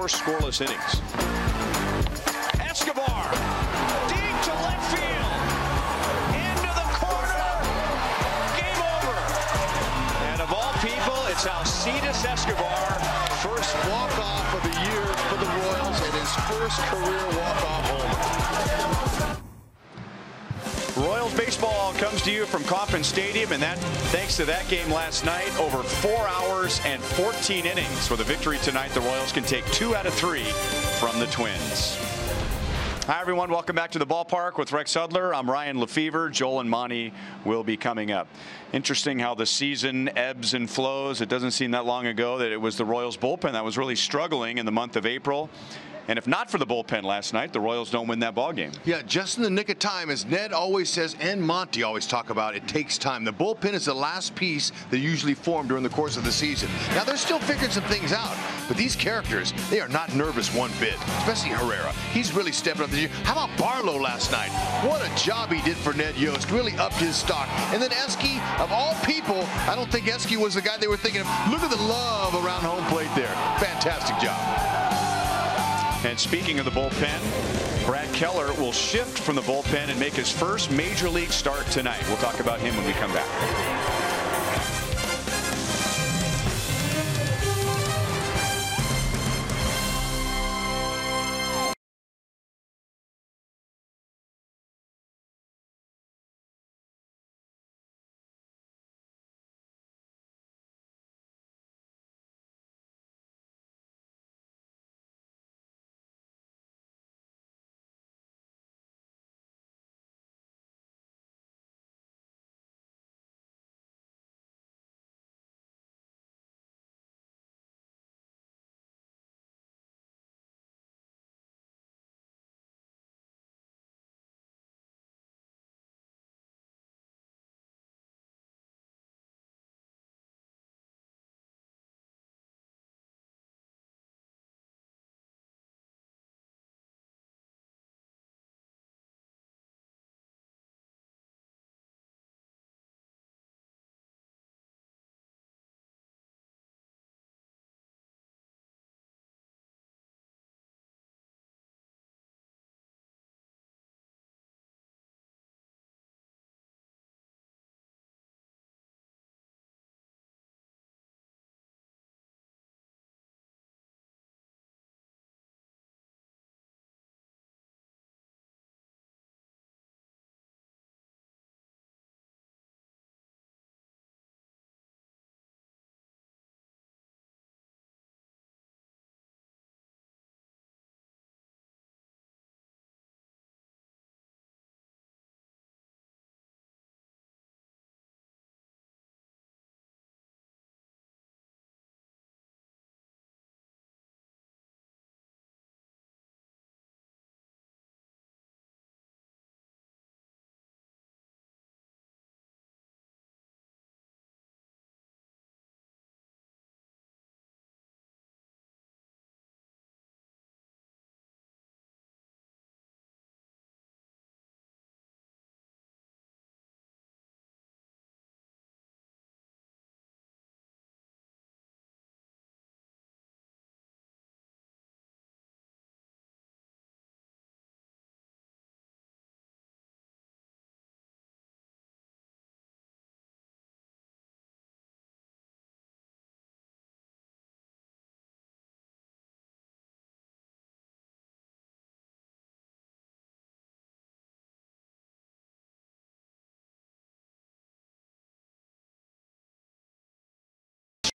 first scoreless innings. Escobar, deep to left field, into the corner, game over. And of all people, it's Alcides Escobar, first walk-off of the year for the Royals and his first career walk-off homer. Royals baseball comes to you from Kauffman Stadium, and that thanks to that game last night, over 4 hours and 14 innings. With a victory tonight, the Royals can take 2 out of 3 from the Twins. Hi, everyone. Welcome back to the ballpark with Rex Hudler. I'm Ryan Lefevre. Joel and Monty will be coming up. Interesting how the season ebbs and flows. It doesn't seem that long ago that it was the Royals bullpen that was really struggling in the month of April. And if not for the bullpen last night, the Royals don't win that ball game. Yeah, just in the nick of time, as Ned always says, and Monty always talk about, it takes time. The bullpen is the last piece that usually formed during the course of the season. Now, they're still figuring some things out, but these characters, they are not nervous one bit, especially Herrera. He's really stepping up this year. How about Barlow last night? What a job he did for Ned Yost, really upped his stock. And then Eske, of all people, I don't think Eske was the guy they were thinking of. Look at the love around home plate there. Fantastic job. And speaking of the bullpen, Brad Keller will shift from the bullpen and make his first major league start tonight. We'll talk about him when we come back.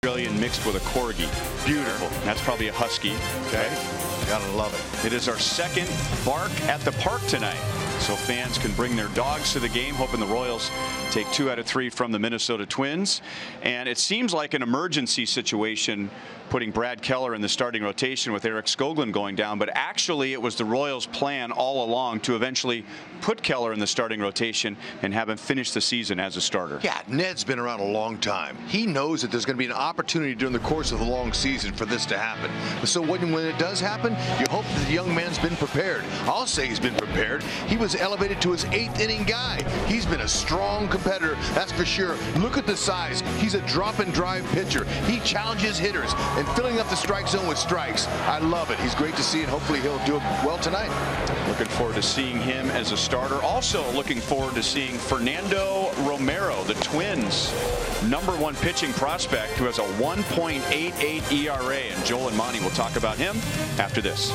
Australian mixed with a corgi. Beautiful. That's probably a husky. Okay. Gotta love it. It is our second bark at the park tonight, so fans can bring their dogs to the game, hoping the Royals take 2 out of 3 from the Minnesota Twins. And it seems like an emergency situation putting Brad Keller in the starting rotation with Eric Skoglund going down, but actually it was the Royals' plan all along to eventually put Keller in the starting rotation and have him finish the season as a starter. Yeah, Ned's been around a long time. He knows that there's going to be an opportunity during the course of the long season for this to happen. So when it does happen, you hope that the young man's been prepared. I'll say he's been prepared. He was elevated to his 8th inning guy. He's been a strong competitor, that's for sure. Look at the size. He's a drop and drive pitcher. He challenges hitters and filling up the strike zone with strikes. I love it. He's great to see, and hopefully he'll do it well tonight. Looking forward to seeing him as a starter. Also looking forward to seeing Fernando Romero, the Twins' #1 pitching prospect, who has a 1.88 ERA. And Joel and Monty will talk about him after this.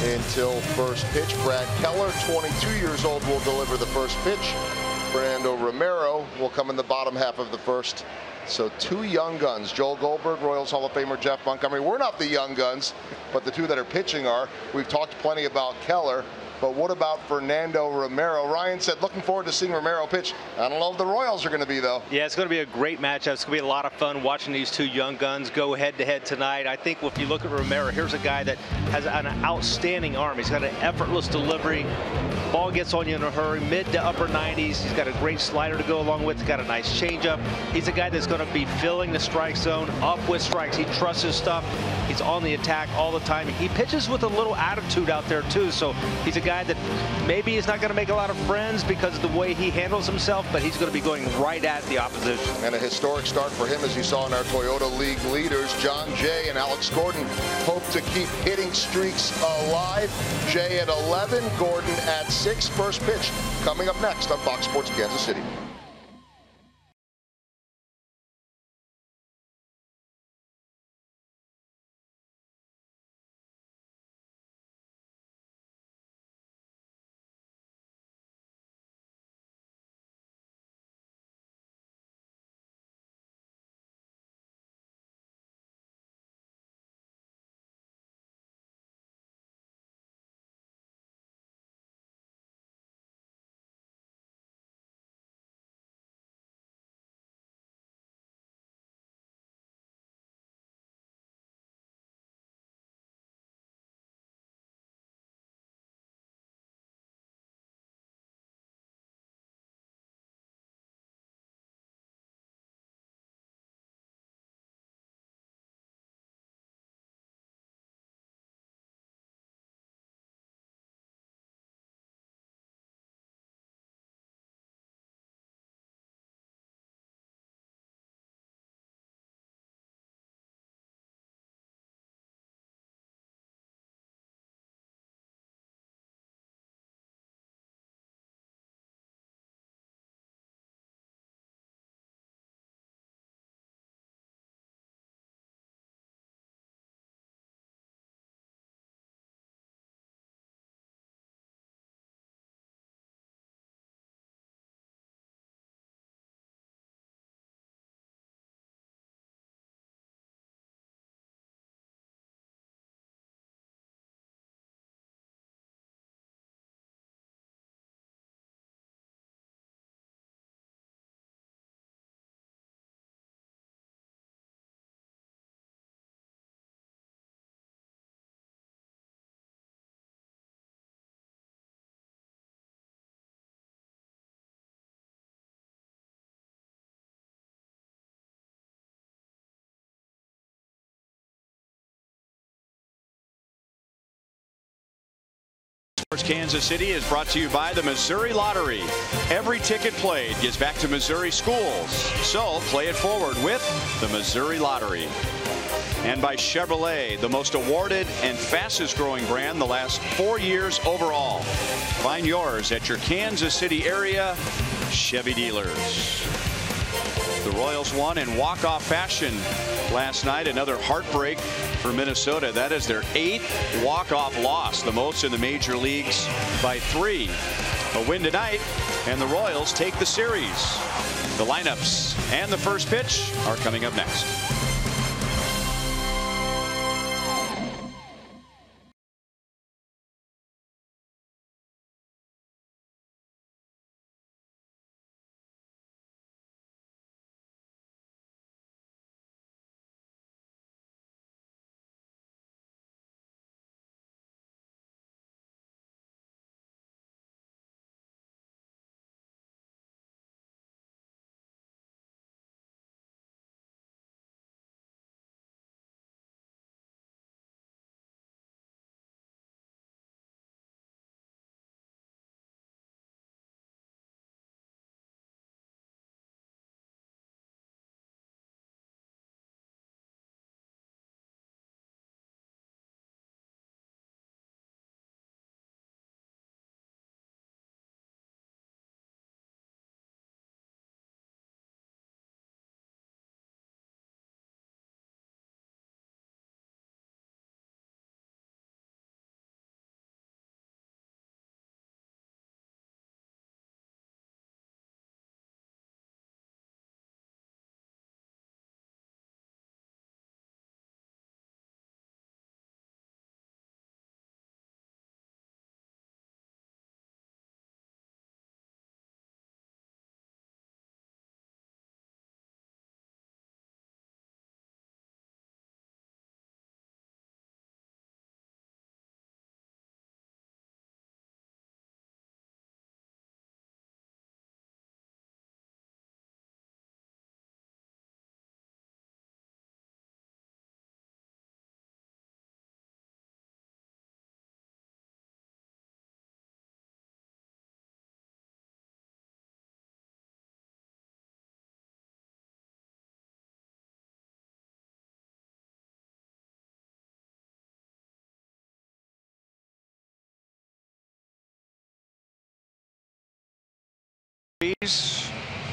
Until first pitch, Brad Keller, 22 years old, will deliver the first pitch. Fernando Romero will come in the bottom half of the first. So 2 young guns, Joel Goldberg, Royals Hall of Famer Jeff Montgomery. We're not the young guns, but the 2 that are pitching are. We've talked plenty about Keller, but what about Fernando Romero? Ryan said looking forward to seeing Romero pitch. I don't know if the Royals are going to be, though. Yeah, it's going to be a great matchup. It's going to be a lot of fun watching these 2 young guns go head-to-head tonight. I think if you look at Romero, here's a guy that has an outstanding arm. He's got an effortless delivery. Ball gets on you in a hurry, mid to upper 90s. He's got a great slider to go along with. He's got a nice changeup. He's a guy that's going to be filling the strike zone up with strikes. He trusts his stuff. He's on the attack all the time. He pitches with a little attitude out there, too. So he's a guy that maybe is not going to make a lot of friends because of the way he handles himself, but he's going to be going right at the opposition. And a historic start for him, as you saw in our Toyota League leaders. John Jay and Alex Gordon hope to keep hitting streaks alive. Jay at 11, Gordon at 6. First pitch coming up next on Fox Sports Kansas City. Kansas City is brought to you by the Missouri Lottery. Every ticket played gives back to Missouri schools. So play it forward with the Missouri Lottery. And by Chevrolet, the most awarded and fastest growing brand the last 4 years overall. Find yours at your Kansas City area Chevy dealers. The Royals won in walk-off fashion last night. Another heartbreak for Minnesota. That is their 8th walk-off loss, the most in the major leagues by 3. A win tonight, and the Royals take the series. The lineups and the first pitch are coming up next.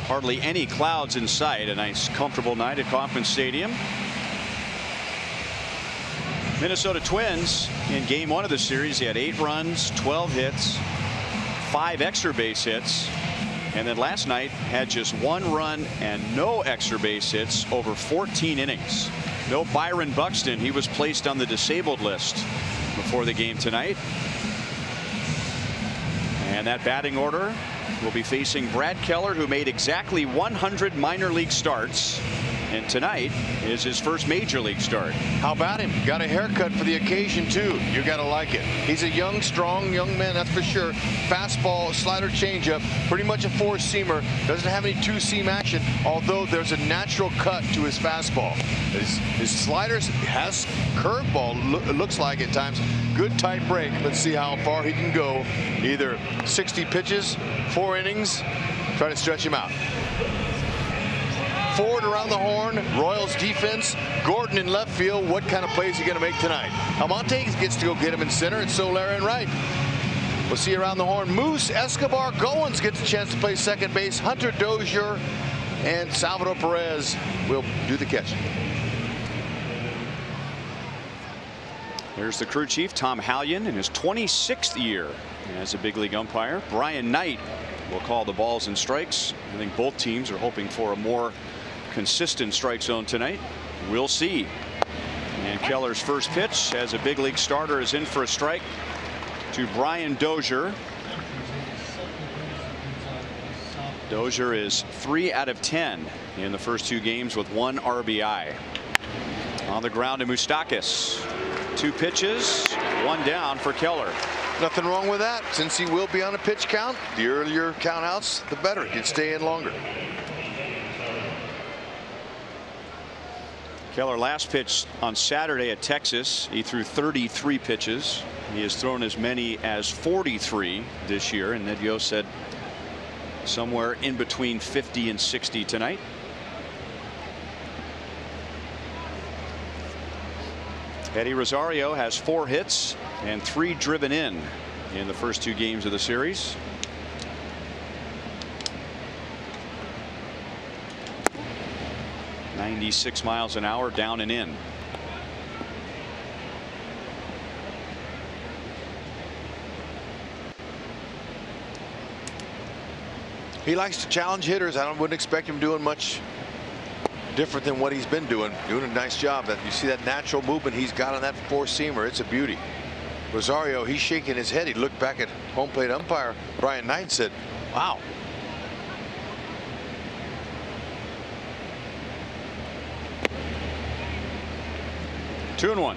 Hardly any clouds in sight. A nice comfortable night at Kauffman Stadium. Minnesota Twins in game 1 of the series, he had 8 runs, 12 hits, 5 extra base hits, and then last night had just 1 run and no extra base hits over 14 innings. No Byron Buxton. He was placed on the disabled list before the game tonight. And that batting order will be facing Brad Keller, who made exactly 100 minor league starts. And tonight is his first major league start. How about him? Got a haircut for the occasion, too. You got to like it. He's a young, strong young man, that's for sure. Fastball, slider, changeup, pretty much a four-seamer. Doesn't have any two-seam action, although there's a natural cut to his fastball. His sliders has curveball, it looks like at times. Good tight break. Let's see how far he can go. Either 60 pitches, 4 innings. Try to stretch him out. Forward around the horn, Royals defense. Gordon in left field. What kind of plays is he going to make tonight? Almonte gets to go get him in center, and Soler in right. We'll see around the horn. Moose, Escobar, Goins gets a chance to play second base. Hunter Dozier and Salvador Perez will do the catching. There's the crew chief, Tom Hallion, in his 26th year as a big league umpire. Brian Knight will call the balls and strikes. I think both teams are hoping for a more consistent strike zone tonight. We'll see. And Keller's first pitch as a big league starter is in for a strike to Brian Dozier. Dozier is 3 out of 10 in the first 2 games with 1 RBI. On the ground to Moustakas. 2 pitches, 1 down for Keller. Nothing wrong with that. Since he will be on a pitch count, the earlier count outs, the better. He'd stay in longer. Keller last pitched on Saturday at Texas. He threw 33 pitches. He has thrown as many as 43 this year, and Ned Yost said somewhere in between 50 and 60 tonight. Eddie Rosario has 4 hits and 3 driven in the first 2 games of the series. .96 miles an hour down and in. He likes to challenge hitters. I wouldn't expect him doing much different than what he's been doing. Doing a nice job. That you see that natural movement he's got on that 4-seamer. It's a beauty. Rosario, he's shaking his head. He looked back at home plate umpire Brian Knight and said, "Wow." Two and one.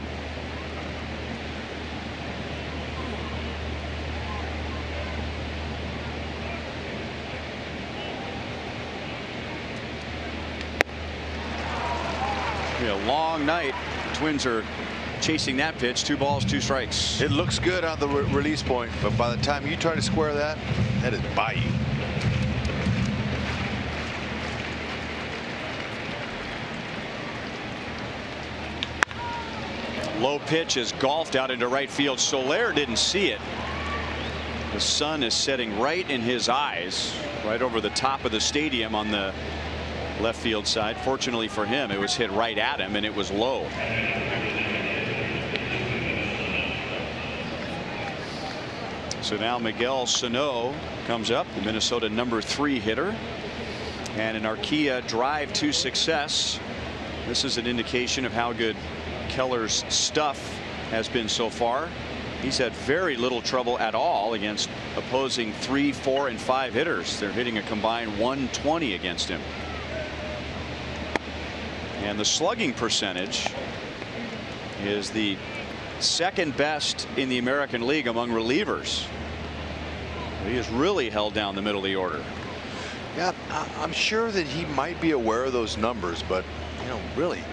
A long night. Twins are chasing that pitch. 2 balls, 2 strikes. It looks good on the release point, but by the time you try to square that, that is by you. Low pitch is golfed out into right field. Soler didn't see it. The sun is setting right in his eyes, right over the top of the stadium on the left field side. Fortunately for him, it was hit right at him and it was low. So now Miguel Sano comes up, the Minnesota #3 hitter, and an Archaea drive to success. This is an indication of how good Keller's stuff has been so far. He's had very little trouble at all against opposing 3, 4, and 5 hitters. They're hitting a combined 120 against him. And the slugging percentage is the 2nd best in the American League among relievers. He has really held down the middle of the order. Yeah, I'm sure that he might be aware of those numbers, but really,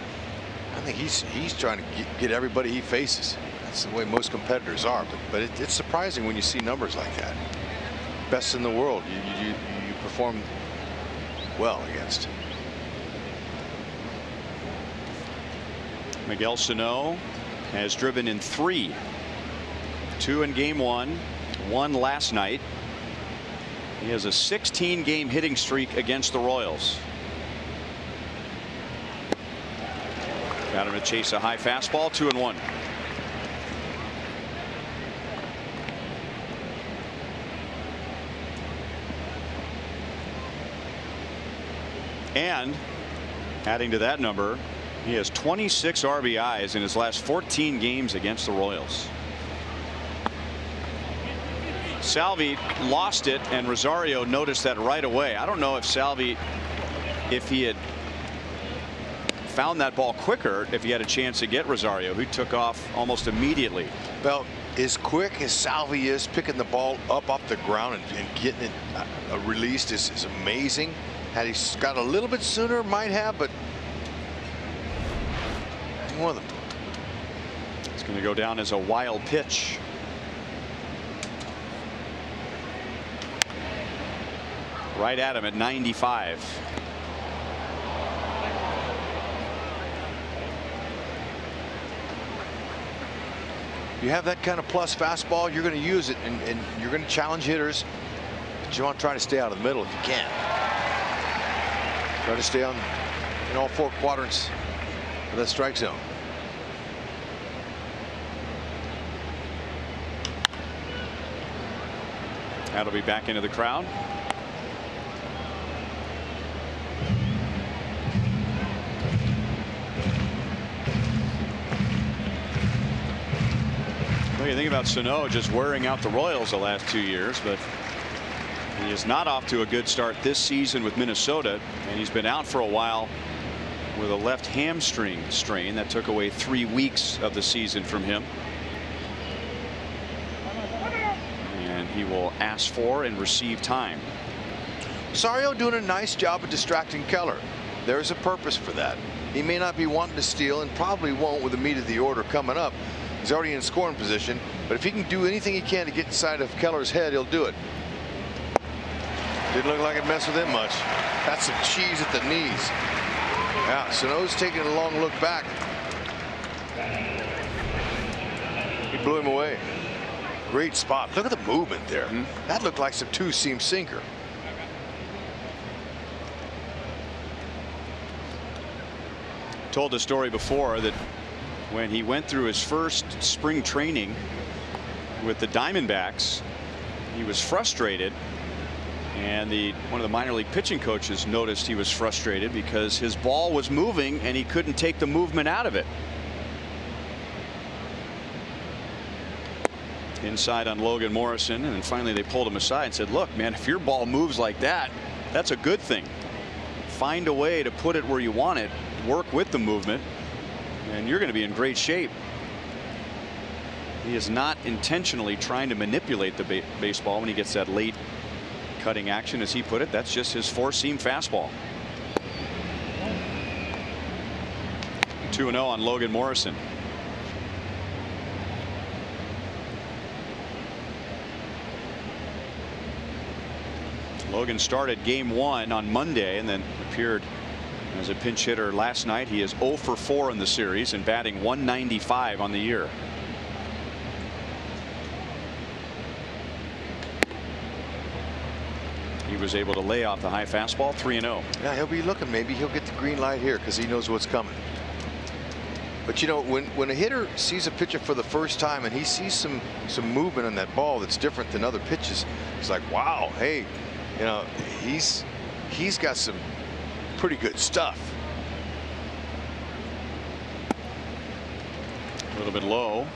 I think he's trying to get everybody he faces. That's the way most competitors are. But it's surprising when you see numbers like that. Best in the world, you perform well against. Miguel Sano has driven in 3. 2 in game 1, 1 last night. He has a 16-game hitting streak against the Royals. Got him to chase a high fastball. 2 and 1. And adding to that number, he has 26 RBIs in his last 14 games against the Royals. Salvi lost it, and Rosario noticed that right away. I don't know if Salvi, if he had found that ball quicker, if he had a chance to get Rosario, who took off almost immediately. Well, as quick as Salvi is picking the ball up off the ground and getting it released is amazing. Had he got a little bit sooner, might have, but one of them. It's going to go down as a wild pitch. Right at him at 95. You have that kind of plus fastball, you're going to use it, and you're going to challenge hitters, but you want to try to stay out of the middle if you can. Try to stay in all 4 quadrants of the strike zone. That'll be back into the crowd. Well, you think about Sano just wearing out the Royals the last 2 years, but he is not off to a good start this season with Minnesota, and he's been out for a while with a left hamstring strain that took away 3 weeks of the season from him. And he will ask for and receive time. Rosario doing a nice job of distracting Keller. There's a purpose for that. He may not be wanting to steal and probably won't with the meat of the order coming up. He's already in scoring position, but if he can do anything he can to get inside of Keller's head, he'll do it. Didn't look like it messed with him much. That's some cheese at the knees. Yeah, Sano's taking a long look back. He blew him away. Great spot. Look at the movement there. That looked like some two-seam sinker. Told the story before that when he went through his first spring training with the Diamondbacks, he was frustrated, and one of the minor league pitching coaches noticed he was frustrated because his ball was moving and he couldn't take the movement out of it. Inside on Logan Morrison, and then finally they pulled him aside and said, look, man, if your ball moves like that, that's a good thing. Find a way to put it where you want it, work with the movement, and you're going to be in great shape. He is not intentionally trying to manipulate the baseball when he gets that late cutting action, as he put it. That's just his four-seam fastball. 2-0 on Logan Morrison. Logan started game 1 on Monday and then appeared as a pinch hitter last night. He is 0 for 4 in the series and batting .195 on the year. He was able to lay off the high fastball. 3-0. Yeah, he'll be looking. Maybe he'll get the green light here because he knows what's coming. But you know, when a hitter sees a pitcher for the first time and he sees some movement on that ball that's different than other pitches, he's like, wow, hey, you know, he's got some pretty good stuff. A little bit low.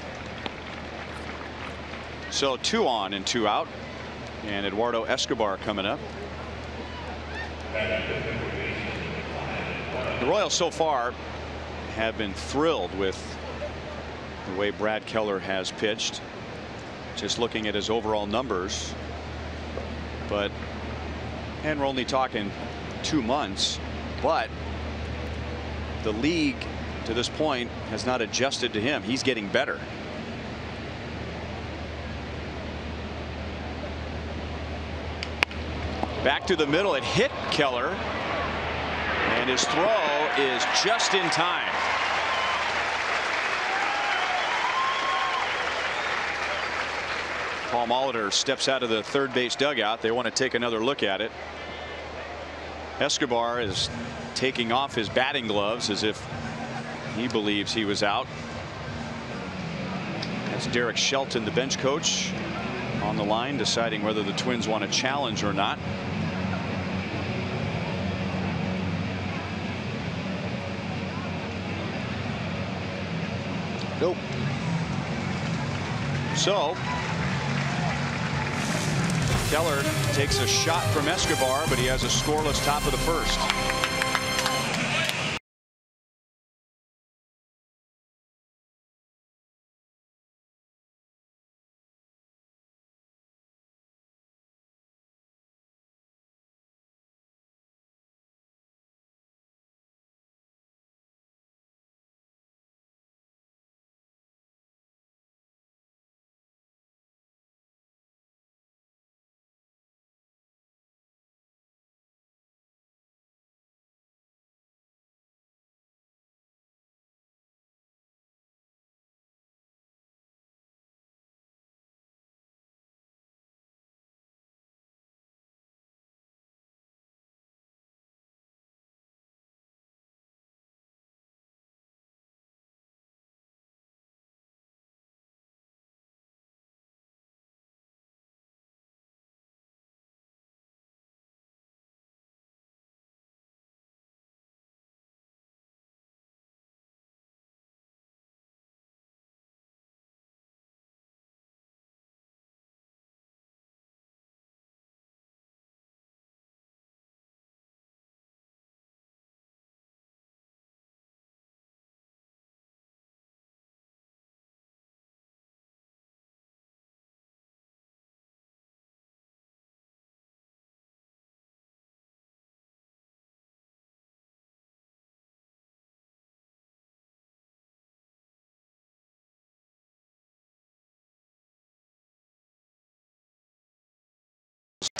So 2 on and 2 out, and Eduardo Escobar coming up. The Royals so far have been thrilled with the way Brad Keller has pitched. Just looking at his overall numbers, and we're only talking 2 months, but the league to this point has not adjusted to him. He's getting better. Back to the middle. It hit Keller, and his throw is just in time. Paul Molitor steps out of the third base dugout. They want to take another look at it. Escobar is taking off his batting gloves as if he believes he was out. That's Derek Shelton, the bench coach, on the line deciding whether the Twins want to challenge or not. Nope. So Keller takes a shot from Escobar, but he has a scoreless top of the first.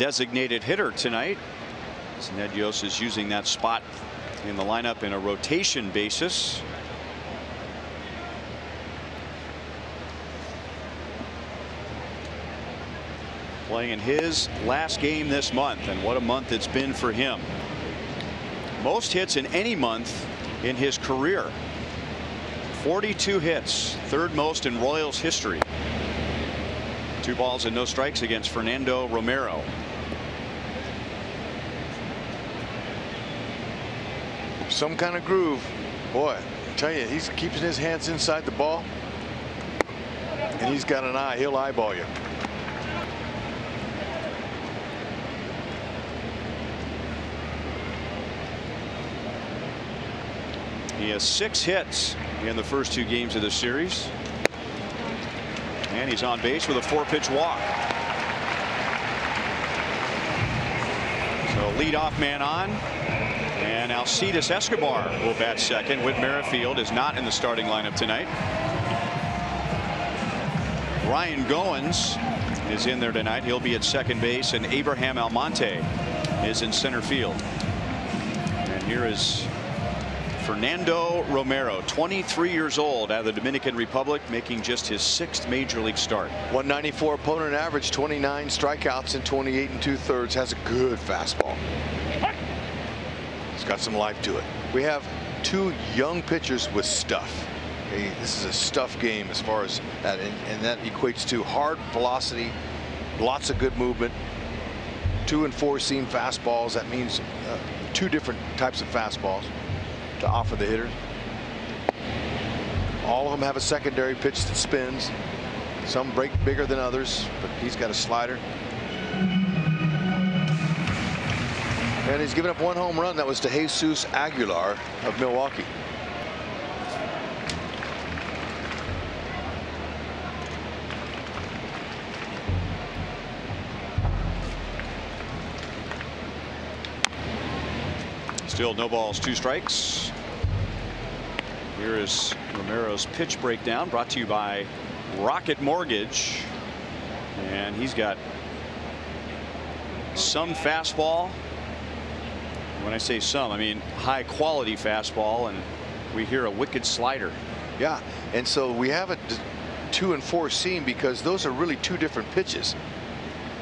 designated hitter tonight. So Ned Yost is using that spot in the lineup in a rotation basis. Playing in his last game this month, and what a month it's been for him. Most hits in any month in his career. 42 hits, third most in Royals history. 2 balls and no strikes against Fernando Romero. Some kind of groove. Boy, I tell you, he's keeping his hands inside the ball. And he's got an eye. He'll eyeball you. He has 6 hits in the first 2 games of the series. And he's on base with a 4-pitch walk. So leadoff man on. And Alcides Escobar will bat second. Whit Merrifield is not in the starting lineup tonight. Ryan Goins is in there tonight. He'll be at second base, and Abraham Almonte is in center field. And here is Fernando Romero, 23 years old, out of the Dominican Republic, making just his 6th major league start. 194 opponent average, 29 strikeouts in 28 2/3. Has a good fastball. It's got some life to it. We have 2 young pitchers with stuff. Okay, this is a stuff game as far as that, and that equates to hard velocity, lots of good movement, 2 and 4 seam fastballs. That means 2 different types of fastballs to offer the hitters. All of them have a secondary pitch that spins. Some break bigger than others, but he's got a slider. And he's given up 1 home run. That was to Jesus Aguilar of Milwaukee. Still no balls, 2 strikes. Here is Romero's pitch breakdown, brought to you by Rocket Mortgage. And he's got some fastball. When I say some, I mean high quality fastball, and we hear a wicked slider. Yeah, and so we have a 2 and 4 seam because those are really 2 different pitches.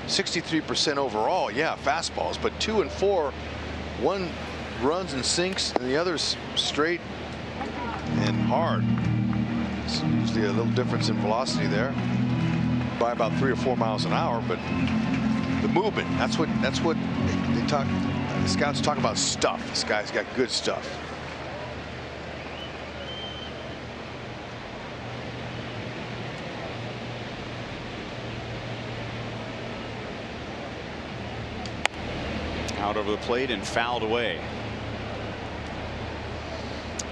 63% overall, yeah, fastballs, but 2 and 4, one runs and sinks and the other's straight and hard. It's usually a little difference in velocity there by about 3 or 4 miles an hour, but the movement, that's what they talk. The scouts talk about stuff. This guy's got good stuff. Out over the plate and fouled away.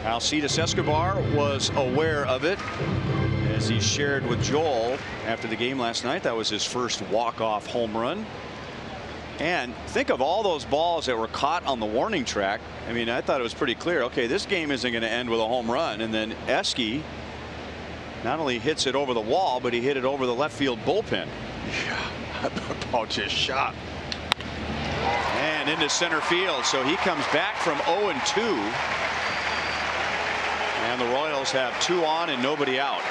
Alcides Escobar was aware of it, as he shared with Joel after the game last night. That was his first walk-off home run. And think of all those balls that were caught on the warning track. I mean, I thought it was pretty clear. Okay, this game isn't going to end with a home run. And then Esky not only hits it over the wall, but he hit it over the left field bullpen. Yeah, that ball just shot. And into center field. So he comes back from 0-2. And the Royals have 2 on and nobody out.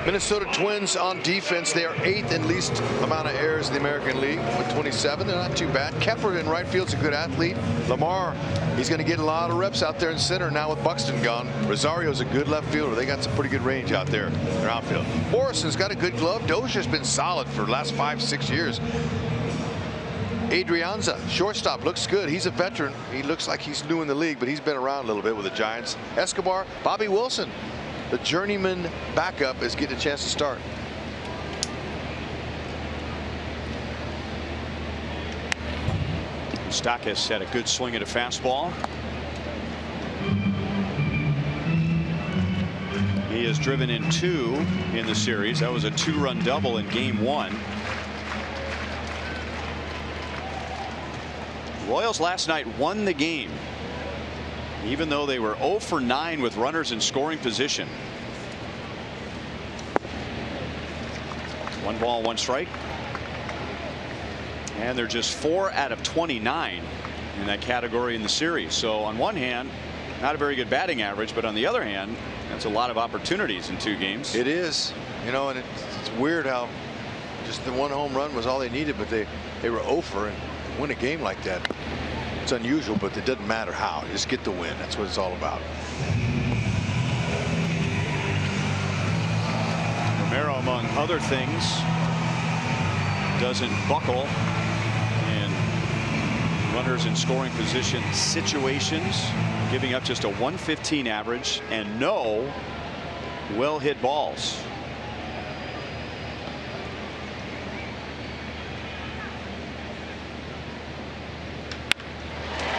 Minnesota Twins on defense. They are 8th in least amount of errors in the American League with 27. They're not too bad. Kepler in right field's a good athlete. Lamar, he's going to get a lot of reps out there in center now with Buxton gone. Rosario's a good left fielder. They got some pretty good range out there in their outfield. Morrison's got a good glove. Dozier's been solid for the last 5-6 years. Adrianza, shortstop, looks good. He's a veteran. He looks like he's new in the league, but he's been around a little bit with the Giants. Escobar, Bobby Wilson, the journeyman backup, is getting a chance to start. Stackis had a good swing at a fastball. He has driven in 2 in the series. That was a 2-run double in game 1. Royals last night won the game, even though they were 0 for 9 with runners in scoring position. 1 ball, 1 strike. And they're just 4 out of 29 in that category in the series. So on one hand, not a very good batting average, but on the other hand, that's a lot of opportunities in 2 games. It is, you know, and it's weird how just the 1 home run was all they needed, but they were 0 for, and win a game like that. It's unusual, but it doesn't matter how. You just get the win. That's what it's all about. Romero, among other things, doesn't buckle in runners in scoring position situations, giving up just a 115 average and no well hit balls.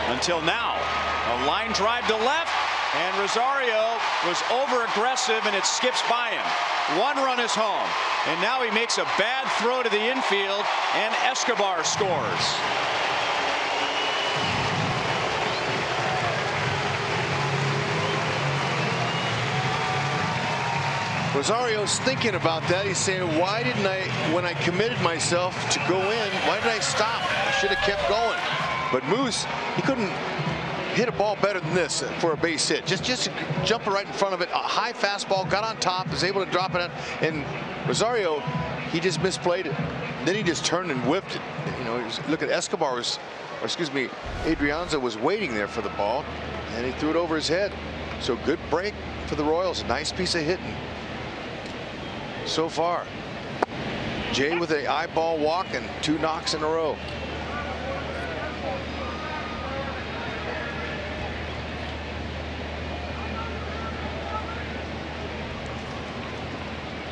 Until now, a line drive to left, and Rosario was over aggressive, and it skips by him. 1 run is home, and now he makes a bad throw to the infield, and Escobar scores. Rosario's thinking about that. He's saying, why didn't I, when I committed myself to go in, why did I stop? I should have kept going. But Moose, he couldn't hit a ball better than this for a base hit. Just jumping right in front of it. A high fastball, got on top, was able to drop it out. And Rosario, he just misplayed it. Then he just turned and whipped it. You know, look at Escobar was, or excuse me, Adrianza was waiting there for the ball, and he threw it over his head. So good break for the Royals. A nice piece of hitting so far. Jay with an eyeball walk and 2 knocks in a row.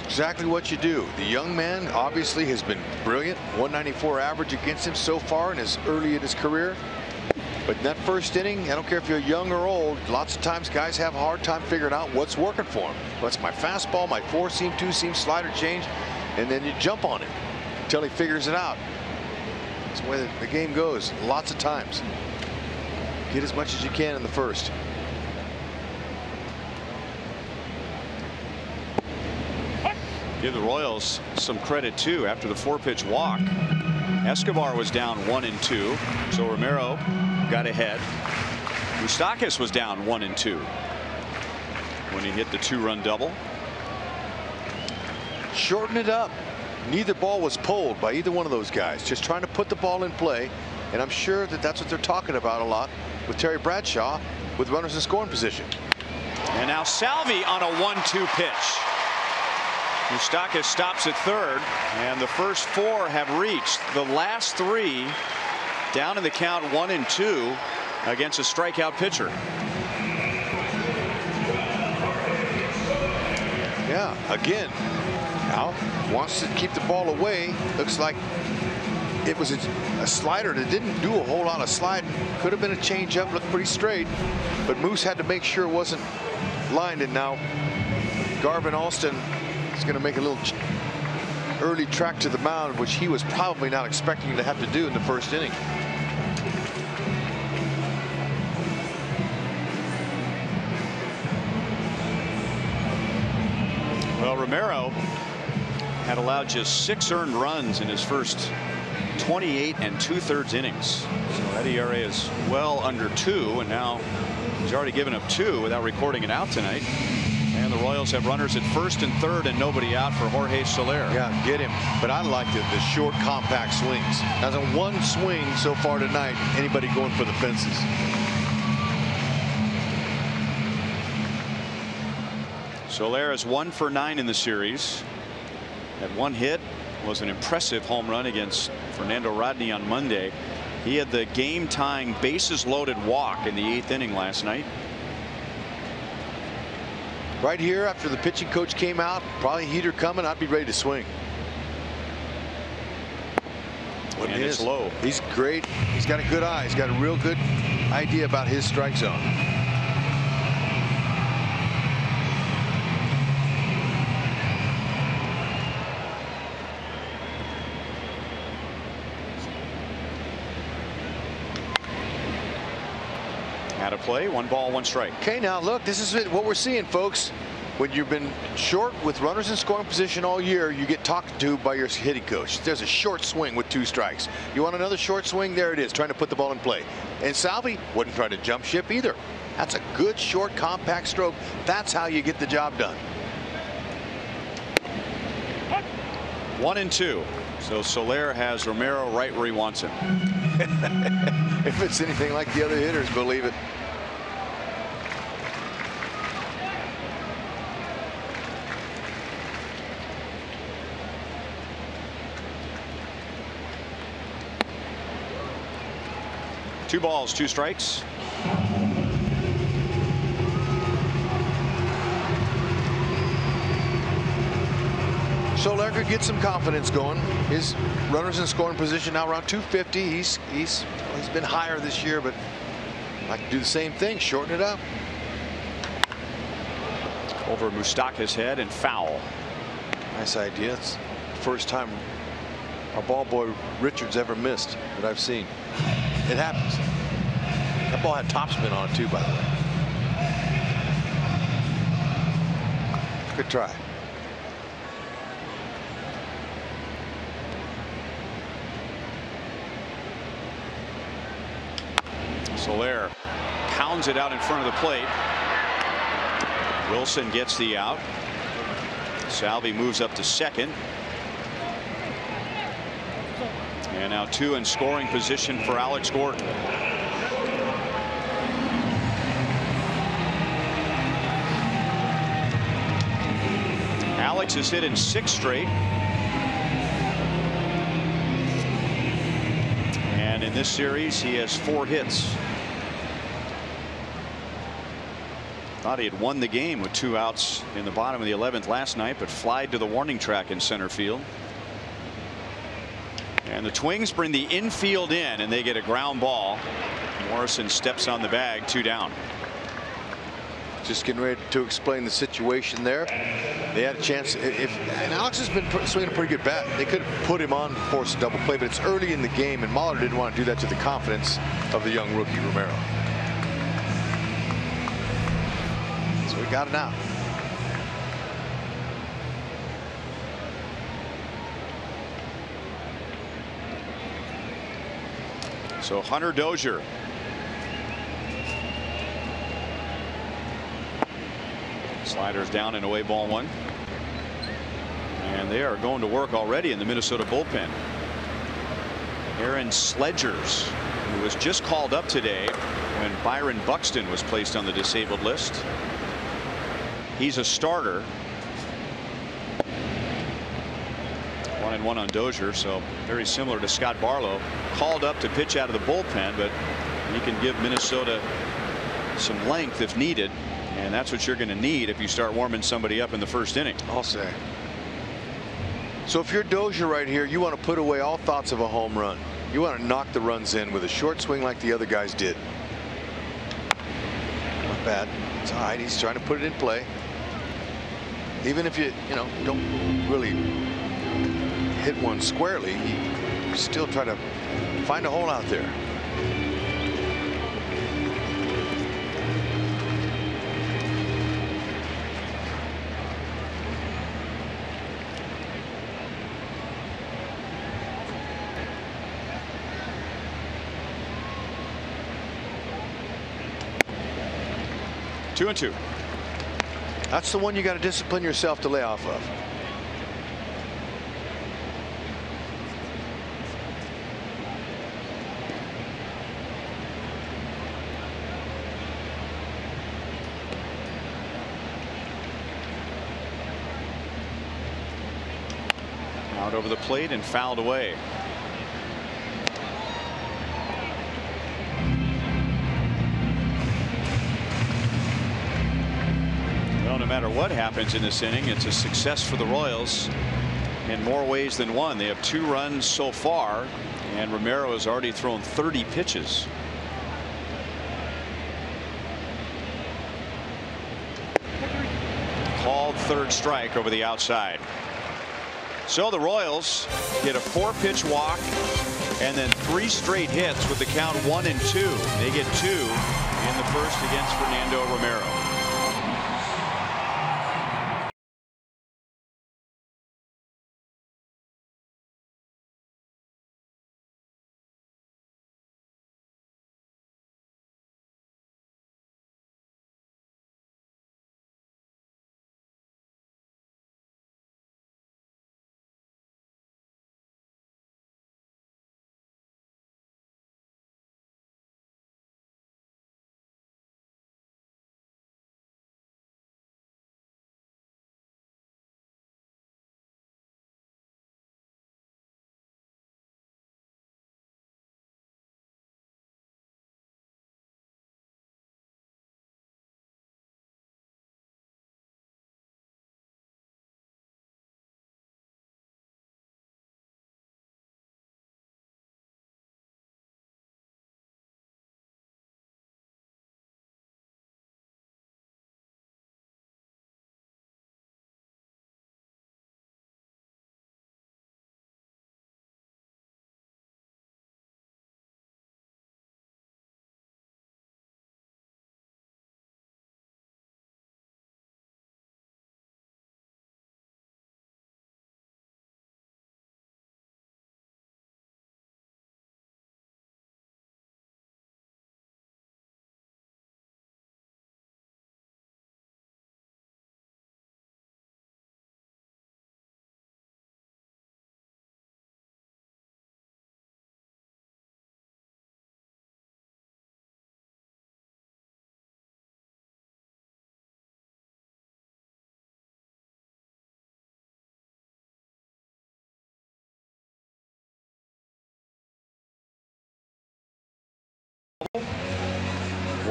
Exactly what you do. The young man obviously has been brilliant. 194 average against him so far in early in his career. But in that first inning, I don't care if you're young or old, lots of times guys have a hard time figuring out what's working for them. What's my fastball, my 4-seam, 2-seam, slider change, and then you jump on it until he figures it out. That's the way the game goes lots of times. Get as much as you can in the first. Give the Royals some credit too. After the 4-pitch walk, Escobar was down 1-2, so Romero got ahead. Moustakas was down 1-2 when he hit the 2-run double. Shorten it up. Neither ball was pulled by either one of those guys. Just trying to put the ball in play, and I'm sure that that's what they're talking about a lot with Terry Bradshaw with runners in scoring position. And now Salvi on a 1-2 pitch. Moustakas stops at third, and the first 4 have reached. The last 3 down in the count 1-2 against a strikeout pitcher. Yeah, again, Al wants to keep the ball away. Looks like it was a slider that didn't do a whole lot of sliding. Could have been a changeup, looked pretty straight, but Moose had to make sure it wasn't lined. And now Garvin Alston is going to make a little early track to the mound, which he was probably not expecting to have to do in the first inning. Well, Romero had allowed just 6 earned runs in his first 28 2/3 innings. So that ERA is well under 2, and now he's already given up 2 without recording it out tonight. And the Royals have runners at first and third and nobody out for Jorge Soler. Yeah, get him. But I like the short, compact swings. Hasn't one swing so far tonight. Anybody going for the fences. Soler is 1 for 9 in the series. That 1 hit was an impressive home run against Fernando Rodney on Monday. He had the game-tying bases-loaded walk in the 8th inning last night. Right here, after the pitching coach came out, probably heater coming, I'd be ready to swing. And it's low. He's great. He's got a good eye. He's got a real good idea about his strike zone. Out of play, 1 ball, 1 strike. Okay, now look, this is what we're seeing, folks. when you've been short with runners in scoring position all year, you get talked to by your hitting coach. There's a short swing with 2 strikes. You want another short swing? There it is, trying to put the ball in play. And Salvi wasn't trying to jump ship either. That's a good, short, compact stroke. That's how you get the job done. 1-2. So Soler has Romero right where he wants him. If it's anything like the other hitters, believe it. Two balls, 2 strikes. Soler could get some confidence going. His runners in scoring position now around 250. He's been higher this year, but like to do the same thing, shorten it up. Over Mustaka's head and foul. Nice idea. It's the first time our ball boy Richards ever missed that I've seen. It happens. That ball had topspin on it too, by the way. Good try. Soler pounds it out in front of the plate. Wilson gets the out. Salvi moves up to second. And now 2 in scoring position for Alex Gordon. Alex has hit in 6 straight. And in this series, he has 4 hits. Thought he had won the game with 2 outs in the bottom of the 11th last night, but flied to the warning track in center field. And the Twins bring the infield in, and they get a ground ball. Morrison steps on the bag, 2 down. Just getting ready to explain the situation there. They had a chance. And Alex has been swinging a pretty good bat. They could have put him on, force a double play, but it's early in the game, and Mahler didn't want to do that to the confidence of the young rookie Romero. So we got it out. So Hunter Dozier. Sliders down and away, ball 1. And they are going to work already in the Minnesota bullpen. Aaron Sledgers, who was just called up today when Byron Buxton was placed on the disabled list. He's a starter. 1-1 on Dozier, so very similar to Scott Barlow. Called up to pitch out of the bullpen, but he can give Minnesota some length if needed, and that's what you're going to need if you start warming somebody up in the first inning. I'll say. So if you're Dozier right here, you want to put away all thoughts of a home run. You want to knock the runs in with a short swing like the other guys did. Not bad. It's all right. He's trying to put it in play. Even if you don't really hit one squarely, you still try to find a hole out there. Two and two. That's the one you got to discipline yourself to lay off of. Out over the plate and fouled away. Well, no matter what happens in this inning, it's a success for the Royals in more ways than one. They have 2 runs so far, and Romero has already thrown 30 pitches. Called third strike over the outside. So the Royals get a 4-pitch walk and then 3 straight hits with the count 1 and 2. They get 2 in the first against Fernando Romero.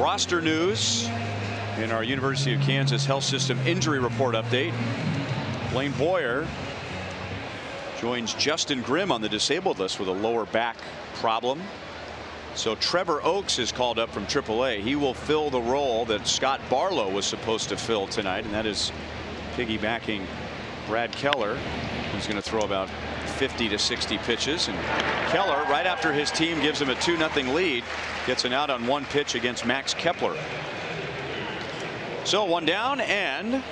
Roster news in our University of Kansas Health System injury report update. Blaine Boyer joins Justin Grimm on the disabled list with a lower back problem. So Trevor Oakes is called up from AAA. He will fill the role that Scott Barlow was supposed to fill tonight, and that is piggybacking Brad Keller, who's going to throw about 50 to 60 pitches. And Keller, right after his team gives him a 2-0 lead, gets an out on one pitch against Max Kepler. So one down, and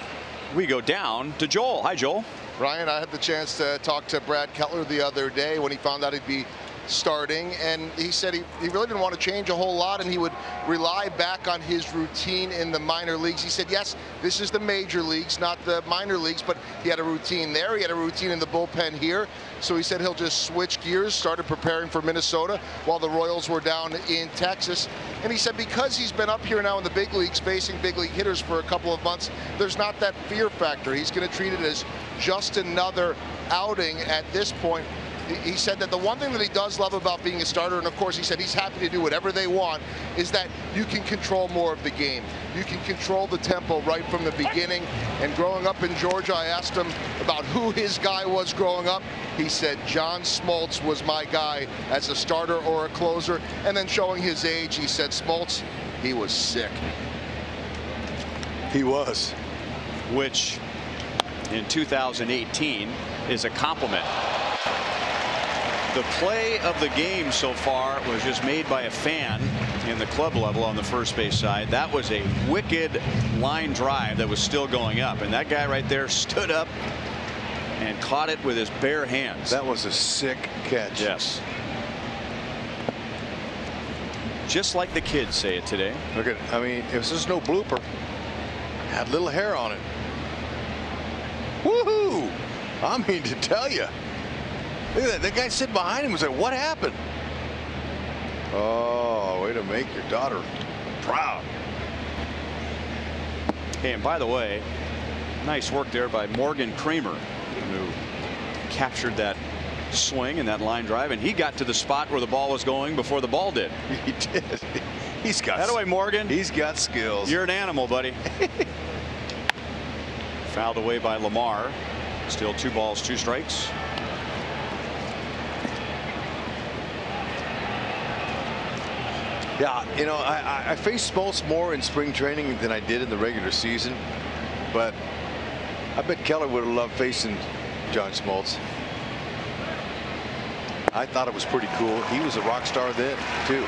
we go down to Joel. Hi, Joel. Ryan, I had the chance to talk to Brad Keller the other day when he found out he'd be starting, and he said he really didn't want to change a whole lot, and he would rely back on his routine in the minor leagues. He said, yes, this is the major leagues, not the minor leagues, but he had a routine there. He had a routine in the bullpen here. So he said he'll just switch gears, started preparing for Minnesota while the Royals were down in Texas. And he said because he's been up here now in the big leagues facing big league hitters for a couple of months, there's not that fear factor. He's going to treat it as just another outing at this point. He said that the one thing that he does love about being a starter, and of course he said he's happy to do whatever they want, is that you can control more of the game. You can control the tempo right from the beginning. And growing up in Georgia, I asked him about who his guy was growing up. He said John Smoltz was my guy as a starter or a closer. And then showing his age, he said Smoltz, he was sick. He was. Which in 2018 is a compliment. The play of the game so far was just made by a fan in the club level on the first base side. That was a wicked line drive that was still going up, and that guy right there stood up and caught it with his bare hands. That was a sick catch. Yes. Just like the kids say it today. Look at, I mean, it was just no blooper. Had little hair on it. Woohoo! I mean, to tell you. Look at that. The guy sitting behind him was like, what happened? Oh, way to make your daughter proud. Hey, and by the way, nice work there by Morgan Kramer, who captured that swing and that line drive, and he got to the spot where the ball was going before the ball did. He did. He's got. That way, Morgan. He's got skills. You're an animal, buddy. Fouled away by Lamar. Still 2 balls, 2 strikes. Yeah, you know, I faced Smoltz more in spring training than I did in the regular season, but I bet Keller would have loved facing John Smoltz. I thought it was pretty cool. He was a rock star then, too.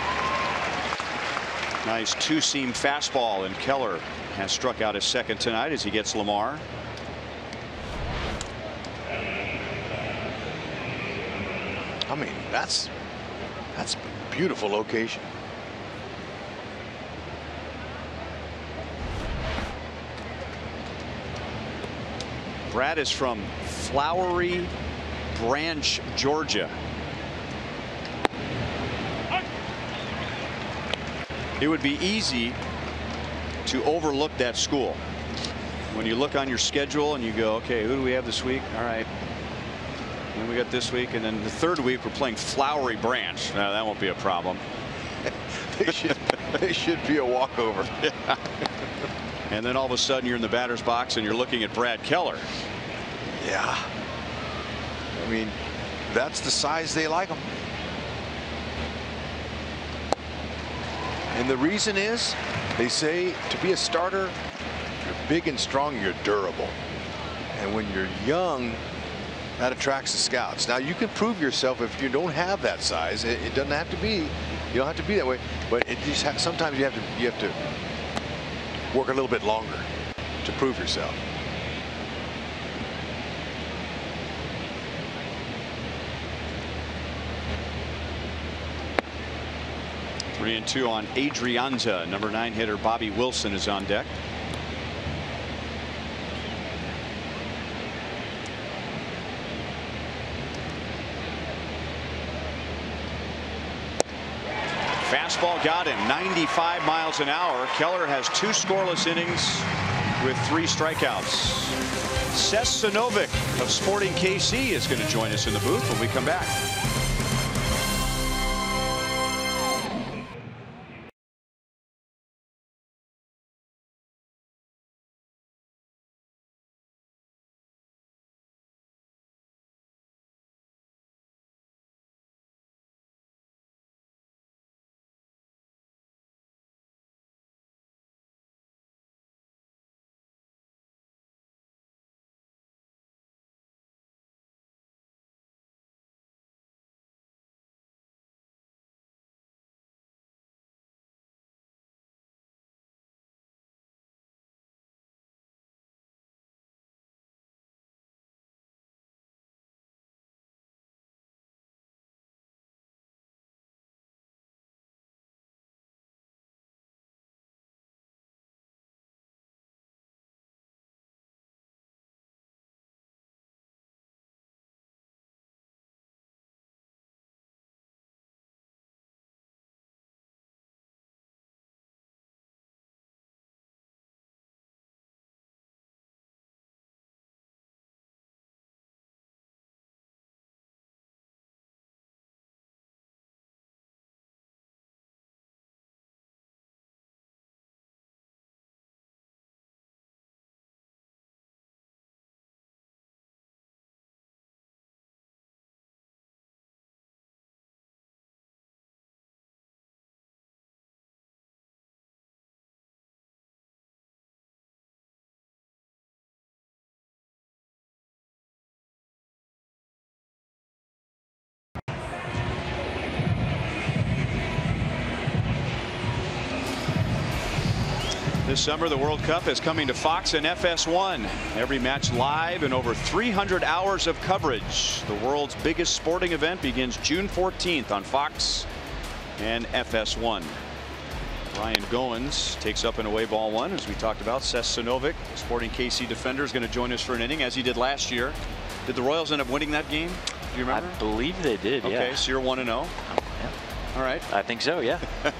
Nice 2-seam fastball, and Keller has struck out his second tonight as he gets Lamar. I mean, that's a beautiful location. Brad is from Flowery Branch, Georgia. It would be easy to overlook that school when you look on your schedule and you go, okay, who do we have this week? All right. And we got this week, and then the third week we're playing Flowery Branch. No, that won't be a problem. They should be a walkover. Yeah. And then all of a sudden you're in the batter's box and you're looking at Brad Keller. Yeah. I mean, that's the size they like them. And the reason is, they say to be a starter, you're big and strong, you're durable. And when you're young, that attracts the scouts. Now, you can prove yourself if you don't have that size. It doesn't have to be, you don't have to be that way, but it just sometimes you have to work a little bit longer to prove yourself. Three and 2 on Adrianza. Number 9 hitter Bobby Wilson is on deck. Fastball got him 95 miles an hour. Keller has 2 scoreless innings with 3 strikeouts. Seth Sinovic of Sporting KC is going to join us in the booth when we come back. This summer, the World Cup is coming to Fox and FS1. Every match live and over 300 hours of coverage. The world's biggest sporting event begins June 14th on Fox and FS1. Ryan Goins takes up an away ball one, as we talked about. Seth Sinovic, Sporting KC defender, is going to join us for an inning, as he did last year. Did the Royals end up winning that game? Do you remember? I believe they did. Okay, yeah. so you're 1-0. All right. I think so, yeah.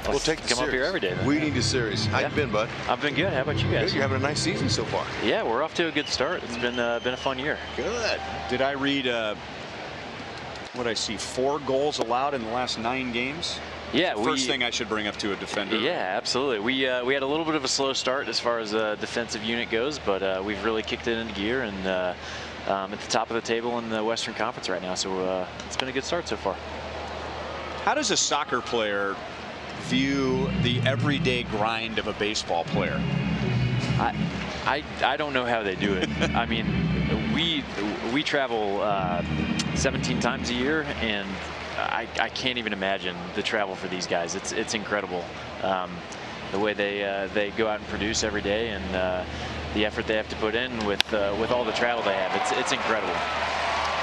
We'll take come up here every day. Then. We need a series. How you been, bud? I've been good. How about you guys? Good. You're having a nice season so far. Yeah, we're off to a good start. It's been a fun year. Good. Did I read what I see? 4 goals allowed in the last 9 games? Yeah, First thing I should bring up to a defender. Yeah, absolutely. We had a little bit of a slow start as far as the defensive unit goes, but we've really kicked it into gear and at the top of the table in the Western Conference right now. So it's been a good start so far. How does a soccer player view the everyday grind of a baseball player? I don't know how they do it. I mean, we travel 17 times a year, and I can't even imagine the travel for these guys. It's incredible, the way they go out and produce every day, and the effort they have to put in with all the travel they have. It's incredible.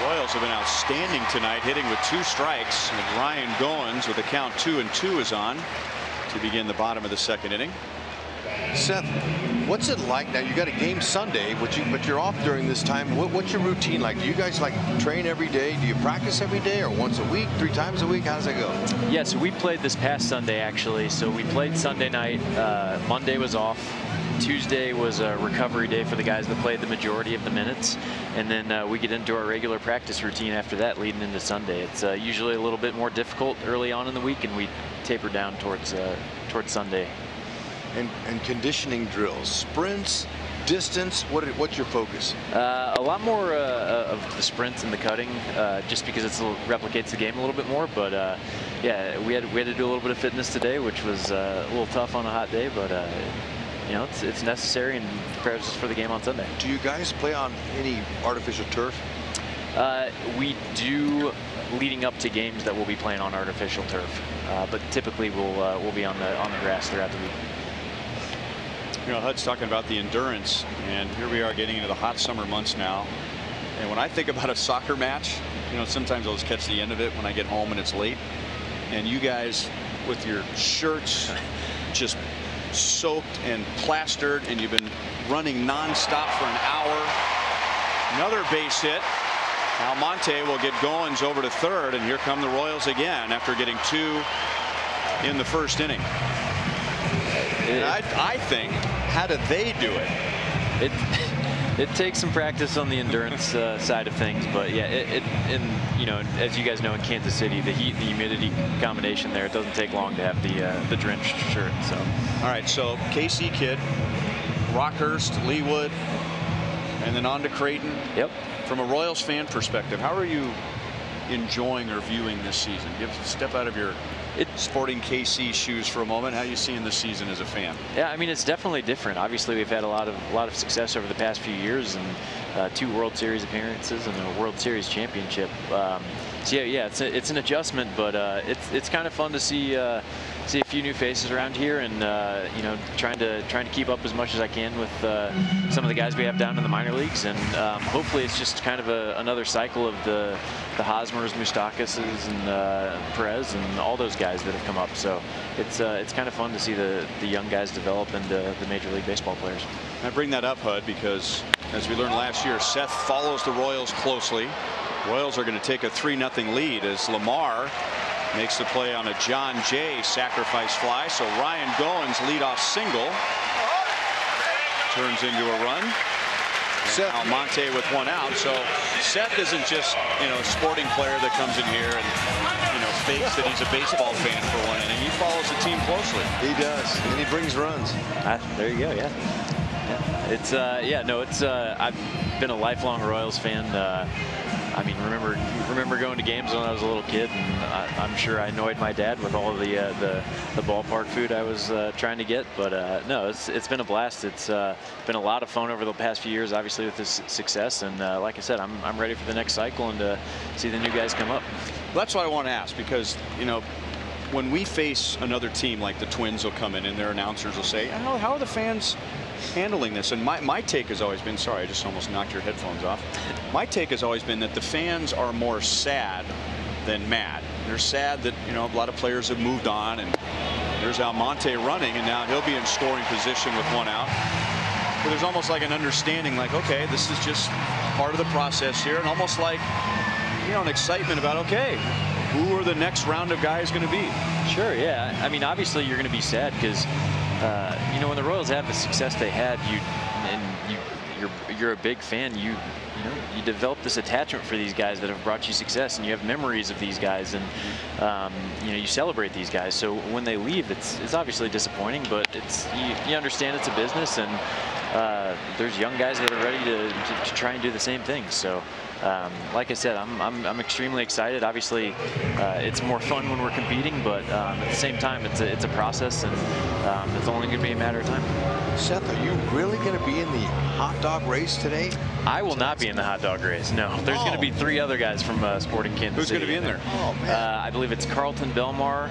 Royals have been outstanding tonight, hitting with 2 strikes. And Ryan Goins with a count 2-2 is on to begin the bottom of the 2nd inning. Seth, what's it like now? You got a game Sunday, but you're off during this time. What's your routine like? Do you guys like train every day? Do you practice every day, or once a week, 3 times a week? How does that go? Yeah, so we played this past Sunday actually. So we played Sunday night. Monday was off. Tuesday was a recovery day for the guys that played the majority of the minutes, and then we get into our regular practice routine after that, leading into Sunday. It's usually a little bit more difficult early on in the week, and we taper down towards Sunday. And conditioning drills, sprints, distance. What's your focus? A lot more of the sprints and the cutting, just because it replicates the game a little bit more. But yeah, we had to do a little bit of fitness today, which was a little tough on a hot day, but. You know, it's necessary and prepares us for the game on Sunday. Do you guys play on any artificial turf? We do, leading up to games that we'll be playing on artificial turf, but typically we'll be on the grass throughout the week. You know, Hud's talking about the endurance, and here we are getting into the hot summer months now. And when I think about a soccer match, you know, sometimes I'll just catch the end of it when I get home and it's late. And you guys with your shirts just soaked and plastered, and you've been running nonstop for an hour. Another base hit. Almonte will get Goins over to 3rd, and here come the Royals again after getting 2 in the 1st inning. And I think, how do they do it? It takes some practice on the endurance side of things, but yeah, you know, as you guys know, in Kansas City, the heat and the humidity combination there, it doesn't take long to have the drenched shirt. So. All right, so KC kid, Rockhurst, Leawood, and then on to Creighton. Yep. From a Royals fan perspective, how are you enjoying or viewing this season? Step out of your Sporting KC shoes for a moment. How are you seeing this season as a fan? Yeah, I mean, it's definitely different. Obviously, we've had a lot of success over the past few years, and 2 World Series appearances and a World Series championship. So yeah, it's an adjustment, but it's kind of fun to see a few new faces around here, and you know, trying to keep up as much as I can with some of the guys we have down in the minor leagues, and hopefully it's just kind of another cycle of the Hosmers, Moustakas, and Perez, and all those guys that have come up. So it's kind of fun to see the young guys develop into the Major League Baseball players. I bring that up, Hud, because as we learned last year, Seth follows the Royals closely. Royals are going to take a 3-0 lead as Lamar makes the play on a John Jay sacrifice fly. So Ryan Goins' leadoff single turns into a run. Seth Almonte with 1 out. So Seth isn't just, you know, a sporting player that comes in here and, you know, fakes that he's a baseball fan for 1 inning. He follows the team closely. He does, and he brings runs. There you go. Yeah. It's I've been a lifelong Royals fan. I mean, remember going to games when I was a little kid, and I'm sure I annoyed my dad with all of the ballpark food I was trying to get. But no, it's been a blast. It's been a lot of fun over the past few years, obviously with this success. And like I said, I'm ready for the next cycle and to see the new guys come up. That's what I want to ask, because, you know, when we face another team like the Twins will come in and their announcers will say, how are the fans handling this? And my take has always been, sorry, I just almost knocked your headphones off. My take has always been that the fans are more sad than mad. They're sad that, you know, a lot of players have moved on, and there's Almonte running, and now he'll be in scoring position with 1 out. But there's almost like an understanding, like, okay, this is just part of the process here, and almost like, you know, an excitement about, okay, who are the next round of guys going to be? Sure, yeah. I mean, obviously you're going to be sad because, you know, when the Royals have the success they had, you're a big fan. You develop this attachment for these guys that have brought you success, and you have memories of these guys, and you know, you celebrate these guys. So when they leave, it's obviously disappointing, but you understand it's a business, and there's young guys that are ready to try and do the same thing. So like I said, I'm extremely excited. Obviously it's more fun when we're competing, but at the same time it's a process, and it's only going to be a matter of time. Seth, are you really going to be in the hot dog race today? I will not be in the hot dog race. No, there's going to be 3 other guys from Sporting Kansas City. Who's going to be in there? Oh man, I believe it's Carlton Belmar,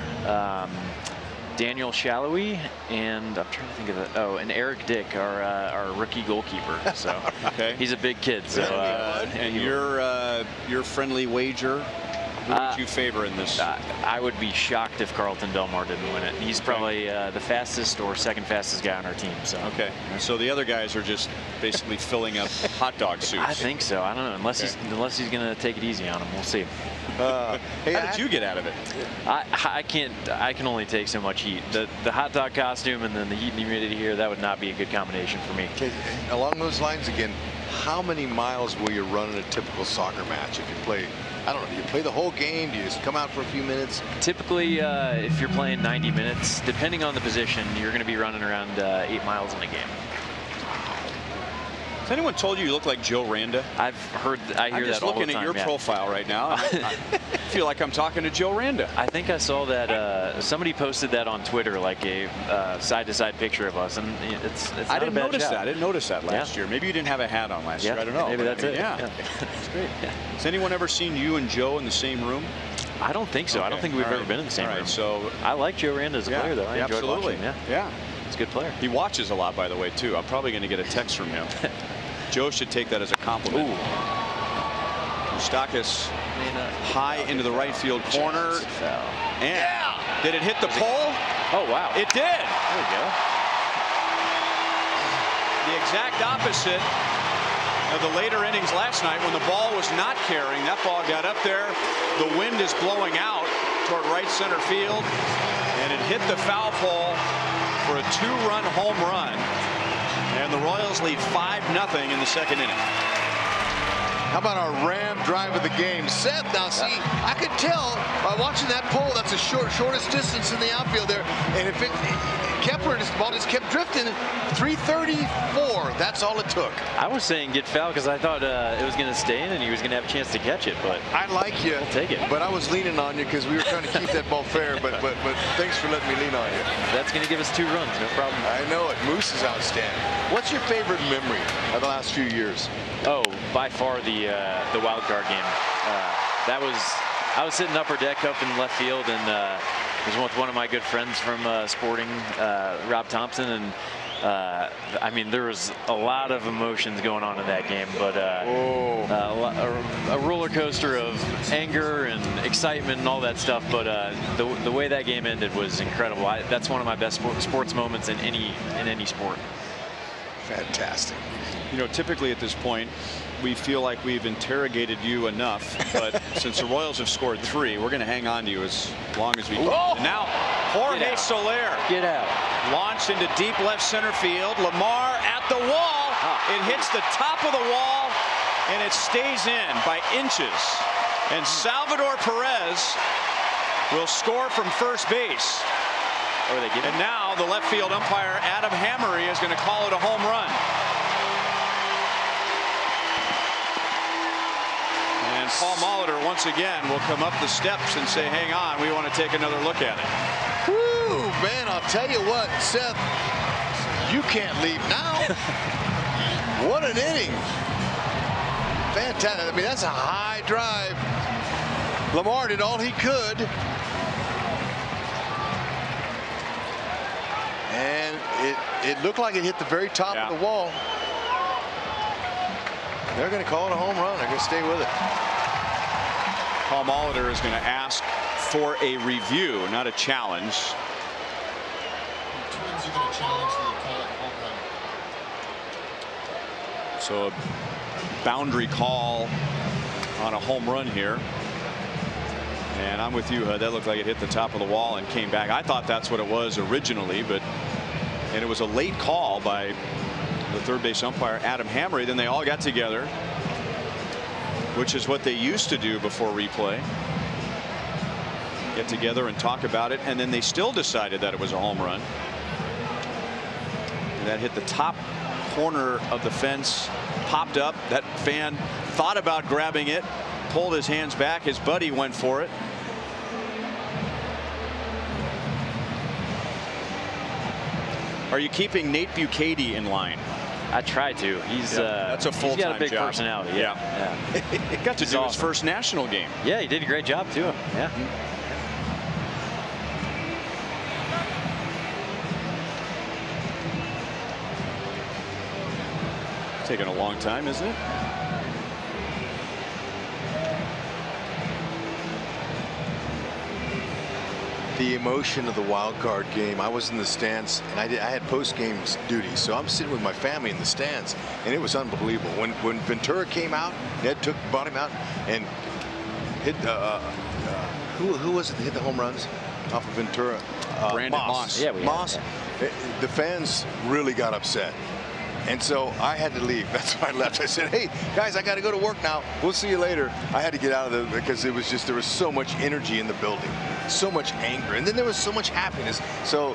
Daniel Shallowy, and I'm trying to think of it. Oh, and Eric Dick, our rookie goalkeeper. So okay, he's a big kid. So and your friendly wager, who would you favor in this? I would be shocked if Carlton Belmar didn't win it. He's probably the fastest or second fastest guy on our team. So okay, so the other guys are just basically filling up hot dog suits. I think so. I don't know, unless he's going to take it easy on him. We'll see. Hey, how did you get out of it? I can only take so much heat. The hot dog costume and then the heat and humidity here, that would not be a good combination for me. Okay, along those lines again, how many miles will you run in a typical soccer match if you play? I don't know, do you play the whole game? Do you just come out for a few minutes? Typically, if you're playing 90 minutes, depending on the position, you're going to be running around 8 miles in a game. Has anyone told you look like Joe Randa? I hear that all the time. I'm just looking at your profile right now. I feel like I'm talking to Joe Randa. I think I saw that somebody posted that on Twitter, like a side-to-side picture of us, and it's not I didn't a bad notice job. that. I didn't notice that last year. Maybe you didn't have a hat on last year. I don't know. Maybe that's it. Yeah, That's great. Yeah. Has anyone ever seen you and Joe in the same room? I don't think so. Okay. I don't think we've ever been in the same room. So I like Joe Randa as a player, though. I enjoyed watching him. Yeah. He's a good player. He watches a lot, by the way, too. I'm probably going to get a text from him. Joe should take that as a compliment. Moustakis high into the right field corner. And did it hit the pole? Oh, wow. It did. There we go. The exact opposite of the later innings last night when the ball was not carrying. That ball got up there. The wind is blowing out toward right center field, and it hit the foul pole for a 2-run home run. And the Royals lead 5-0 in the second inning. How about our ram drive of the game? Seth, now see, I could tell by watching that pole, that's the shortest distance in the outfield there. And if Kepler, this ball just kept drifting, 334, that's all it took. I was saying get foul because I thought it was going to stay in and he was going to have a chance to catch it, but I like you. We'll take it. But I was leaning on you because we were trying to keep that ball fair, but thanks for letting me lean on you. That's going to give us 2 runs, no problem. I know it. Moose is outstanding. What's your favorite memory of the last few years? Oh, by far the wild card game. I was sitting upper deck up in left field, and was with one of my good friends from Sporting, Rob Thompson, and I mean, there was a lot of emotions going on in that game, but a roller coaster of anger and excitement and all that stuff. But the way that game ended was incredible. That's one of my best sports moments in any sport. Fantastic. You know, typically at this point, we feel like we've interrogated you enough, but since the Royals have scored 3, we're going to hang on to you as long as we can. And now, Jorge Soler. Get out. Launched into deep left center field. Lamar at the wall. It hits the top of the wall, and it stays in by inches. And Salvador Perez will score from first base. And now the left field umpire, Adam Hammery, is going to call it a home run. And Paul Molitor once again will come up the steps and say, hang on, we want to take another look at it. Woo, man, I'll tell you what, Seth, you can't leave now. What an inning. Fantastic. I mean, that's a high drive. Lamar did all he could. And it looked like it hit the very top of the wall. They're going to call it a home run. They're going to stay with it. Paul Molitor is going to ask for a review, not a challenge. So a boundary call on a home run here. And I'm with you, Hud. That looked like it hit the top of the wall and came back. I thought that's what it was originally, and it was a late call by the third base umpire, Adam Hammery. Then they all got together, which is what they used to do before replay. Get together and talk about it, and then they still decided that it was a home run. And that hit the top corner of the fence, popped up. That fan thought about grabbing it, pulled his hands back. His buddy went for it. Are you keeping Nate Bukaty in line? I try to. He's that's a full-time job. He's got a big personality. Yeah. Got to do his first national game. Yeah, he did a great job too. Yeah. Taking a long time, isn't it? The emotion of the wild card game. I was in the stands, and I had post-game duty, so I'm sitting with my family in the stands, and it was unbelievable. When Ventura came out, Ned brought him out and hit who was it that hit the home runs off of Ventura? Brandon Moss. Yeah, Moss. The fans really got upset. And so I had to leave. That's why I left. I said, hey, guys, I got to go to work now. We'll see you later. I had to get out of there because it was just, there was so much energy in the building, so much anger. And then there was so much happiness. So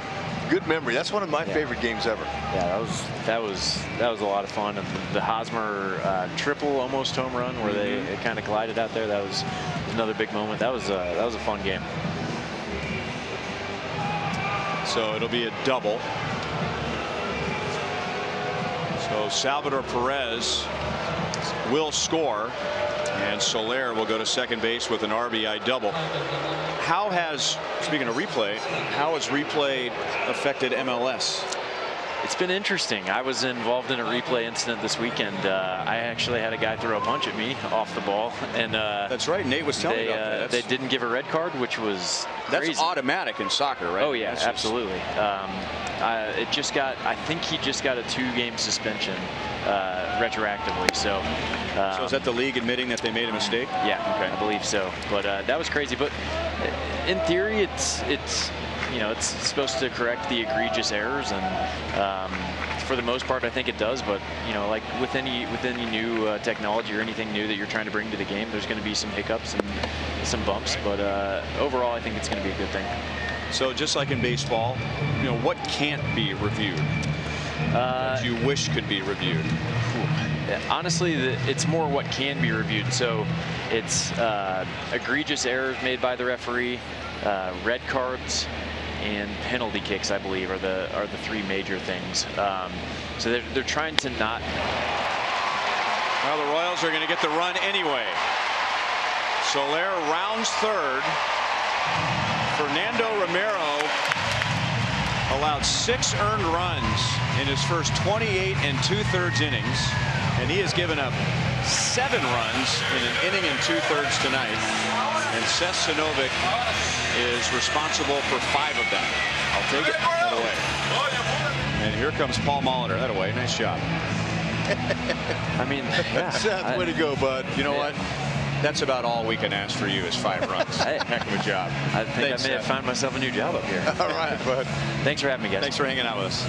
good memory. That's one of my favorite games ever. Yeah, that was a lot of fun. And the Hosmer triple almost home run where they kind of glided out there. That was another big moment. That was a fun game. So it'll be a double. So Salvador Perez will score, and Soler will go to second base with an RBI double. How has, speaking of replay, how has replay affected MLS? It's been interesting. I was involved in a replay incident this weekend. I actually had a guy throw a punch at me off the ball, and that's right. Nate was telling me about that. They didn't give a red card, which was crazy. That's automatic in soccer, right? Oh yeah, absolutely. I think he just got a 2-game suspension retroactively. So is that the league admitting that they made a mistake? Yeah, okay. I believe so. But that was crazy. But in theory, it's supposed to correct the egregious errors, and for the most part, I think it does. But like with any new technology or anything new that you're trying to bring to the game, there's going to be some hiccups and some bumps. But overall, I think it's going to be a good thing. So just like in baseball, what can't be reviewed that you wish could be reviewed? Honestly, it's more what can be reviewed. So it's egregious errors made by the referee, red cards, and penalty kicks, I believe, are the 3 major things. So they're trying to not. Well, the Royals are going to get the run anyway. Soler rounds third. Fernando Romero allowed 6 earned runs in his first 28 2/3 innings, and he has given up 7 runs in an inning and 2/3 tonight. And Seth Sinovic is responsible for 5 of them. I'll take it. That away. And here comes Paul Molitor. That away. Nice job. I mean, yeah, Seth, way to go, bud. You know what? That's about all we can ask for you is 5 runs. Hey, heck of a job. I think I may have found myself a new job up here. All right, bud. Thanks for having me, guys. Thanks for hanging out with us.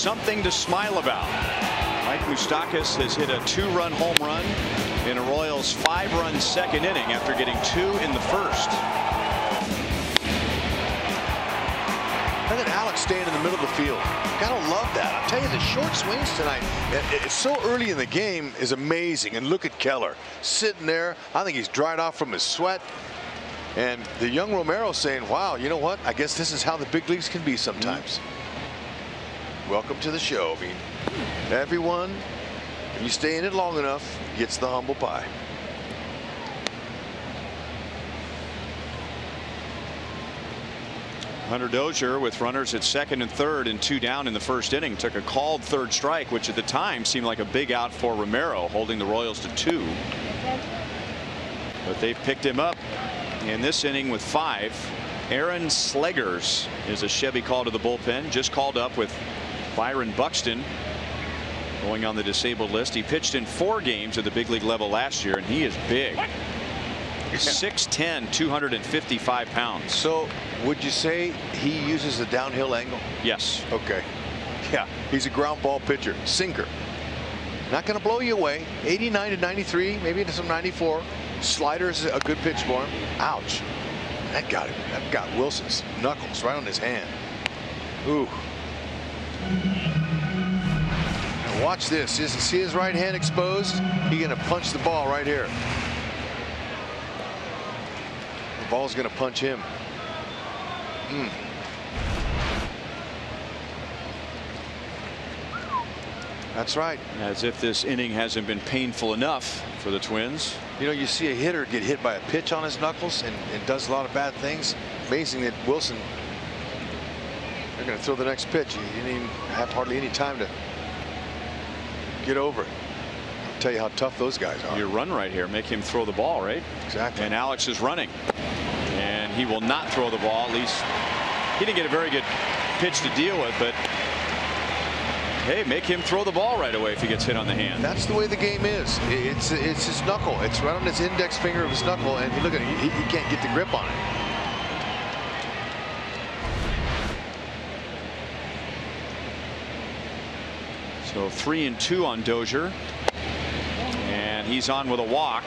something to smile about. Mike Moustakas has hit a 2-run home run in a Royals 5-run second inning after getting 2 in the first. And then Alex staying in the middle of the field. Gotta love that. I'll tell you, the short swings tonight, it's so early in the game, is amazing. And look at Keller sitting there. I think he's dried off from his sweat. And the young Romero saying, wow, you know what? I guess this is how the big leagues can be sometimes. Welcome to the show. I mean, everyone, if you stay in it long enough, gets the humble pie. Hunter Dozier with runners at second and third and 2 down in the first inning took a called third strike, which at the time seemed like a big out for Romero, holding the Royals to 2. But they've picked him up in this inning with 5. Aaron Slegers is a Chevy call to the bullpen, just called up with Byron Buxton going on the disabled list. He pitched in 4 games at the big league level last year, and he is big. 6'10", 255 pounds. So would you say he uses the downhill angle? Yes. Okay. Yeah, he's a ground ball pitcher, sinker. Not going to blow you away. 89 to 93, maybe into some 94. Slider is a good pitch for him. Ouch. That got him. That got Wilson's knuckles right on his hand. Ooh. Now watch this. See his right hand exposed? He's going to punch the ball right here. The ball's going to punch him. That's right. As if this inning hasn't been painful enough for the Twins. You know, you see a hitter get hit by a pitch on his knuckles and does a lot of bad things. Amazing that Wilson, they're going to throw the next pitch. He didn't even have hardly any time to get over it. I'll tell you how tough those guys are. You run right here, make him throw the ball, right? Exactly. And Alex is running. And he will not throw the ball. At least he didn't get a very good pitch to deal with, but hey, make him throw the ball right away if he gets hit on the hand. That's the way the game is. It's his knuckle. It's right on his index finger of his knuckle, and look at it. He can't get the grip on it. So 3-2 on Dozier, and he's on with a walk.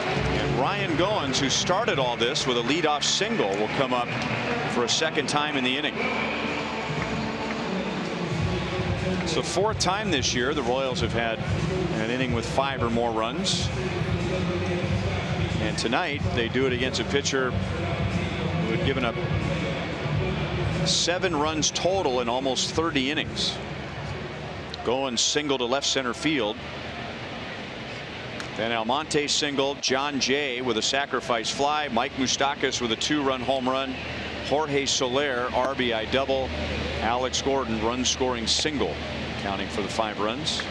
And Ryan Goins, who started all this with a leadoff single, will come up for a second time in the inning. It's the 4th time this year the Royals have had an inning with 5 or more runs. And tonight they do it against a pitcher who had given up 7 runs total in almost 30 innings. Goins single to left center field. Then Almonte single, John Jay with a sacrifice fly, Mike Moustakas with a 2-run home run, Jorge Soler RBI double, Alex Gordon run scoring single, counting for the 5 runs.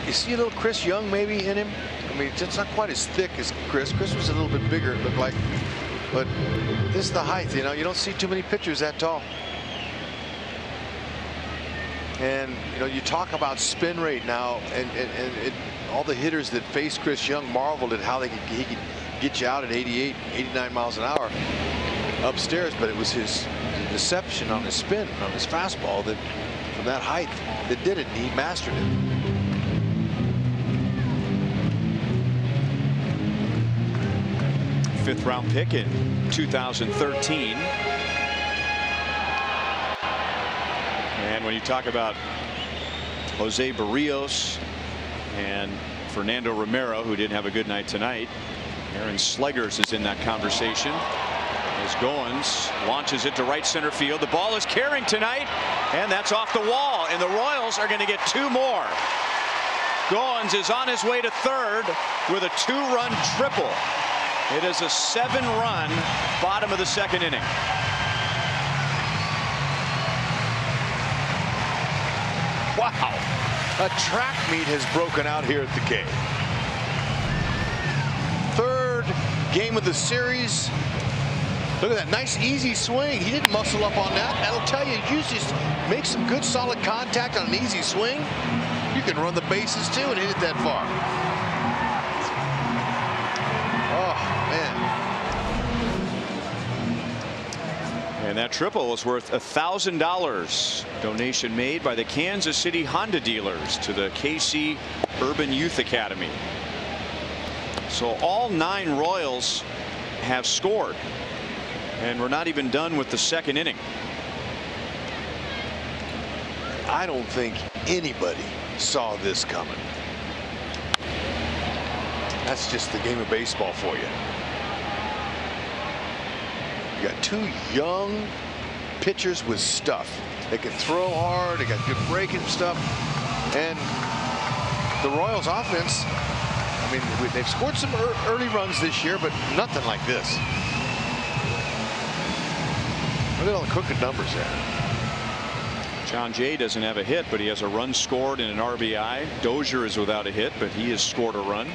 You see a little Chris Young maybe in him. I mean, it's not quite as thick as Chris. Chris was a little bit bigger, it looked like. But this is the height, you know. You don't see too many pitchers that tall. And, you know, you talk about spin rate now, and all the hitters that faced Chris Young marveled at how he could get you out at 88, 89 miles an hour upstairs. But it was his deception on his spin, on his fastball, that from that height that did it. And he mastered it. Fifth-round pick in 2013. And when you talk about Jose Barrios and Fernando Romero, who didn't have a good night tonight, Aaron Slegers is in that conversation. As Goins launches it to right center field. The ball is carrying tonight, and that's off the wall. And the Royals are going to get 2 more. Goins is on his way to third with a 2-run triple. It is a 7-run bottom of the second inning. Wow. A track meet has broken out here at the K. 3rd game of the series. Look at that nice easy swing. He didn't muscle up on that. That'll tell you, you just make some good solid contact on an easy swing. You can run the bases too and hit it that far. Oh man. And that triple was worth $1,000. Donation made by the Kansas City Honda dealers to the KC Urban Youth Academy. So all 9 Royals have scored. And we're not even done with the second inning. I don't think anybody saw this coming. That's just the game of baseball for you. You got 2 young pitchers with stuff. They can throw hard. They got good breaking stuff. And the Royals offense, I mean, they've scored some early runs this year, but nothing like this. Look at all the crooked numbers there. John Jay doesn't have a hit, but he has a run scored and an RBI. Dozier is without a hit, but he has scored a run.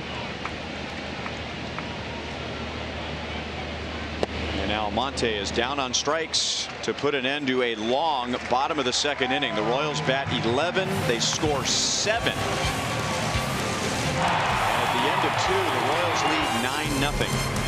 And Almonte is down on strikes to put an end to a long bottom of the second inning. The Royals bat 11. They score 7. And at the end of 2, the Royals lead 9-0.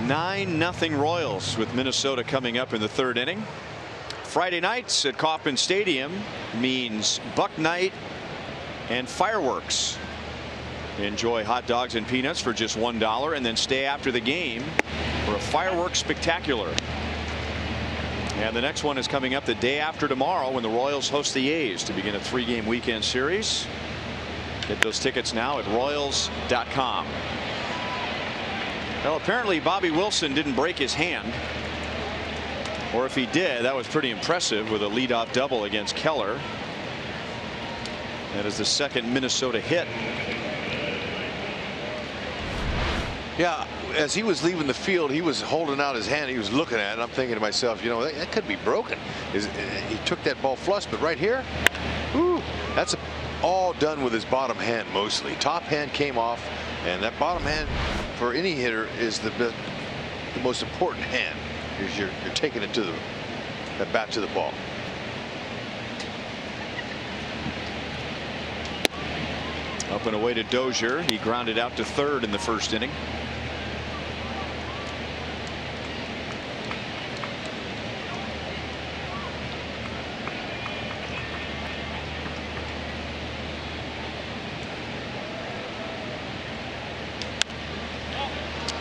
Nine-0 Royals with Minnesota coming up in the third inning. Friday nights at Kauffman Stadium means Buck Night and fireworks. Enjoy hot dogs and peanuts for just $1 and then stay after the game for a fireworks spectacular. And the next one is coming up the day after tomorrow when the Royals host the A's to begin a 3-game weekend series. Get those tickets now at Royals.com. Well, apparently Bobby Wilson didn't break his hand, or if he did, that was pretty impressive with a leadoff double against Keller. That is the second Minnesota hit. Yeah, as he was leaving the field, he was holding out his hand. He was looking at it. I'm thinking to myself, you know, that could be broken. He took that ball flush, but right here, ooh, that's all done with his bottom hand mostly. Top hand came off, and that bottom hand for any hitter is the most important hand. You're taking it to the bat to the ball. Up and away to Dozier. He grounded out to third in the first inning.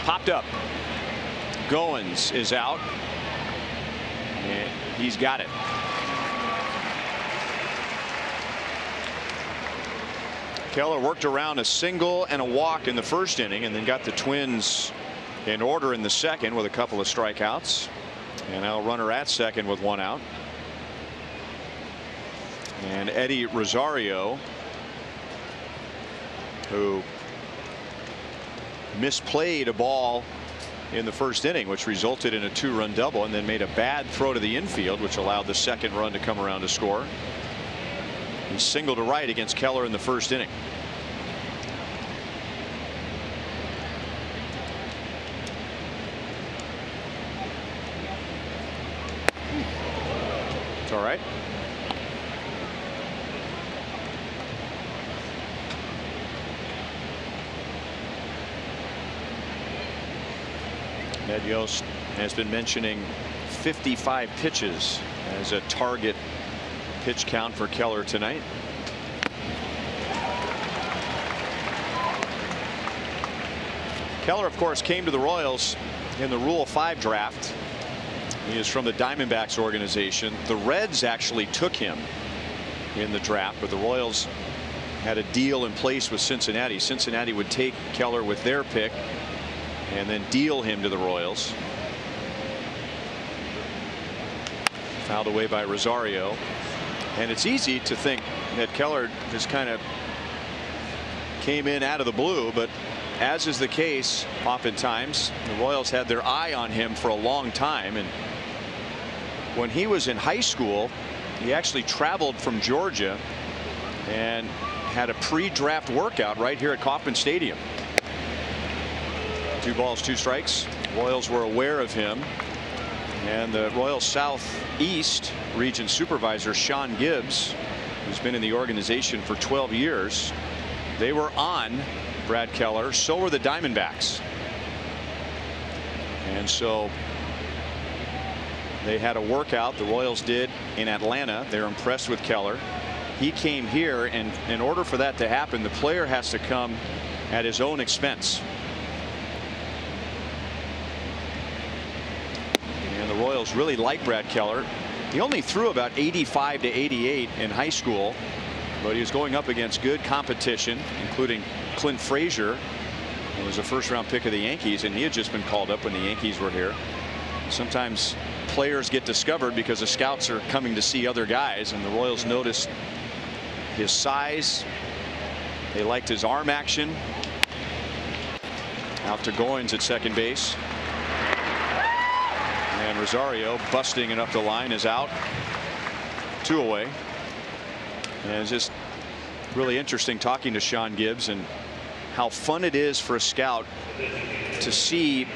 Popped up. Goins is out. And he's got it. Keller worked around a single and a walk in the first inning, and then got the Twins in order in the second with a couple of strikeouts. And now runner at second with 1 out. And Eddie Rosario, who misplayed a ball in the first inning, which resulted in a 2-run double, and then made a bad throw to the infield, which allowed the second run to come around to score. He singled to right against Keller in the first inning. It's all right. Ned Yost has been mentioning 55 pitches as a target pitch count for Keller tonight. Keller, of course, came to the Royals in the Rule 5 draft. He is from the Diamondbacks organization. The Reds actually took him in the draft, but the Royals had a deal in place with Cincinnati. Cincinnati would take Keller with their pick and then deal him to the Royals. Fouled away by Rosario. And it's easy to think that Keller just kind of came in out of the blue, but as is the case oftentimes, the Royals had their eye on him for a long time. And when he was in high school, he actually traveled from Georgia and had a pre-draft workout right here at Kauffman Stadium. 2 balls, 2 strikes. Royals were aware of him, and the Royals Southeast region supervisor Sean Gibbs, who's been in the organization for 12 years, they were on Brad Keller. So were the Diamondbacks, and so they had a workout, the Royals did, in Atlanta. They're impressed with Keller. He came here, and in order for that to happen, the player has to come at his own expense. And the Royals really like Brad Keller. He only threw about 85 to 88 in high school, but he was going up against good competition, including Clint Frazier, who was a first-round pick of the Yankees, and he had just been called up when the Yankees were here. Sometimes players get discovered because the scouts are coming to see other guys, and the Royals noticed his size. They liked his arm action. Out to Goins at second base. And Rosario, busting it up the line, is out. 2 away. And it's just really interesting talking to Sean Gibbs and how fun it is for a scout to see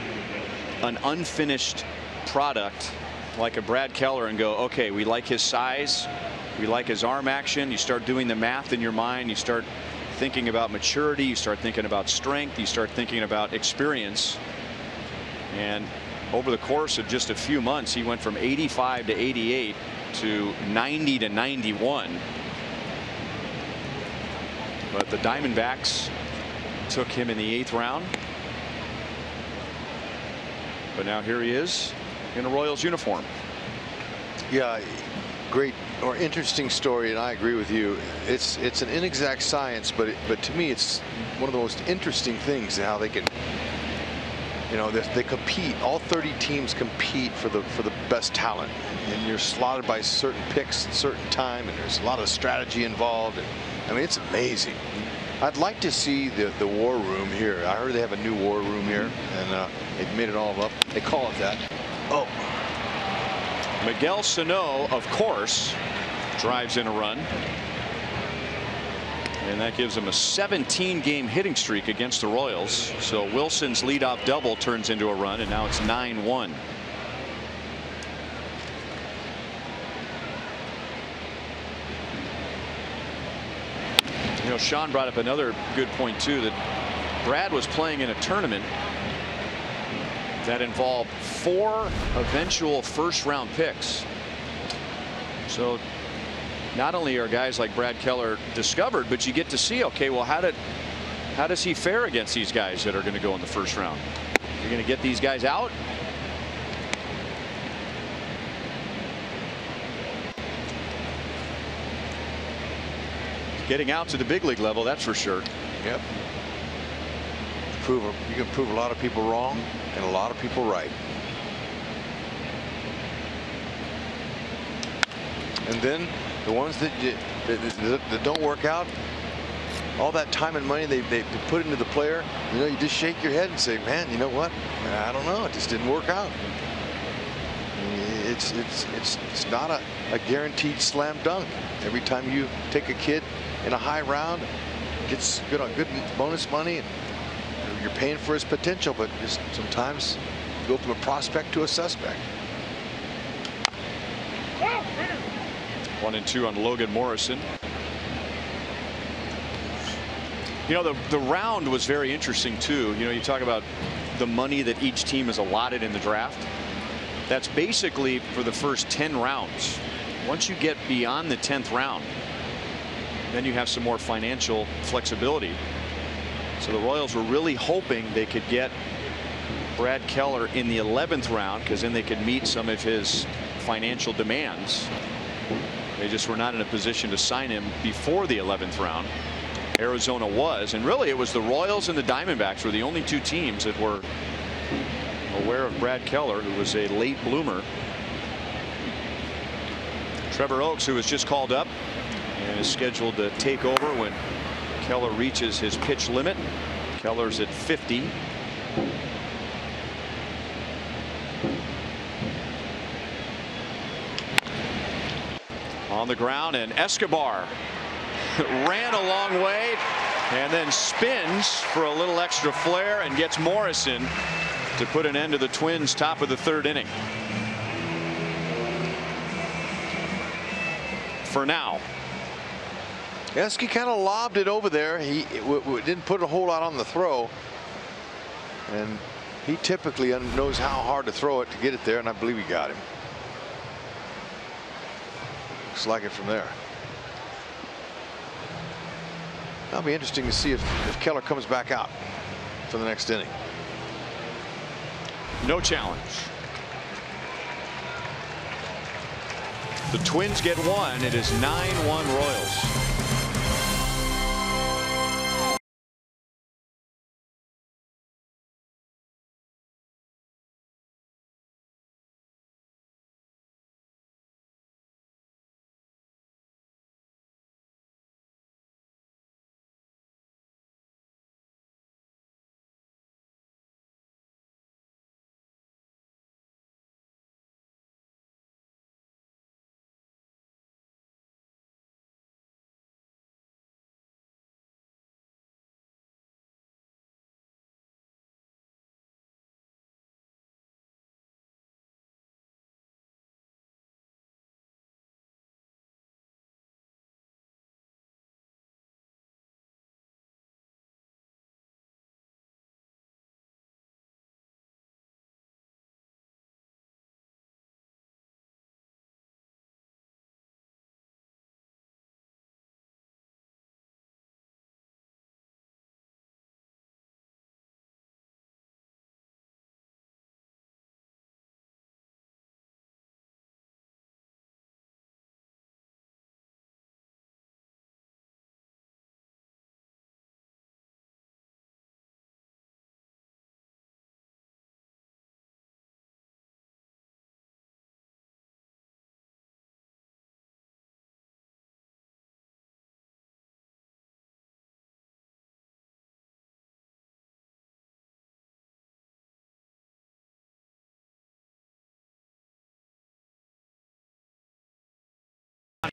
an unfinished product like a Brad Keller and go, okay, we like his size, we like his arm action. You start doing the math in your mind, you start thinking about maturity, you start thinking about strength, you start thinking about experience. And over the course of just a few months, he went from 85 to 88 to 90 to 91. But the Diamondbacks took him in the 8th round. But now here he is in a Royals uniform. Yeah, great or interesting story, and I agree with you. It's an inexact science, but to me it's one of the most interesting things, how they can, you know, they compete. All 30 teams compete for the best talent, and you're slotted by certain picks at a certain time, and there's a lot of strategy involved. And, I mean, it's amazing. I'd like to see the war room here. I heard they have a new war room here, and they've made it all up. They call it that. Oh. Miguel Sano, of course, drives in a run. And that gives him a 17-game hitting streak against the Royals. So Wilson's leadoff double turns into a run, and now it's 9-1. You know, Sean brought up another good point too, that Brad was playing in a tournament that involved 4 eventual first-round picks. So not only are guys like Brad Keller discovered, but you get to see, okay, well, how does he fare against these guys that are going to go in the first round? You're going to get these guys out. getting out to the big league level, that's for sure. Yep. You can prove a lot of people wrong and a lot of people right. And then the ones that don't work out, all that time and money they put into the player, you know, you just shake your head and say, man, you know what? I don't know. It just didn't work out. It's not a guaranteed slam dunk. Every time you take a kid in a high round, gets good bonus money, and you're paying for his potential, but just sometimes you go from a prospect to a suspect. 1-2 on Logan Morrison. You know, the round was very interesting too. You know, you talk about the money that each team is allotted in the draft. That's basically for the first 10 rounds. Once you get beyond the 10th round, then you have some more financial flexibility. So the Royals were really hoping they could get Brad Keller in the 11th round, because then they could meet some of his financial demands. They just were not in a position to sign him before the 11th round. Arizona was, and really it was the Royals and the Diamondbacks were the only two teams that were aware of Brad Keller, who was a late bloomer. Trevor Oakes, who was just called up and is scheduled to take over when Keller reaches his pitch limit. Keller's at 50. On the ground, and Escobar ran a long way and then spins for a little extra flair and gets Morrison to put an end to the Twins' top of the 3rd inning. For now. Esky kind of lobbed it over there. He didn't put a whole lot on the throw, and he typically knows how hard to throw it to get it there, and I believe he got him. Looks like it from there. That'll be interesting to see if Keller comes back out for the next inning. No challenge. The Twins get one. It is 9-1 Royals.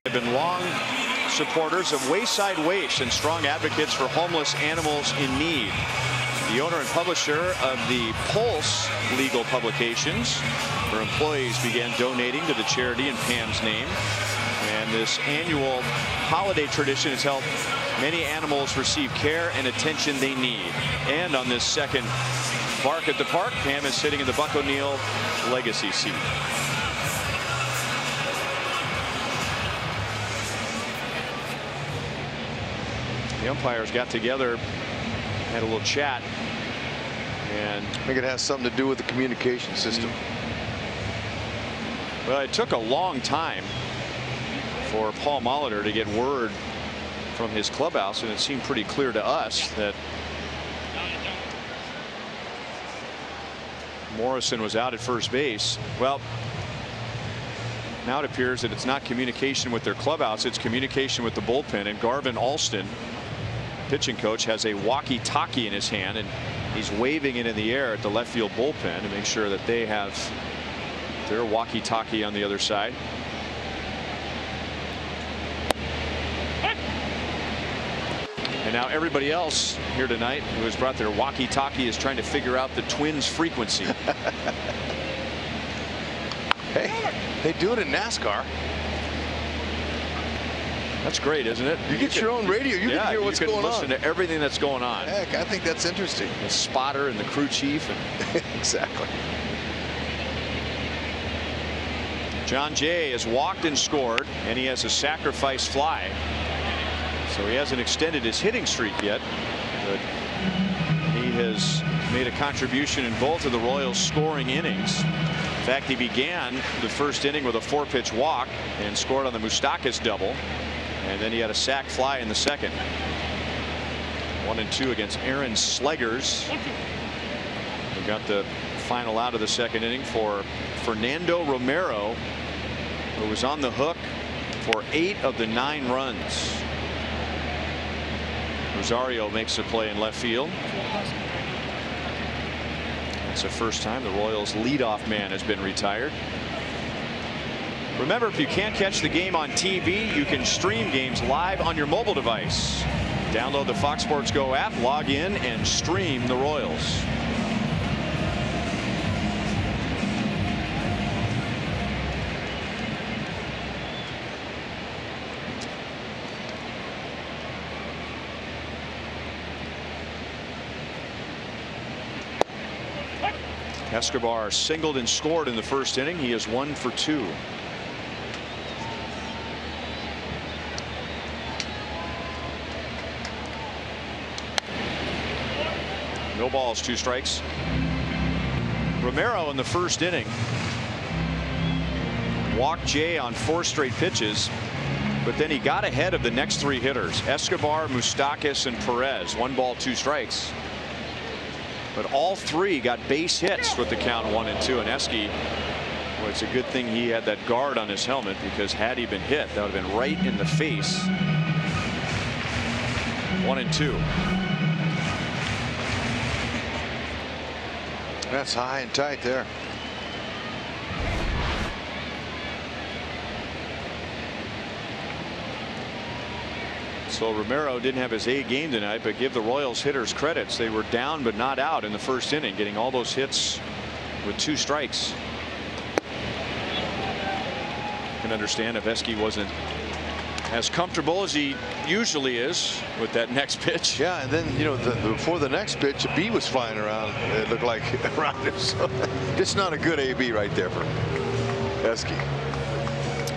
Have been long supporters of Wayside Waste and strong advocates for homeless animals in need. The owner and publisher of the Pulse legal publications, her employees began donating to the charity in Pam's name. And this annual holiday tradition has helped many animals receive care and attention they need. And on this second Bark at the Park, Pam is sitting in the Buck O'Neill legacy seat. The umpires got together, had a little chat, and I think it has something to do with the communication system. Well, it took a long time for Paul Molitor to get word from his clubhouse, and it seemed pretty clear to us that Morrison was out at first base. Well, now it appears that it's not communication with their clubhouse, it's communication with the bullpen, and Garvin Alston, pitching coach, has a walkie-talkie in his hand, and he's waving it in the air at the left field bullpen to make sure that they have their walkie-talkie on the other side. And now everybody else here tonight who has brought their walkie-talkie is trying to figure out the Twins' frequency. Hey, they do it in NASCAR. That's great, isn't it? You get your own radio. You can hear what's going on. You can listen to everything that's going on. Heck, I think that's interesting. The spotter and the crew chief. And exactly. John Jay has walked and scored, and he has a sacrifice fly. So he hasn't extended his hitting streak yet, but he has made a contribution in both of the Royals' scoring innings. In fact, he began the first inning with a 4-pitch walk and scored on the Moustakas double, and then he had a sac fly in the second. 1-2 against Aaron Slegers. We got the final out of the second inning for Fernando Romero, who was on the hook for 8 of the 9 runs. Rosario makes a play in left field. It's the first time the Royals leadoff man has been retired. Remember, if you can't catch the game on TV, you can stream games live on your mobile device. Download the Fox Sports Go app, log in, and stream the Royals. Escobar singled and scored in the first inning. He is 1 for 2. No balls, 2 strikes. Romero in the first inning walked Jay on 4 straight pitches, but then he got ahead of the next 3 hitters: Escobar, Moustakas, and Perez. 1 ball, 2 strikes. But all 3 got base hits with the count 1-2. And Esky, well, it's a good thing he had that guard on his helmet, because had he been hit, that would have been right in the face. 1-2. That's high and tight there. So Romero didn't have his A game tonight, but give the Royals hitters credits. They were down but not out in the first inning, getting all those hits with 2 strikes. I can understand if Esky wasn't as comfortable as he usually is with that next pitch. Yeah, and then, you know, before the next pitch, a bee was flying around. It looked like around him. So it's not a good AB right there for Esky.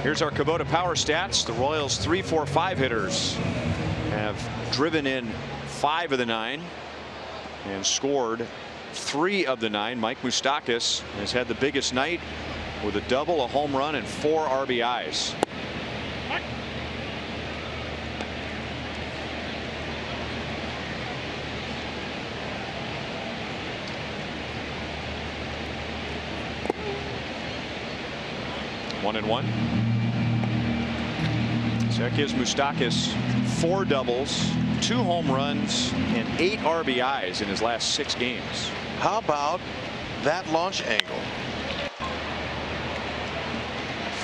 Here's our Kubota Power Stats. The Royals' 3, 4, 5 hitters have driven in 5 of the 9 and scored 3 of the 9. Mike Moustakas has had the biggest night with a double, a home run, and 4 RBIs. One and one. So that gives Moustakas 4 doubles, 2 home runs, and 8 RBIs in his last 6 games. How about that launch angle?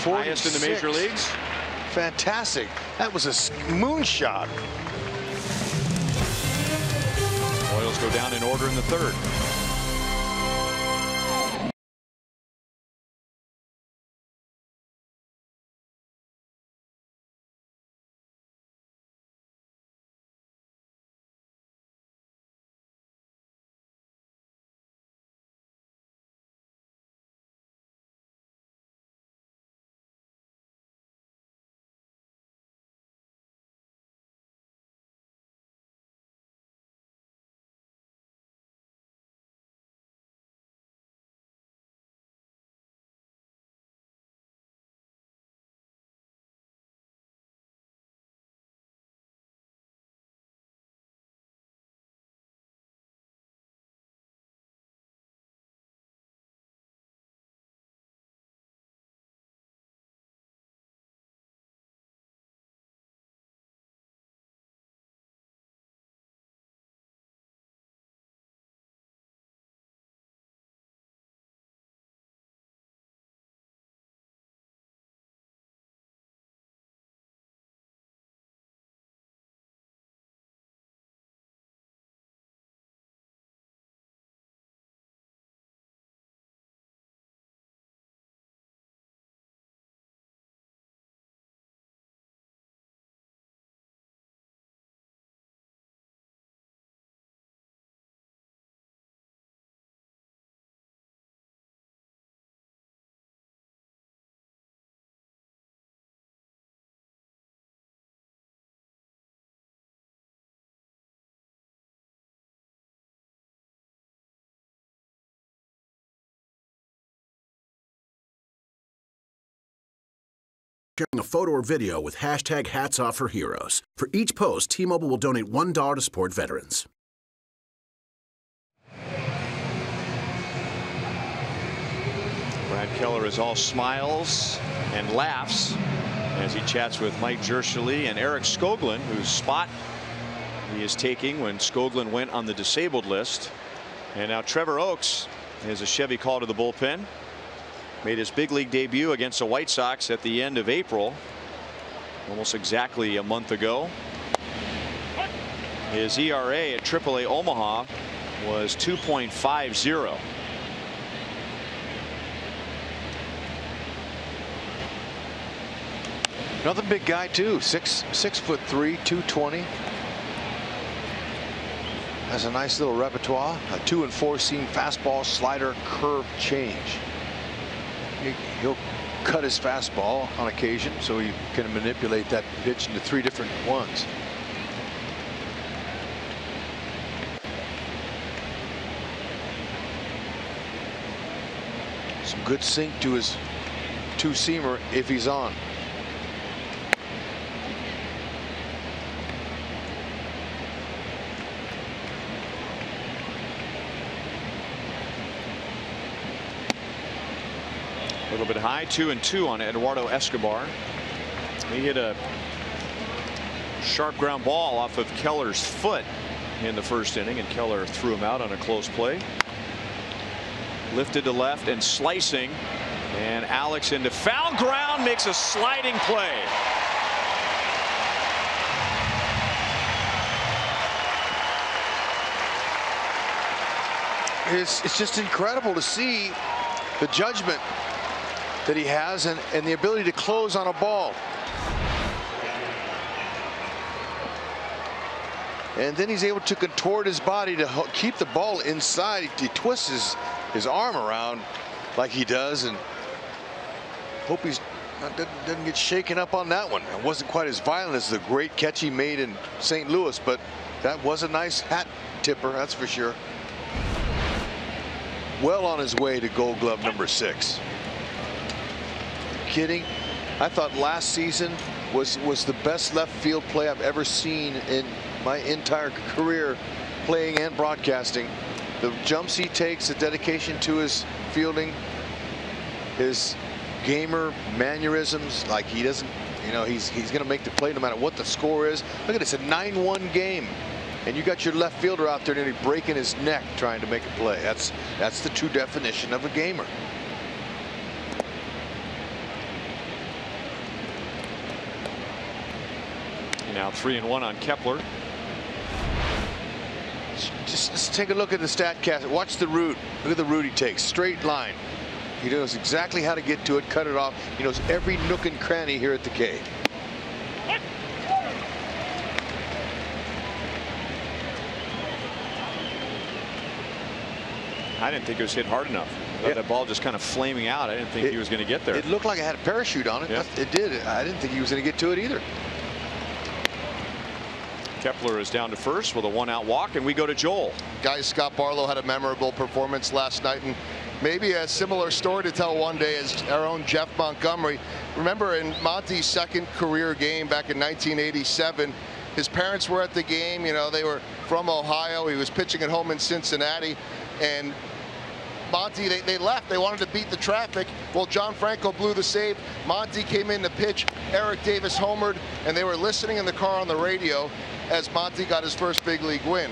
Highest in the major leagues. Fantastic. That was a moonshot. Royals go down in order in the 3rd. sharing a photo or video with hashtag #HatsOffForHeroes. For each post, T-Mobile will donate $1 to support veterans. Brad Keller is all smiles and laughs as he chats with Mike Jershely and Eric Skoglund, whose spot he is taking when Skoglund went on the disabled list. And now Trevor Oakes is a Chevy call to the bullpen. Made his big league debut against the White Sox at the end of April, almost exactly a month ago. His ERA at AAA Omaha was 2.50. Another big guy too, 6'3", 220. Has a nice little repertoire. A 2 and 4 seam fastball, slider, curve, change. He'll cut his fastball on occasion, so he can manipulate that pitch into 3 different ones. Some good sink to his 2-seamer if he's on. A little bit high, 2-2 on Eduardo Escobar. He hit a sharp ground ball off of Keller's foot in the first inning, and Keller threw him out on a close play. Lifted to left and slicing, and Alex into foul ground makes a sliding play. It's just incredible to see the judgment that he has and the ability to close on a ball. And then he's able to contort his body to keep the ball inside. He twists his arm around like he does, and hope he's doesn't get shaken up on that one. It wasn't quite as violent as the great catch he made in St. Louis, but that was a nice hat tipper, that's for sure. Well on his way to Gold Glove number 6. Kidding? I thought last season was the best left field play I've ever seen in my entire career, playing and broadcasting. The jumps he takes, the dedication to his fielding, his gamer mannerisms, like he doesn't, you know, he's going to make the play no matter what the score is. Look at this, a 9-1 game, and you got your left fielder out there nearly breaking his neck trying to make a play. That's the true definition of a gamer. Now 3-1 on Kepler. Just take a look at the stat cast. Watch the route. Look at the route he takes. Straight line. He knows exactly how to get to it, cut it off. He knows every nook and cranny here at the K. I didn't think it was hit hard enough. That ball just kind of flaming out. I didn't think he was going to get there. It looked like it had a parachute on it. Yeah. It did. I didn't think he was going to get to it either. Kepler is down to first with a 1-out walk, and we go to Joel. Guys, Scott Barlow had a memorable performance last night, and maybe a similar story to tell one day as our own Jeff Montgomery. Remember, in Monty's second career game back in 1987, his parents were at the game. You know, they were from Ohio. He was pitching at home in Cincinnati, and Monty, they left. They wanted to beat the traffic. Well, John Franco blew the save. Monty came in to pitch. Eric Davis homered, and they were listening in the car on the radio as Monty got his first big league win.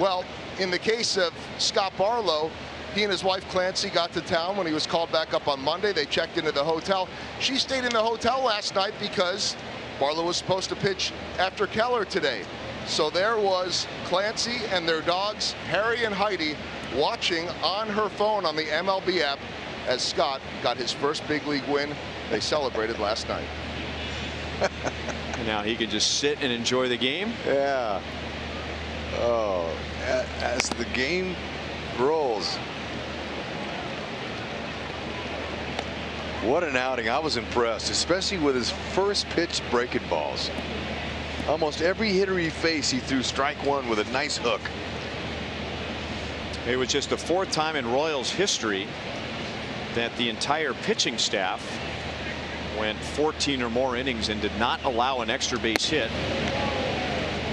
Well, in the case of Scott Barlow, he and his wife Clancy got to town when he was called back up on Monday. They checked into the hotel. She stayed in the hotel last night because Barlow was supposed to pitch after Keller today. So there was Clancy and their dogs, Harry and Heidi, watching on her phone on the MLB app as Scott got his first big league win. They celebrated last night. And now he can just sit and enjoy the game. Yeah. Oh, as the game rolls. What an outing. I was impressed, especially with his first pitch breaking balls. Almost every hitter he faced, he threw strike one with a nice hook. It was just the 4th time in Royals history that the entire pitching staff went 14 or more innings and did not allow an extra base hit.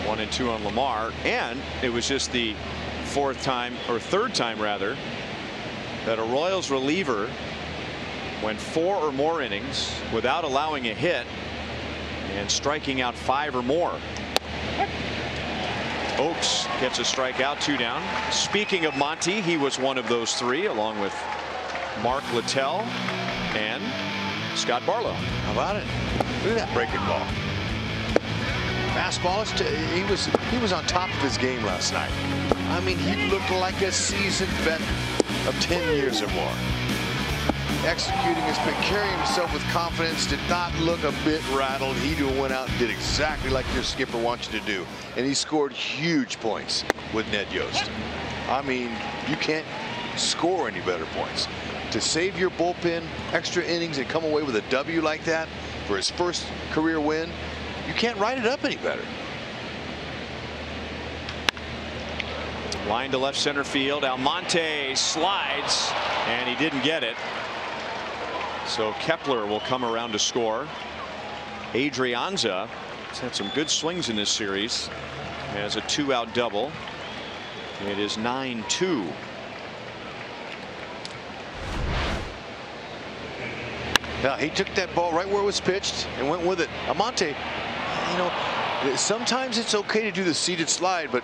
1 and 2 on Lamar, and it was just the third time rather that a Royals reliever went 4 or more innings without allowing a hit and striking out 5 or more. Oaks gets a strikeout, 2 down. Speaking of Monty, he was one of those 3 along with Mark Littell and Scott Barlow. How about it? Look at that breaking ball. Fastball, he was on top of his game last night. I mean, he looked like a seasoned vet of 10 years or more. Executing his pitch, carrying himself with confidence, did not look a bit rattled. He went out and did exactly like your skipper wants you to do. And he scored huge points with Ned Yost. I mean, you can't score any better points. To save your bullpen extra innings and come away with a W like that for his first career win, you can't write it up any better. Line to left center field. Almonte slides, and he didn't get it. So Kepler will come around to score. Adrianza has had some good swings in this series. Has a 2-out double. It is 9-2. Yeah, he took that ball right where it was pitched and went with it. Almonte, you know, sometimes it's okay to do the seated slide, but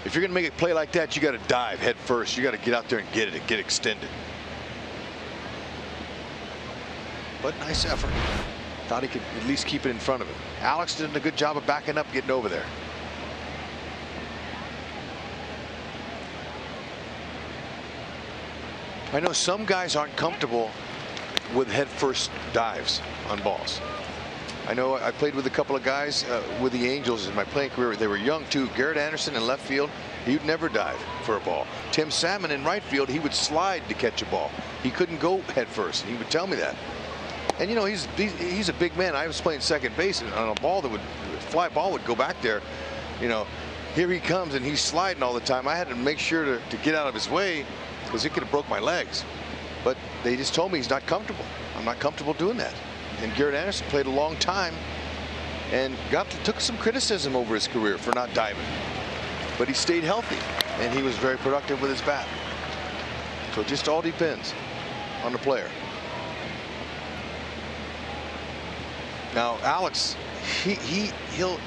if you're going to make a play like that, you got to dive head first. You got to get out there and get it and get extended. But nice effort. Thought he could at least keep it in front of him. Alex did a good job of backing up, getting over there. I know some guys aren't comfortable with head first dives on balls. I know I played with a couple of guys with the Angels in my playing career. They were young too. Garrett Anderson in left field, he'd never dive for a ball. Tim Salmon in right field, he would slide to catch a ball. He couldn't go head first. He would tell me that. And you know, he's a big man. I was playing second base, and on a ball that would fly ball would go back there. You know, here he comes and he's sliding all the time. I had to make sure to get out of his way because it could have broke my legs. But they just told me he's not comfortable. I'm not comfortable doing that. And Garrett Anderson played a long time and took some criticism over his career for not diving. But he stayed healthy and he was very productive with his bat. So it just all depends on the player. Now Alex, he'll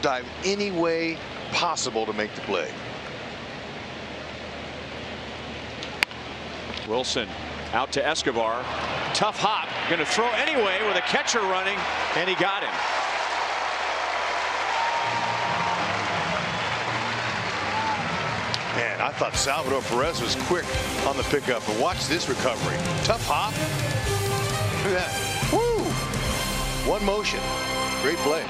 dive any way possible to make the play. Wilson out to Escobar. Tough hop. Going to throw anyway with a catcher running, and he got him. Man, I thought Salvador Perez was quick on the pickup, but watch this recovery. Tough hop. Look at that. Woo! One motion. Great play.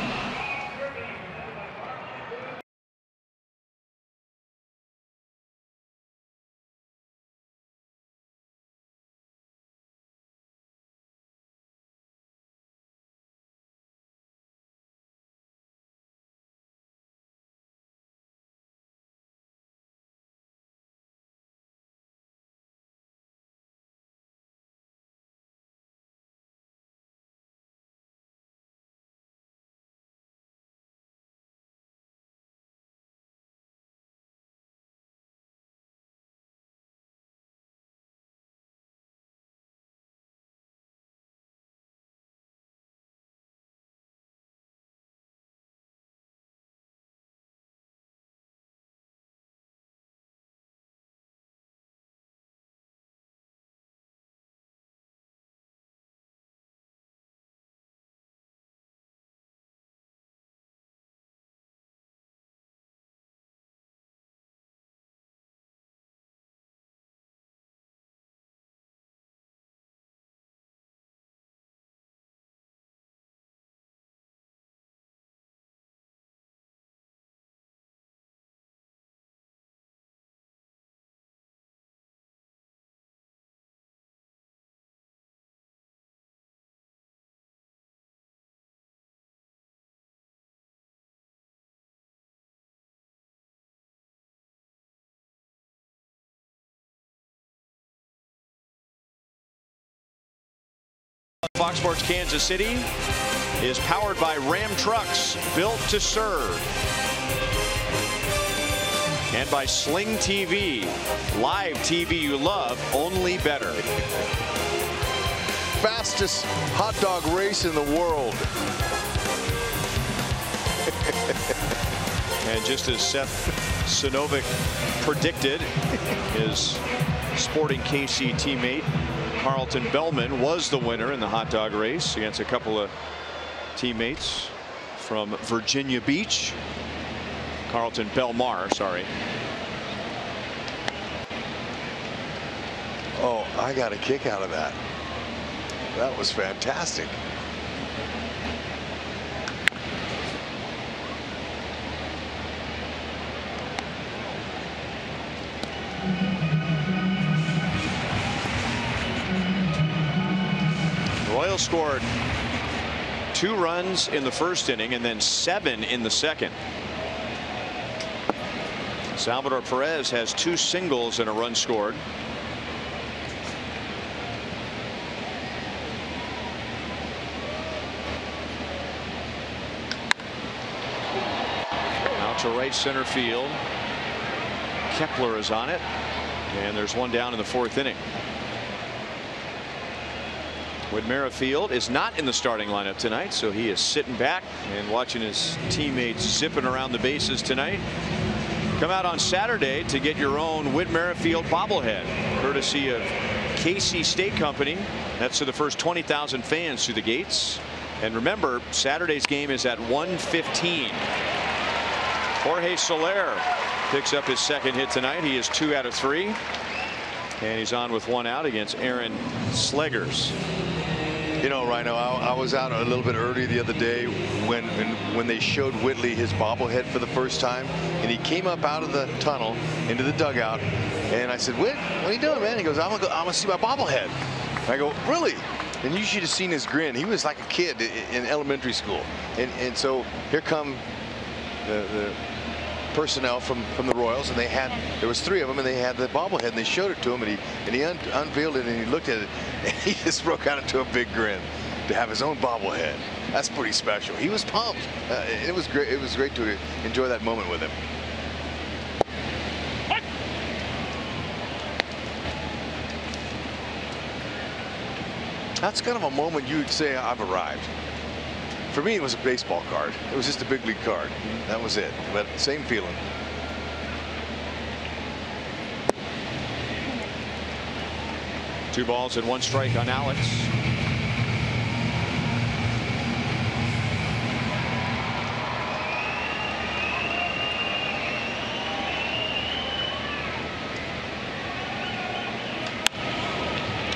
Fox Sports Kansas City is powered by Ram Trucks, built to serve. And by Sling TV, live TV you love, only better. Fastest hot dog race in the world. And just as Seth Sinovic predicted, his Sporting KC teammate Carlton Bellman was the winner in the hot dog race against a couple of teammates from Virginia Beach. Carlton Belmar, sorry. Oh, I got a kick out of that. That was fantastic. Royals scored 2 runs in the first inning and then 7 in the second. Salvador Perez has 2 singles and a run scored. Out to right center field. Kepler is on it, and there's one down in the 4th inning. Whit Merrifield is not in the starting lineup tonight, so he is sitting back and watching his teammates zipping around the bases tonight. Come out on Saturday to get your own Whit Merrifield bobblehead, courtesy of KC State Company. That's to the first 20,000 fans through the gates. And remember, Saturday's game is at 1:15. Jorge Soler picks up his 2nd hit tonight. He is 2 out of 3. And he's on with 1 out against Aaron Slegers. You know, Rhino, I was out a little bit early the other day when they showed Whitley his bobblehead for the first time, and he came up out of the tunnel into the dugout, and I said, "Whit, what are you doing, man?" He goes, I'm gonna see my bobblehead." I go, "Really?" And you should have seen his grin. He was like a kid in elementary school. And so here come the personnel from the Royals, and there was 3 of them, and they had the bobblehead, and they showed it to him, and he unveiled it, and he looked at it, and he just broke out into a big grin to have his own bobblehead. That's pretty special. He was pumped. It was great. It was great to enjoy that moment with him. That's kind of a moment you'd say, "I've arrived." For me, it was a baseball card. It was just a big league card. That was it. But same feeling. Two balls and 1 strike on Alex.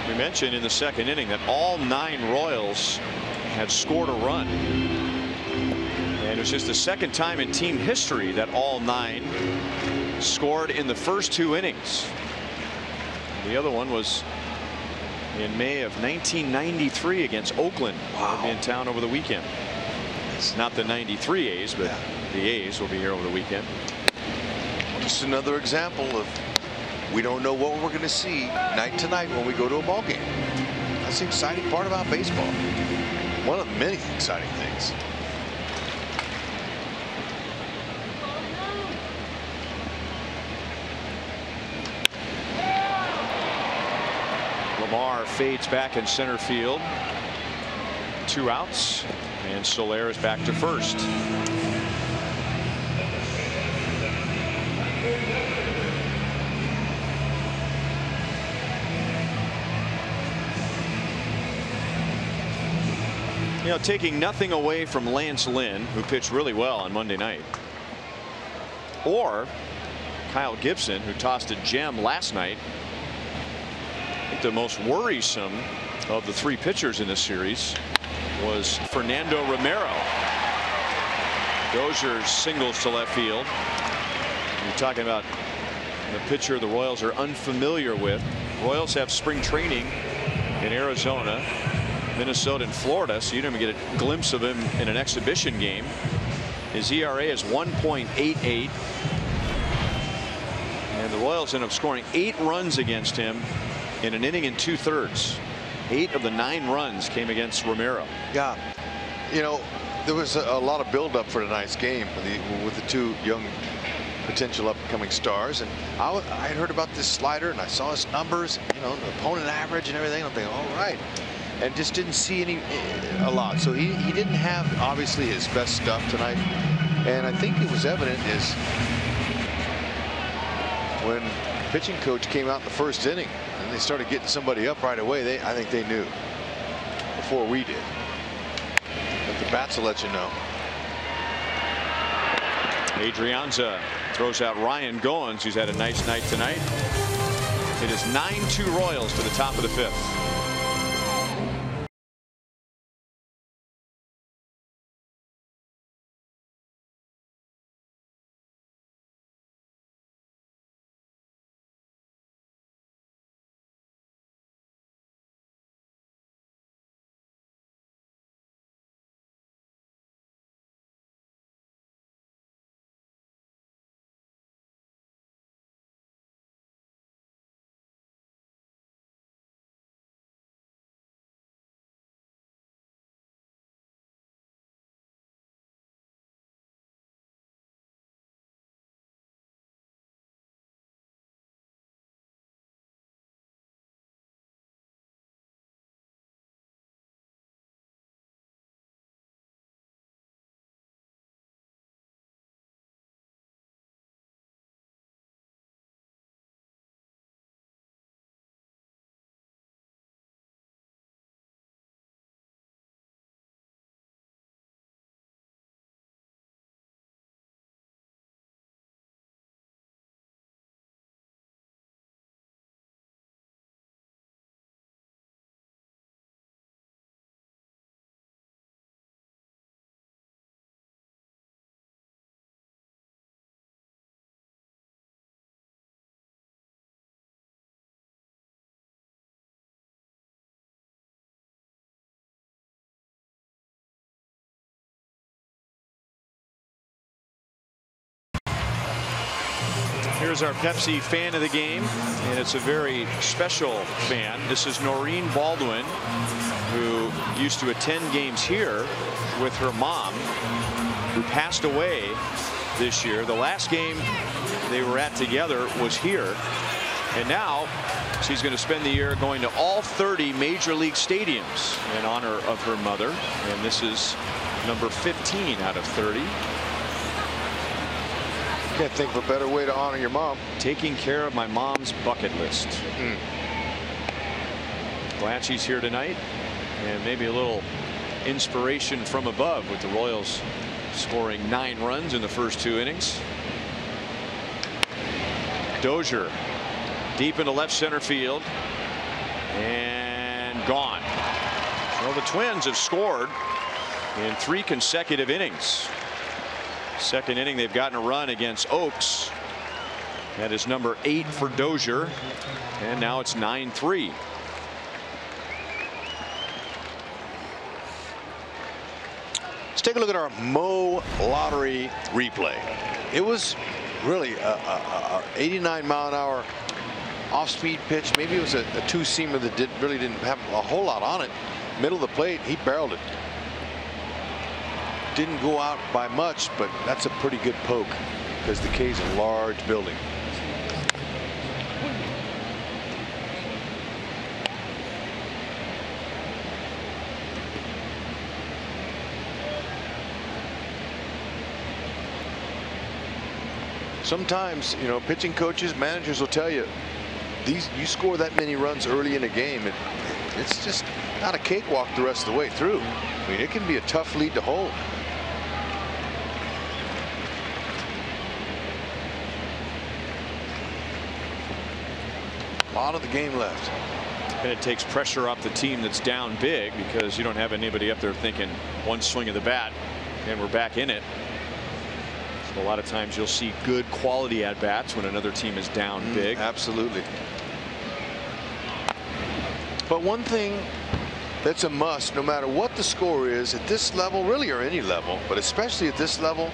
We mentioned in the 2nd inning that all 9 Royals had scored a run, and it was just the 2nd time in team history that all 9 scored in the first 2 innings. The other one was in May of 1993 against Oakland. Wow. They'll be in town over the weekend. It's not the 93 A's, but the A's will be here over the weekend. Just another example of we don't know what we're going to see night to night when we go to a ball game. That's the exciting part about baseball. One of the many exciting things. Lamar fades back in center field. 2 outs, and Soler is back to first. You know, taking nothing away from Lance Lynn, who pitched really well on Monday night, or Kyle Gibson, who tossed a gem last night. I think the most worrisome of the 3 pitchers in this series was Fernando Romero. Dozier singles to left field. You're talking about the pitcher the Royals are unfamiliar with. Royals have spring training in Arizona, Minnesota, and Florida, so you don't even get a glimpse of him in an exhibition game. His ERA is 1.88, and the Royals end up scoring 8 runs against him in an inning and 2/3. 8 of the 9 runs came against Romero. Yeah, you know, there was a lot of buildup for tonight's game with the 2 young potential upcoming stars, and I had heard about this slider, and I saw his numbers, you know, the opponent average and everything. I'm thinking, all right, and just didn't see a lot. So he didn't have obviously his best stuff tonight, and I think it was evident is when the pitching coach came out in the first inning and they started getting somebody up right away. I think they knew before we did. But the bats will let you know. Adrianza throws out Ryan Goins, who's had a nice night tonight. It is 9-2 Royals to the top of the 5th. Here's our Pepsi fan of the game, and it's a very special fan. This is Noreen Baldwin, who used to attend games here with her mom, who passed away this year. The last game they were at together was here, and now she's going to spend the year going to all 30 major league stadiums in honor of her mother, and this is number 15 out of 30. Can't think of a better way to honor your mom. Taking care of my mom's bucket list. Glad she's here tonight, and maybe a little inspiration from above with the Royals scoring 9 runs in the first 2 innings. Dozier deep into left center field and gone. So the Twins have scored in 3 consecutive innings. Second inning, they've gotten a run against Oaks. That is number 8 for Dozier, and now it's 9-3. Let's take a look at our Mo Lottery replay. It was really a 89-mile-an-hour off-speed pitch. Maybe it was a 2-seamer that really didn't have a whole lot on it. Middle of the plate, he barreled it. Didn't go out by much, but that's a pretty good poke because the K's a large building. Sometimes, you know, pitching coaches, managers will tell you, you score that many runs early in a game, it's just not a cakewalk the rest of the way through. I mean, it can be a tough lead to hold. A lot of the game left. And it takes pressure off the team that's down big, because you don't have anybody up there thinking one swing of the bat and we're back in it. So a lot of times you'll see good quality at bats when another team is down big. Absolutely. But one thing that's a must, no matter what the score is at this level, really, or any level, but especially at this level,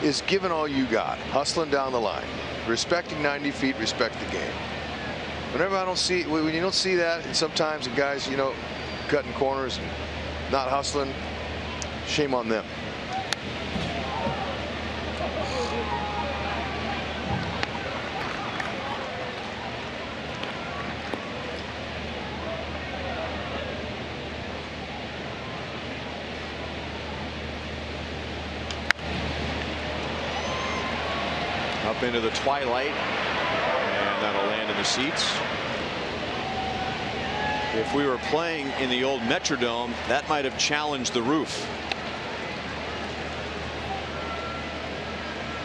is giving all you got, hustling down the line, respecting 90 feet, respect the game. Whenever I don't see, when you don't see that, and sometimes the guys, you know, cutting corners and not hustling, shame on them. Up into the twilight, and that'll land in the seats. If we were playing in the old Metrodome, that might have challenged the roof.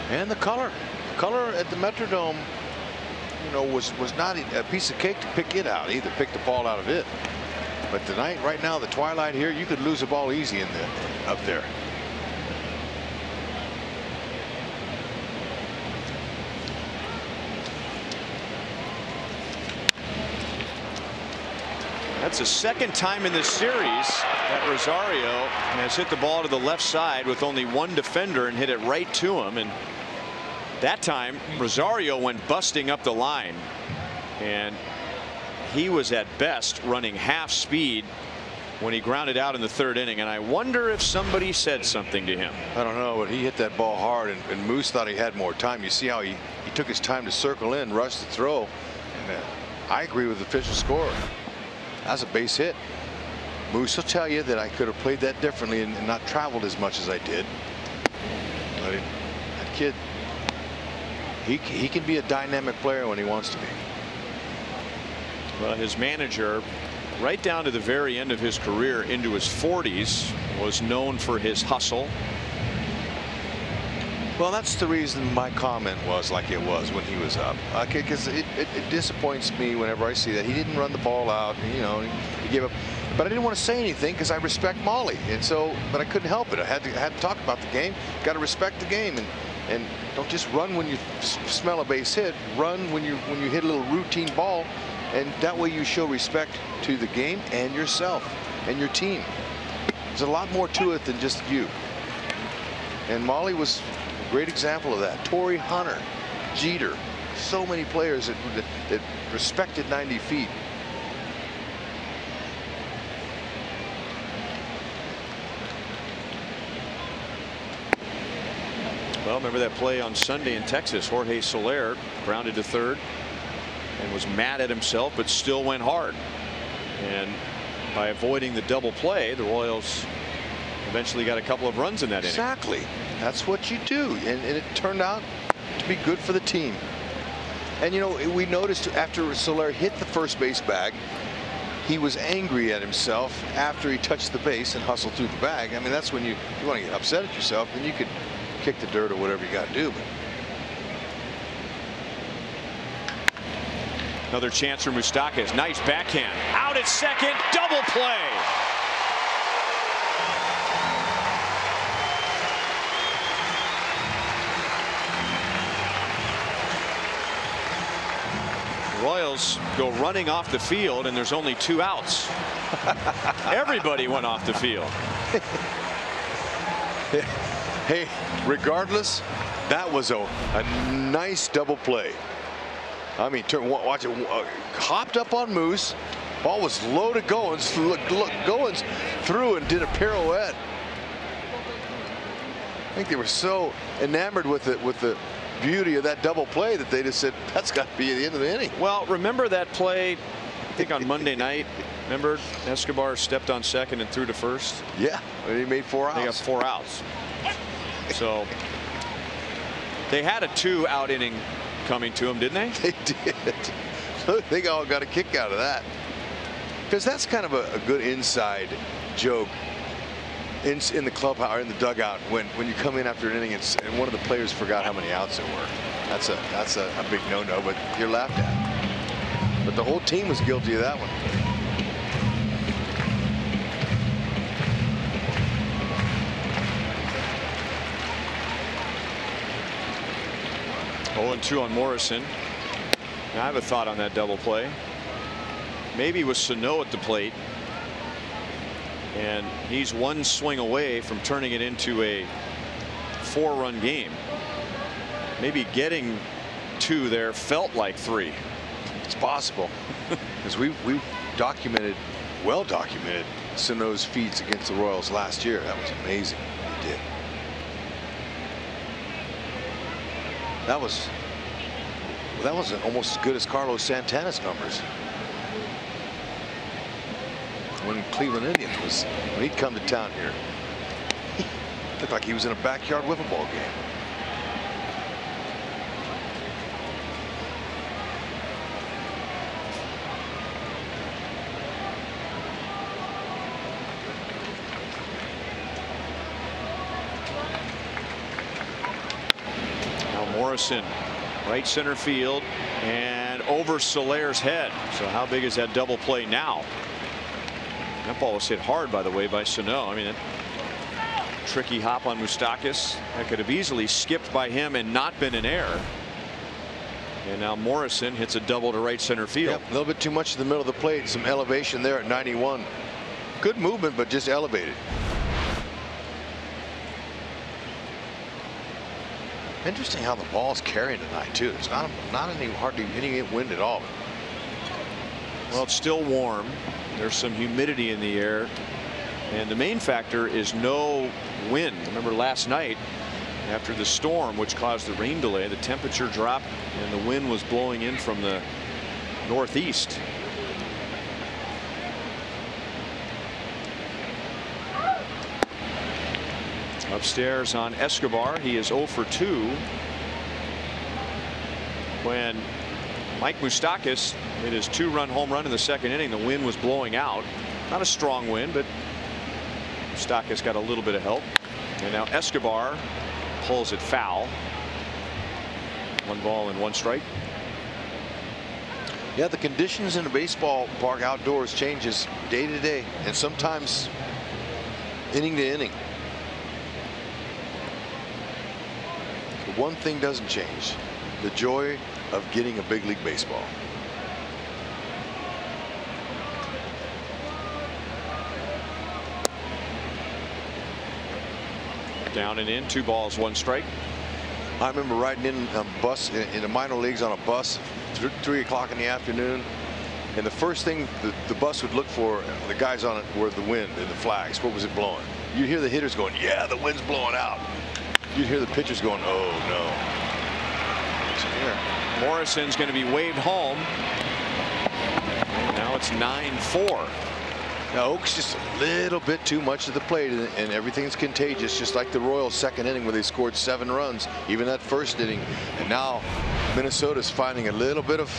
And the color at the Metrodome, you know, was not a piece of cake to pick it out either. Pick the ball out of it. But tonight, right now, the twilight here, you could lose a ball easy in up there. That's the second time in this series that Rosario has hit the ball to the left side with only one defender and hit it right to him. And that time Rosario went busting up the line, and he was at best running half speed when he grounded out in the third inning. And I wonder if somebody said something to him. I don't know, but he hit that ball hard, and Moose thought he had more time. You see how he took his time to circle in, rush the throw. And I agree with the official score. That's a base hit. Moose will tell you that I could have played that differently and not traveled as much as I did. But that kid, he can be a dynamic player when he wants to be. Well, his manager, right down to the very end of his career into his 40s, was known for his hustle. Well, that's the reason my comment was like it was when he was up. Okay, because it disappoints me whenever I see that he didn't run the ball out. You know, he gave up. But I didn't want to say anything because I respect Molly, and so, but I couldn't help it. I had to talk about the game. Got to respect the game, and don't just run when you smell a base hit. Run when you hit a little routine ball, and that way you show respect to the game and yourself and your team. There's a lot more to it than just you. And Molly was a great example of that. Torrey Hunter, Jeter, so many players that respected 90 feet. Well, remember that play on Sunday in Texas. Jorge Soler grounded to third and was mad at himself, but still went hard. And by avoiding the double play, the Royals eventually got a couple of runs in that inning. Exactly. That's what you do. And it turned out to be good for the team. And, you know, we noticed after Soler hit the first base bag, he was angry at himself after he touched the base and hustled through the bag. I mean, that's when you want to get upset at yourself, then you could kick the dirt or whatever you got to do. But another chance for Moustakas. Nice backhand. Out at second. Double play. The Royals go running off the field, and there's only 2 outs. Everybody went off the field. Hey, regardless, that was a nice double play. I mean, watch it. Hopped up on Moose. Ball was low to Goins. Goins threw and did a pirouette. I think they were so enamored with the beauty of that double play that they just said, that's got to be the end of the inning. Well, remember that play, I think on Monday night. Remember, Escobar stepped on second and threw to first? Yeah, and he made 4 outs. They got 4 outs. So they had a 2-out inning coming to them, didn't they? They did. They all got a kick out of that. Because that's kind of a good inside joke in the clubhouse or in the dugout when you come in after an inning and one of the players forgot how many outs there were. That's a big no-no, but you're laughed at. But the whole team was guilty of that one. 0-2 on Morrison. Now, I have a thought on that double play. Maybe with Sano at the plate, and he's one swing away from turning it into a 4-run game. Maybe getting 2 there felt like 3. It's possible, because we documented, well documented, Sano's feats against the Royals last year. That was amazing. He did. That was almost as good as Carlos Santana's numbers when Cleveland Indians was, when he'd come to town here. Looked like he was in a backyard wiffle ball game. Morrison, right center field, and over Solaire's head. So how big is that double play now? That ball was hit hard, by the way, by Sano. I mean, that tricky hop on Moustakas that could have easily skipped by him and not been an error. And now Morrison hits a double to right center field. Yep, a little bit too much in the middle of the plate. Some elevation there at 91. Good movement, but just elevated. Interesting how the ball's carrying tonight too. There's not hardly any wind at all. Well, it's still warm. There's some humidity in the air, and the main factor is no wind. Remember last night after the storm, which caused the rain delay, the temperature dropped and the wind was blowing in from the northeast. Upstairs on Escobar, he is 0 for 2. When Mike Moustakas hit his 2-run home run in the second inning, the wind was blowing out. Not a strong wind, but Moustakas got a little bit of help. And now Escobar pulls it foul. 1 ball and 1 strike. Yeah, the conditions in a baseball park outdoors changes day to day, and sometimes inning to inning. One thing doesn't change: the joy of getting a big league baseball. Down and in, 2 balls, 1 strike. I remember riding in a bus in the minor leagues on a bus 3 o'clock in the afternoon, and the first thing the bus would look for, the guys on it, were the wind and the flags. What was it blowing? You'd hear the hitters going, "Yeah, the wind's blowing out." You'd hear the pitchers going, "Oh no." So here, Morrison's going to be waved home. And now it's 9-4. now Oak's just a little bit too much to the plate, and everything's contagious, just like the Royals' second inning where they scored 7 runs, even that first inning. And now Minnesota's finding a little bit of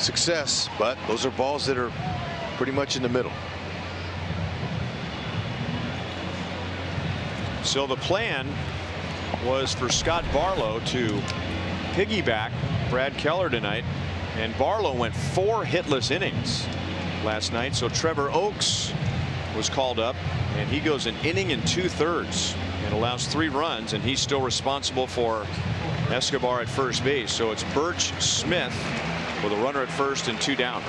success, but those are balls that are pretty much in the middle. So the plan was for Scott Barlow to piggyback Brad Keller tonight, and Barlow went 4 hitless innings last night. So Trevor Oakes was called up, and he goes an inning and 2/3 and allows 3 runs, and he's still responsible for Escobar at first base. So it's Birch Smith with a runner at first and 2 down.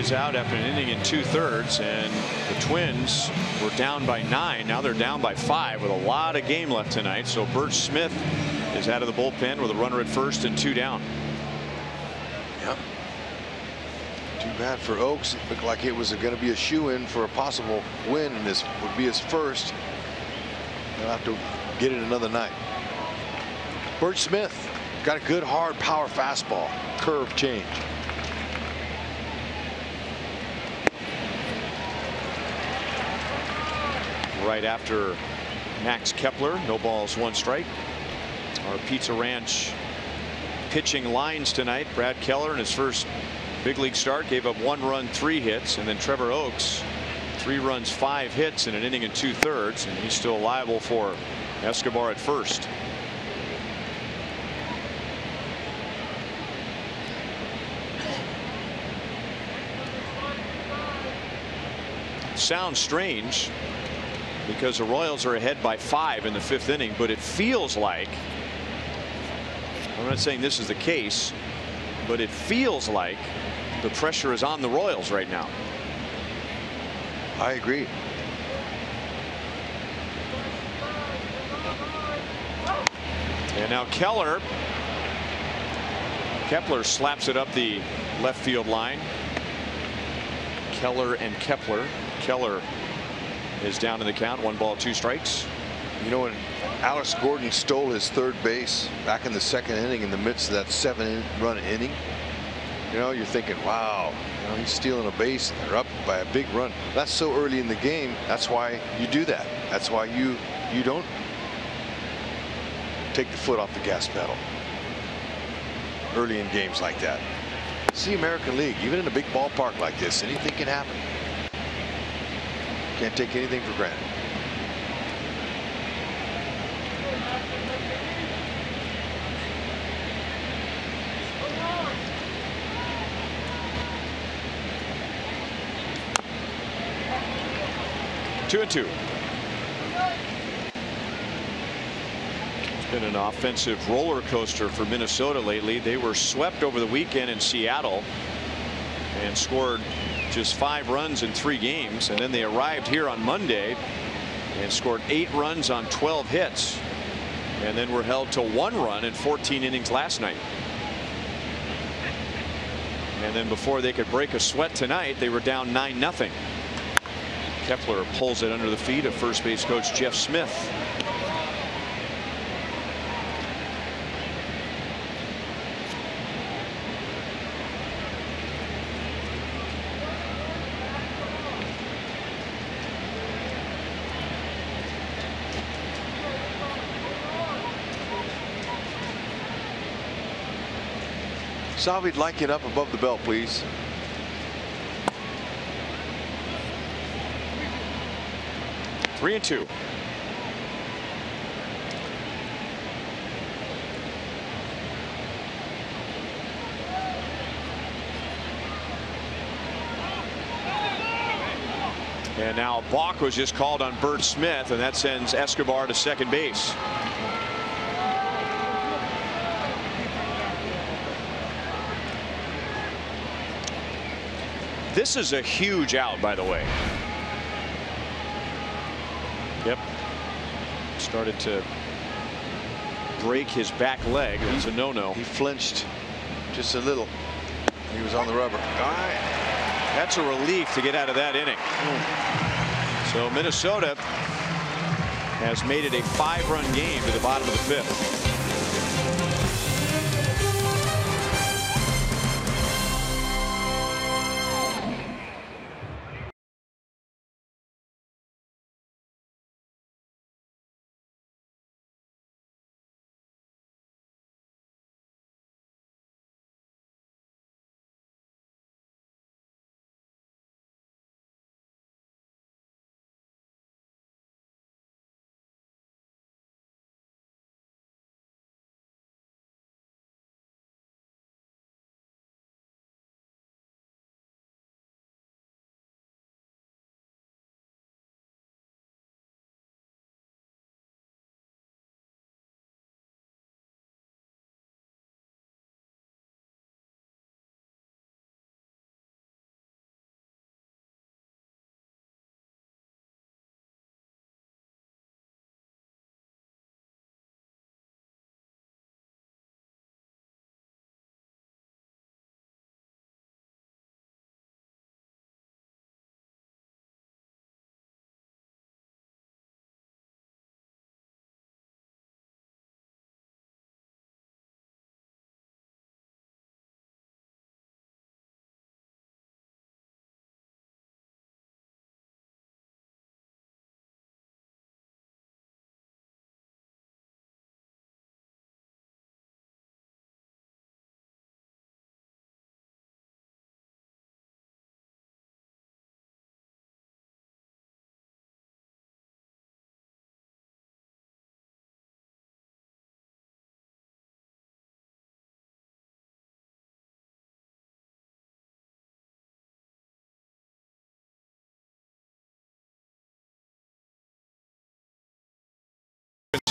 He's out after an inning and 2/3, and the Twins were down by 9. Now they're down by 5 with a lot of game left tonight. So Bert Smith is out of the bullpen with a runner at first and 2 down. Yep. Too bad for Oaks. It looked like it was going to be a shoe-in for a possible win, and this would be his first. They'll have to get it another night. Bert Smith got a good hard power fastball, curve change. Right after Max Kepler, no balls, 1 strike. Our Pizza Ranch pitching lines tonight. Brad Keller in his first big league start gave up 1 run, 3 hits, and then Trevor Oaks 3 runs, 5 hits in an inning and 2/3, and he's still liable for Escobar at first. Sounds strange because the Royals are ahead by 5 in the 5th inning, but it feels like, I'm not saying this is the case, but it feels like the pressure is on the Royals right now. I agree. And now Kepler slaps it up the left field line. Keller and Kepler. Keller is down in the count, 1 ball, 2 strikes. You know, when Alex Gordon stole his 3rd base back in the 2nd inning in the midst of that 7-run inning, you know, you're thinking, wow, you know, he's stealing a base and they're up by a big run. That's so early in the game. That's why you do that. That's why you don't take the foot off the gas pedal early in games like that. It's the American League. Even in a big ballpark like this, anything can happen. Can't take anything for granted. Two and 2. It's been an offensive roller coaster for Minnesota lately. They were swept over the weekend in Seattle and scored just 5 runs in 3 games, and then they arrived here on Monday and scored 8 runs on 12 hits, and then were held to 1 run in 14 innings last night. And then before they could break a sweat tonight, they were down 9-0. Kepler pulls it under the feet of first base coach Jeff Smith. Salvi'd like it up above the belt, please. Three and 2. And now a balk was just called on Bert Smith, and that sends Escobar to second base. This is a huge out, by the way. Yep. Started to break his back leg. That's a no-no. He flinched just a little. He was on the rubber. All right. That's a relief to get out of that inning. So Minnesota has made it a 5-run game to the bottom of the 5th.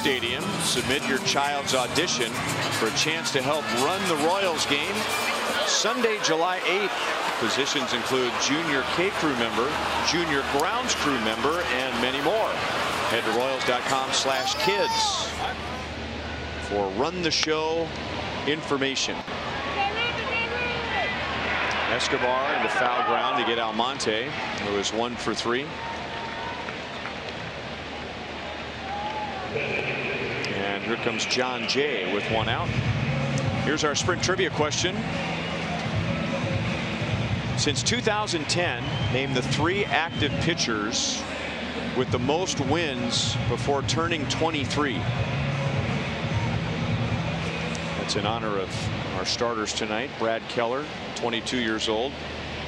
Stadium. Submit your child's audition for a chance to help run the Royals game Sunday, July 8th. Positions include junior K crew member, junior grounds crew member, and many more. Head to Royals.com/kids for run the show information. Escobar into foul ground to get Almonte, who is 1 for 3. And here comes John Jay with 1 out. Here's our sprint trivia question. Since 2010, name the 3 active pitchers with the most wins before turning 23. That's in honor of our starters tonight. Brad Keller, 22 years old.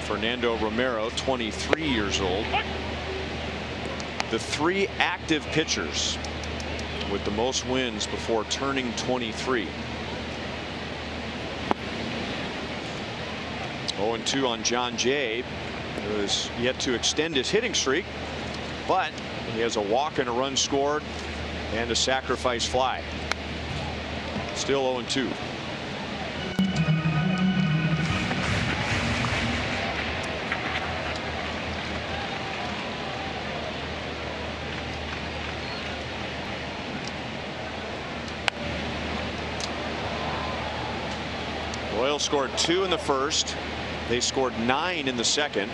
Fernando Romero, 23 years old. The 3 active pitchers with the most wins before turning 23. 0-2 on John Jay, who has yet to extend his hitting streak, but he has a walk and a run scored and a sacrifice fly. Still 0-2. Royals scored 2 in the first. They scored 9 in the second.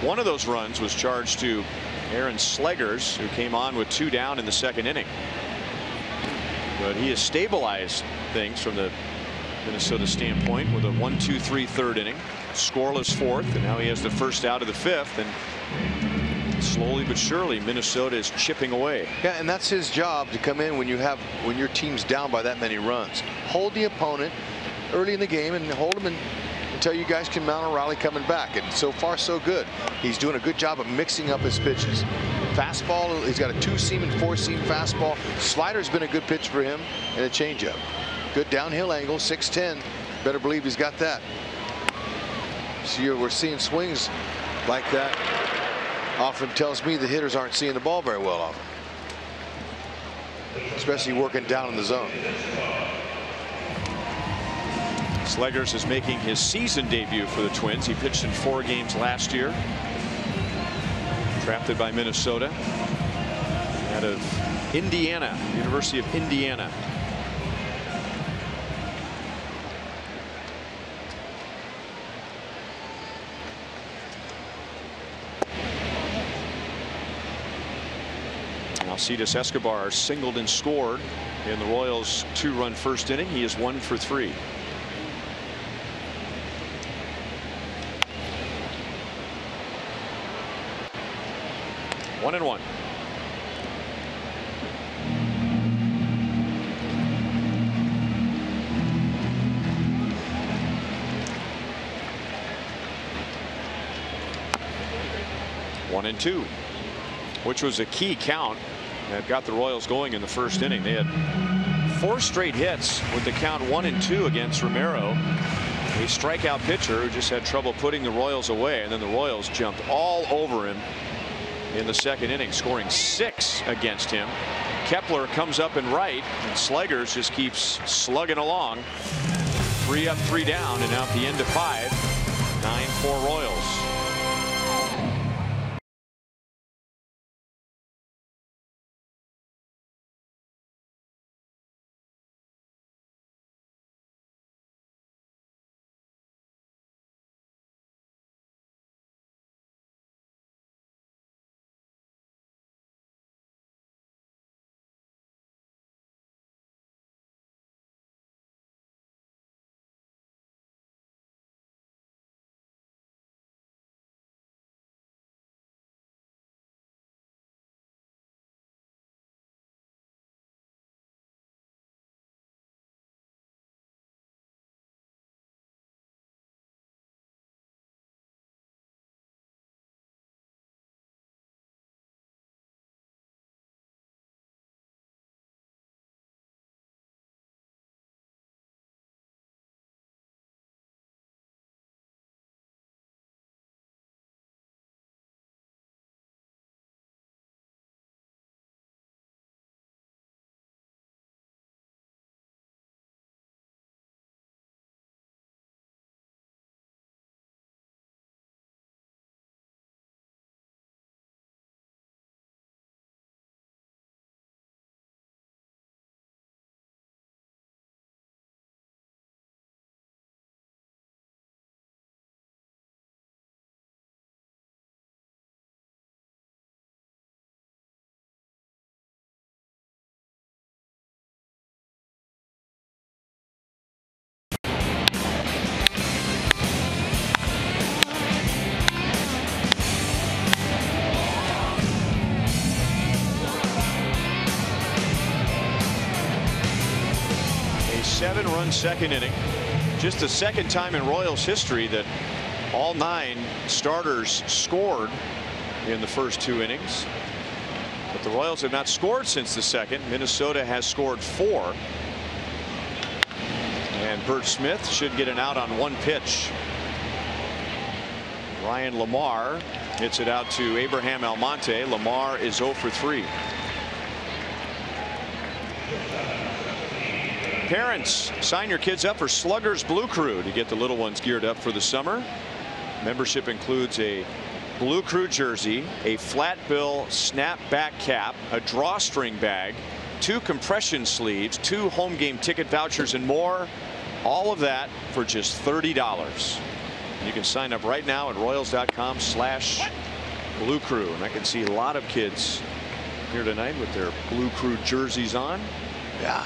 One of those runs was charged to Aaron Slegers, who came on with 2 down in the second inning. But he has stabilized things from the Minnesota standpoint with a 1-2-3 third inning, scoreless fourth, and now he has the first out of the fifth. And slowly but surely, Minnesota is chipping away. Yeah, and that's his job, to come in when your team's down by that many runs. Hold the opponent early in the game and hold them until you guys can mount a rally coming back. And so far, so good. He's doing a good job of mixing up his pitches. Fastball, he's got a 2-seam and 4-seam fastball. Slider's been a good pitch for him, and a changeup. Good downhill angle, 6'10". Better believe he's got that. So we're seeing swings like that. Often tells me the hitters aren't seeing the ball very well often, especially working down in the zone. Slegers is making his season debut for the Twins. He pitched in 4 games last year. Drafted by Minnesota out of Indiana, University of Indiana. Alcides Escobar singled and scored in the Royals' 2-run first inning. He is 1 for 3. One and 1. One and 2, which was a key count that got the Royals going in the first inning. They had 4 straight hits with the count 1-2 against Romero, a strikeout pitcher who just had trouble putting the Royals away, and then the Royals jumped all over him in the second inning, scoring 6 against him. Kepler comes up and right, and Slegers just keeps slugging along. 3 up, 3 down, and now at the end of 5, 9-4 Royals. A 7-run second inning. Just the second time in Royals history that all 9 starters scored in the first 2 innings. But the Royals have not scored since the second. Minnesota has scored 4. And Bert Smith should get an out on 1 pitch. Ryan Lamar hits it out to Abraham Almonte. Lamar is 0 for 3. Parents, sign your kids up for Sluggers Blue Crew to get the little ones geared up for the summer. Membership includes a Blue Crew jersey, a flat bill snapback cap, a drawstring bag, 2 compression sleeves, 2 home game ticket vouchers, and more. All of that for just $30. You can sign up right now at Royals.com/Blue Crew. And I can see a lot of kids here tonight with their Blue Crew jerseys on. Yeah.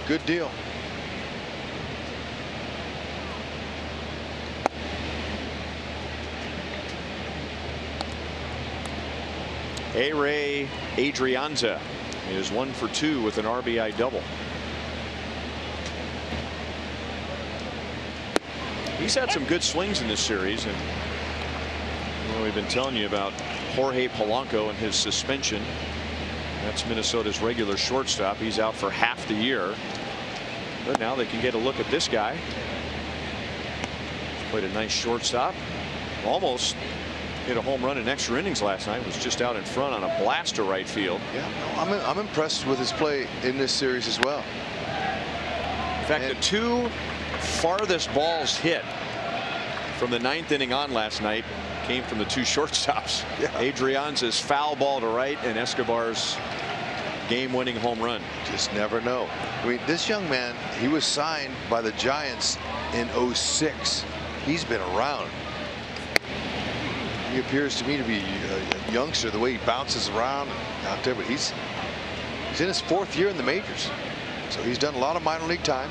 Good deal. A-Ray Adrianza is 1 for 2 with an RBI double. He's had some good swings in this series, and we've been telling you about Jorge Polanco and his suspension. That's Minnesota's regular shortstop. He's out for half the year. But now they can get a look at this guy. Played a nice shortstop. Almost hit a home run in extra innings last night. Was just out in front on a blast to right field. Yeah, no, I'm impressed with his play in this series as well. In fact, the 2 farthest balls hit from the 9th inning on last night came from the 2 shortstops. Yeah. Adrianza's foul ball to right and Escobar's game-winning home run. Just never know. I mean, this young man, he was signed by the Giants in '06. He's been around. He appears to me to be a youngster, the way he bounces around out there, but he's in his 4th year in the majors, so he's done a lot of minor league time.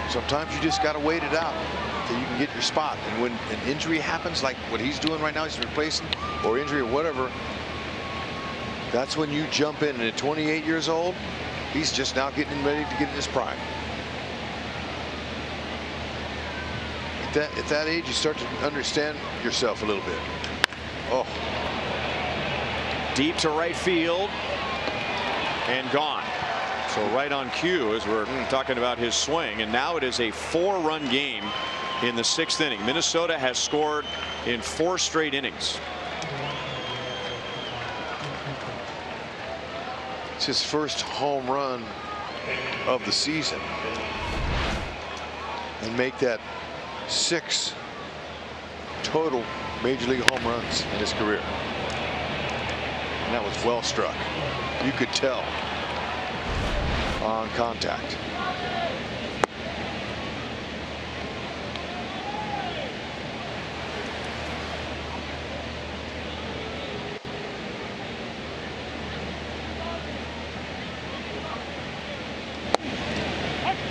Sometimes you just got to wait it out until you can get your spot, and when an injury happens like what he's doing right now, he's replacing, or injury or whatever, that's when you jump in. And at 28 years old, he's just now getting ready to get in his prime. At that age, you start to understand yourself a little bit. Oh. Deep to right field and gone. So right on cue as we're talking about his swing, and now it is a 4-run game in the 6th inning. Minnesota has scored in 4 straight innings. It's his first home run of the season, and make that 6 total major league home runs in his career. And that was well struck. You could tell on contact.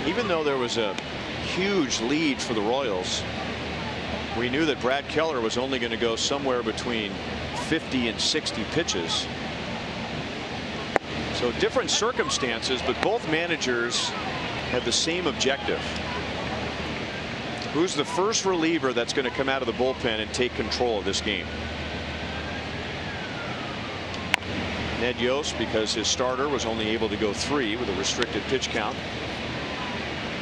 Even though there was a huge lead for the Royals, we knew that Brad Keller was only going to go somewhere between 50 and 60 pitches. So different circumstances, but both managers had the same objective. Who's the first reliever that's going to come out of the bullpen and take control of this game? Ned Yost, because his starter was only able to go 3 with a restricted pitch count.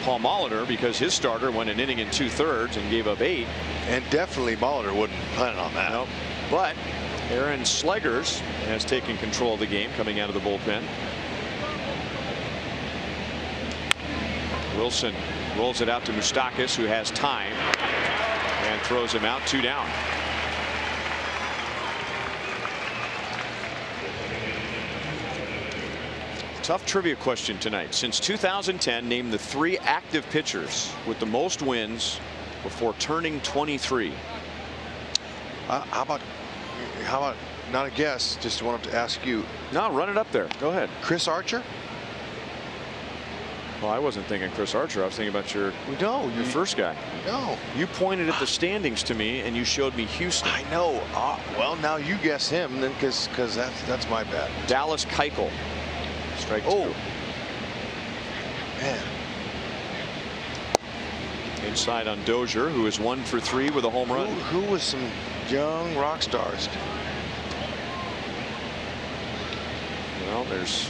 Paul Molitor, because his starter went an inning and 2/3 and gave up 8. And definitely Molitor wouldn't plan on that. Nope. But Aaron Slegers has taken control of the game coming out of the bullpen. Wilson rolls it out to Moustakas, who has time, and throws him out. 2 down. Tough trivia question tonight. Since 2010, name the 3 active pitchers with the most wins before turning 23. How about not a guess, just wanted to ask you. No, run it up there. Go ahead. Chris Archer? Well, I wasn't thinking Chris Archer. I was thinking about your first guy. No. You pointed at the standings to me, and you showed me Houston. I know. Well, now you guess him, then, because that's my bad. Dallas Keuchel. Strike 2. Oh. Man. Inside on Dozier, who is 1 for 3 with a home run. Who was some young rock stars? Well, there's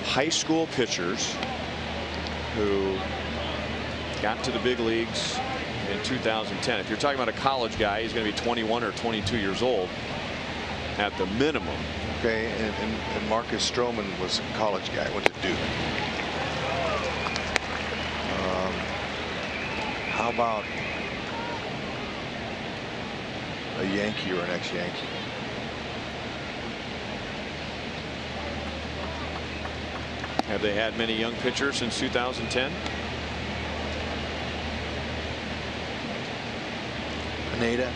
high school pitchers who got to the big leagues in 2010. If you're talking about a college guy, he's going to be 21 or 22 years old at the minimum. Okay, and Marcus Stroman was a college guy, went to Duke. How about a Yankee or an ex-Yankee? Have they had many young pitchers since 2010? Pineda.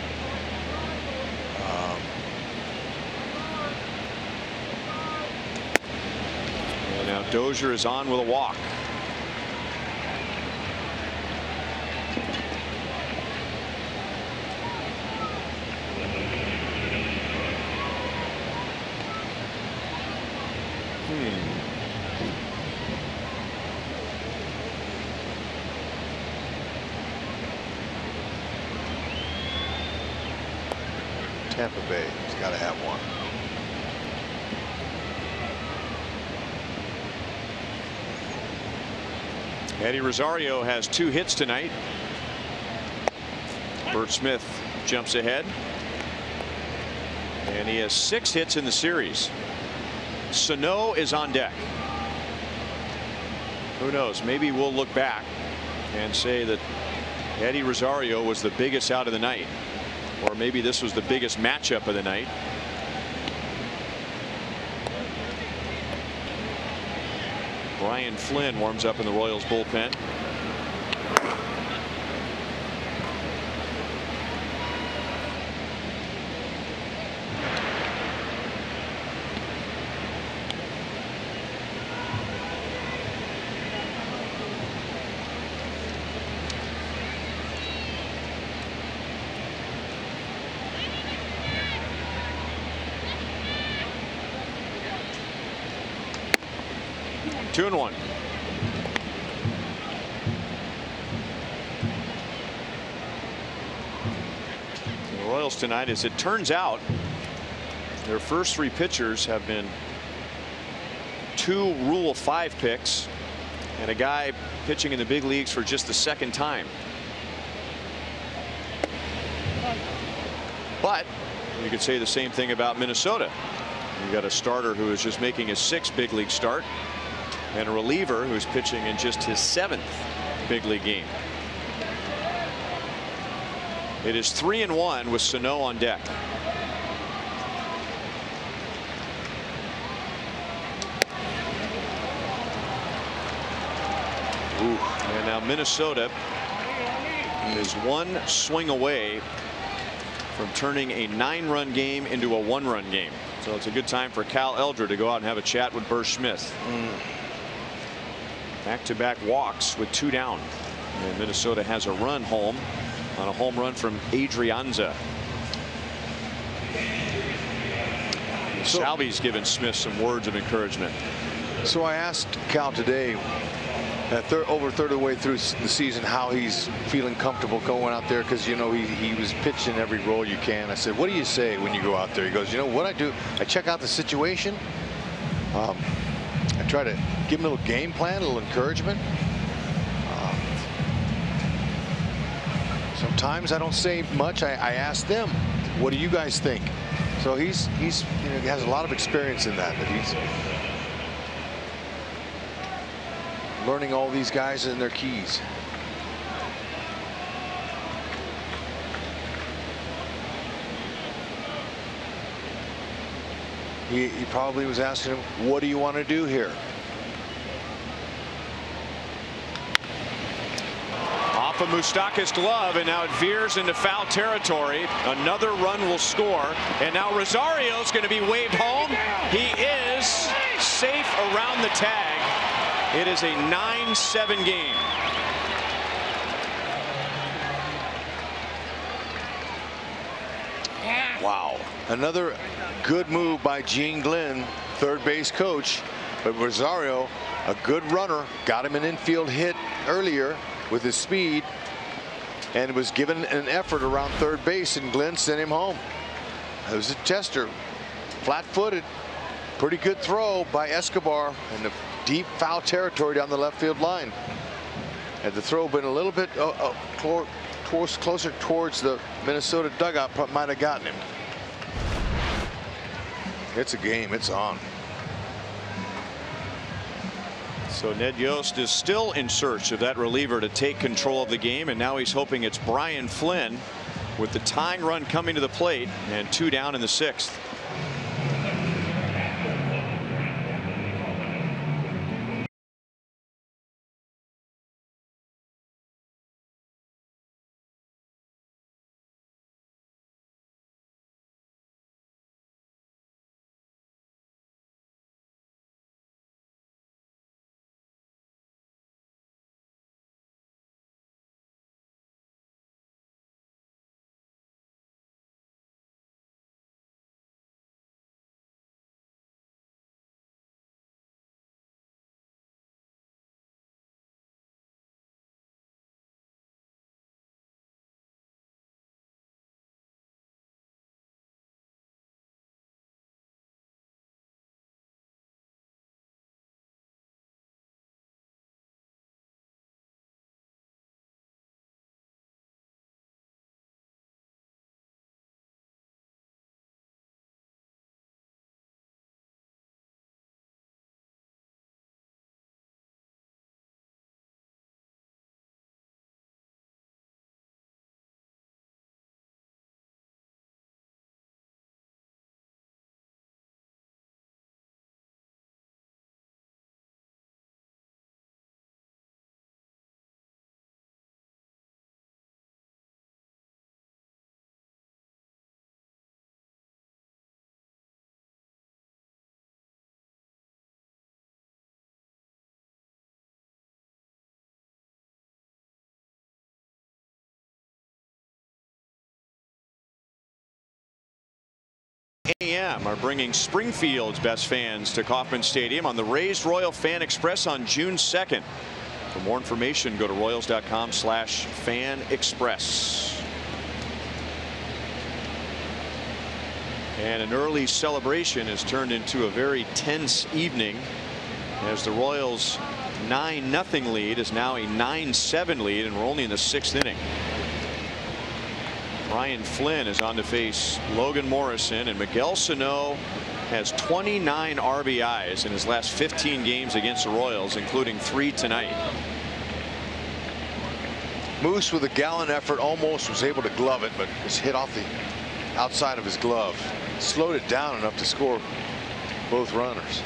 And now Dozier is on with a walk. Tampa Bay. He's got to have one. Eddie Rosario has 2 hits tonight. Bert Smith jumps ahead. And he has 6 hits in the series. Sano is on deck. Who knows? Maybe we'll look back and say that Eddie Rosario was the biggest out of the night. Or maybe this was the biggest matchup of the night. Brian Flynn warms up in the Royals bullpen. Two and 1. The Royals tonight, as it turns out, their first 3 pitchers have been 2 Rule 5 picks and a guy pitching in the big leagues for just the 2nd time. But you could say the same thing about Minnesota. You got a starter who is just making his 6th big league start, and a reliever who's pitching in just his 7th big league game. It is 3-1 with Sano on deck. Ooh. And now Minnesota is 1 swing away from turning a 9-run game into a 1-run game. So it's a good time for Cal Eldred to go out and have a chat with Burr Smith. Back-to-back walks with 2 down. And Minnesota has a run home on a home run from Adrianza. Salvi's given Smith some words of encouragement. So I asked Cal today, over a third of the way through the season, how he's feeling comfortable going out there, because you know he was pitching every role you can. I said, what do you say when you go out there? He goes, you know what I do? I check out the situation. I try to give him a little game plan, a little encouragement. Sometimes I don't say much. I ask them, what do you guys think? So he has a lot of experience in that. But he's learning all these guys and their keys. He probably was asking him, what do you want to do here? off of Mustaka's glove, and now it veers into foul territory. Another run will score, and now Rosario's going to be waved home. He is safe around the tag. It is a 9-7 game. Wow. Another good move by Gene Glenn, third base coach. But Rosario, a good runner, got him an infield hit earlier with his speed and was given an effort around third base, and Glenn sent him home. It was a tester, flat-footed, pretty good throw by Escobar in the deep foul territory down the left field line. Had the throw been a little bit closer towards the Minnesota dugout, might have gotten him. It's a game. It's on. So Ned Yost is still in search of that reliever to take control of the game, and now he's hoping it's Brian Flynn with the tying run coming to the plate and 2 down in the 6th. AM are bringing Springfield's best fans to Kauffman Stadium on the Raised Royal Fan Express on June 2nd. For more information, go to Royals.com/Fan Express. And an early celebration has turned into a very tense evening as the Royals' 9-0 lead is now a 9-7 lead, and we're only in the 6th inning. Brian Flynn is on to face Logan Morrison, and Miguel Sano has 29 RBIs in his last 15 games against the Royals, including 3 tonight. Moose with a gallant effort almost was able to glove it, but was hit off the outside of his glove. Slowed it down enough to score both runners.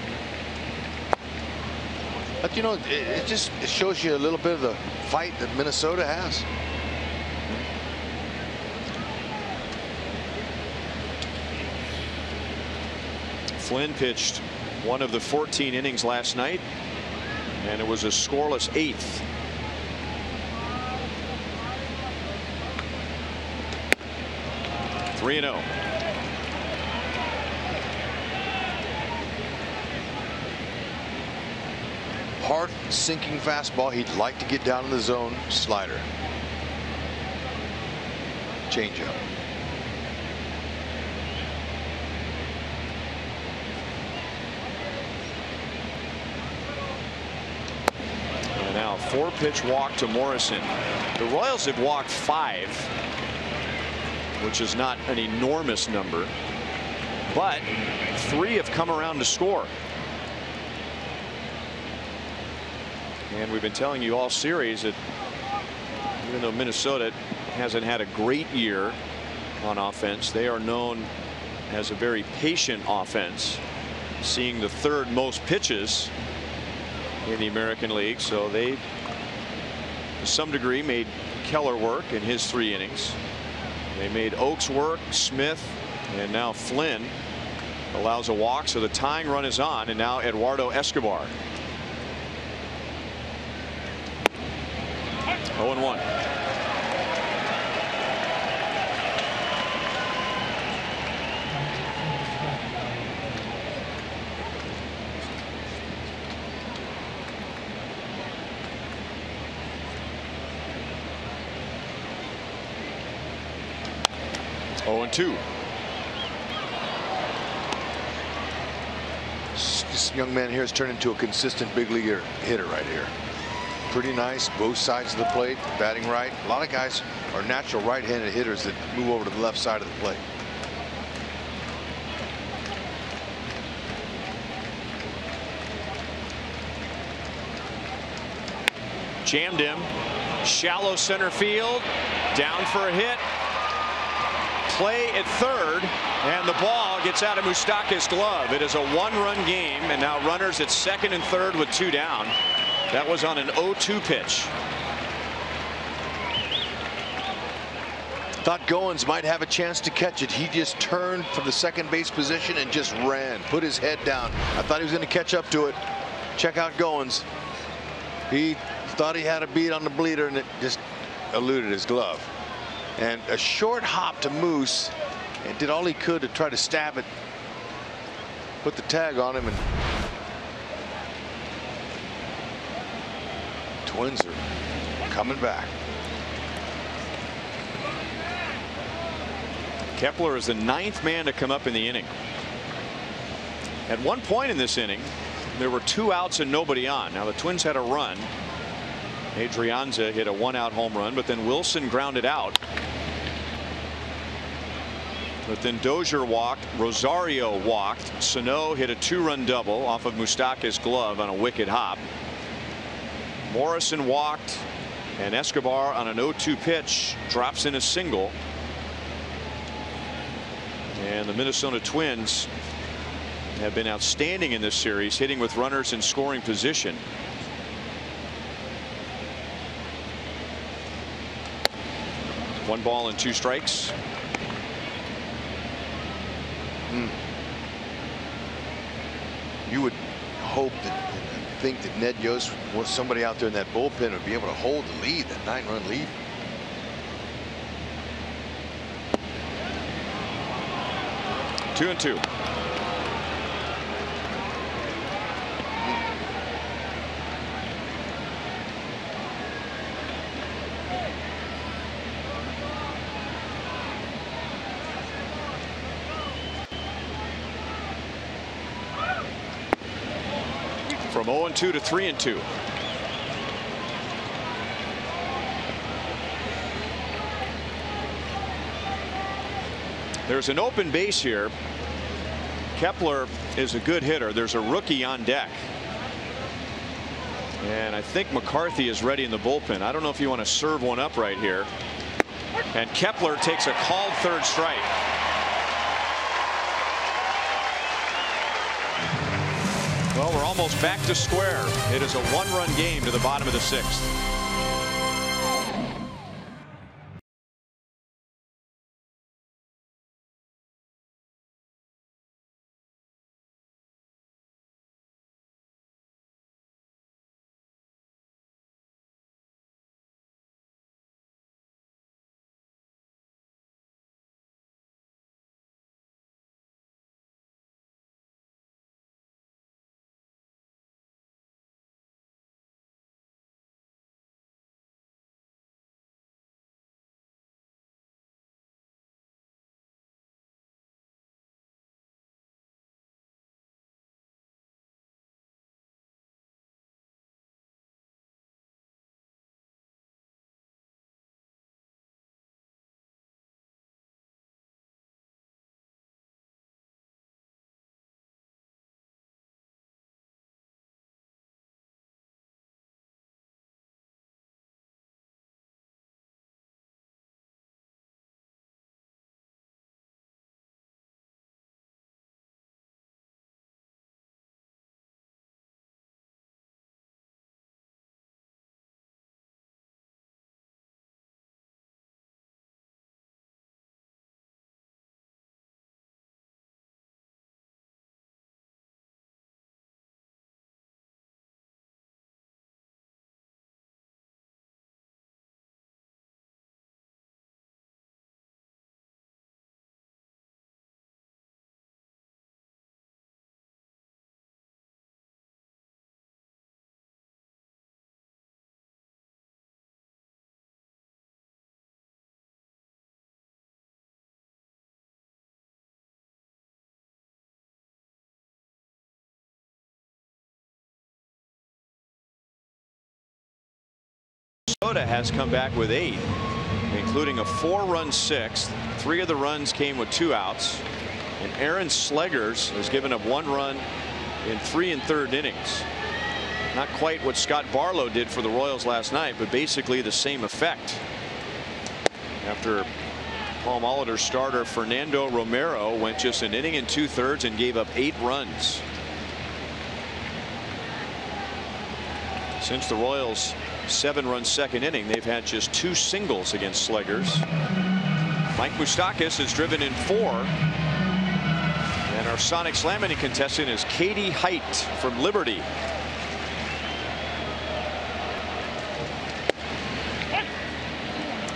But you know, it shows you a little bit of the fight that Minnesota has. Flynn pitched one of the 14 innings last night, and it was a scoreless 8th. (3-0). Hard sinking fastball. He'd like to get down in the zone. Slider. Changeup. And now 4-pitch walk to Morrison. The Royals have walked 5, which is not an enormous number, but 3 have come around to score. And we've been telling you all series that even though Minnesota hasn't had a great year on offense, they are known as a very patient offense, seeing the 3rd most pitches in the American League. So they to some degree made Keller work in his 3 innings. They made Oakes work, Smith, and now Flynn allows a walk, so the tying run is on, and now Eduardo Escobar. 0-1. Oh, and 2. This young man here has turned into a consistent big leaguer hitter right here. Pretty nice, both sides of the plate, batting right. A lot of guys are natural right-handed hitters that move over to the left side of the plate. Jammed him. Shallow center field. Down for a hit. Play at third, and the ball gets out of Moustakas' glove. It is a 1-run game, and now runners at second and third with 2 down. That was on an 0-2 pitch. Thought Goins might have a chance to catch it. He just turned from the second base position and just ran, put his head down. I thought he was going to catch up to it. Check out Goins. He thought he had a beat on the bleeder, and it just eluded his glove. And a short hop to Moose, and did all he could to try to stab it, put the tag on him, and Twins are coming back. Kepler is the 9th man to come up in the inning. At one point in this inning, there were 2 outs and nobody on. Now the Twins had a run. Adrianza hit a 1-out home run, but then Wilson grounded out. But then Dozier walked, Rosario walked, Sano hit a 2-run double off of Moustakas' glove on a wicked hop. Morrison walked, and Escobar on an 0-2 pitch drops in a single. And the Minnesota Twins have been outstanding in this series, hitting with runners in scoring position. One ball and 2 strikes. You would hope that, think that Ned Yost was somebody out there in that bullpen would be able to hold the lead, that 9-run lead. Two and 2. From 0-2 to 3-2. There's an open base here. Kepler is a good hitter. There's a rookie on deck. And I think McCarthy is ready in the bullpen. I don't know if you want to serve one up right here. And Kepler takes a called 3rd strike. Well, we're almost back to square. It is a 1-run game to the bottom of the 6th. Minnesota has come back with 8, including a 4-run sixth. 3 of the runs came with 2 outs. And Aaron Slegers has given up 1 run in 3 1/3 innings. Not quite what Scott Barlow did for the Royals last night, but basically the same effect. After Paul Molitor's starter Fernando Romero went just an inning and 2/3 and gave up 8 runs. Since the Royals' 7-run second inning, they've had just 2 singles against Slegers. Mike Moustakas has driven in 4. And our Sonic Slam inning contestant is Katie Height from Liberty.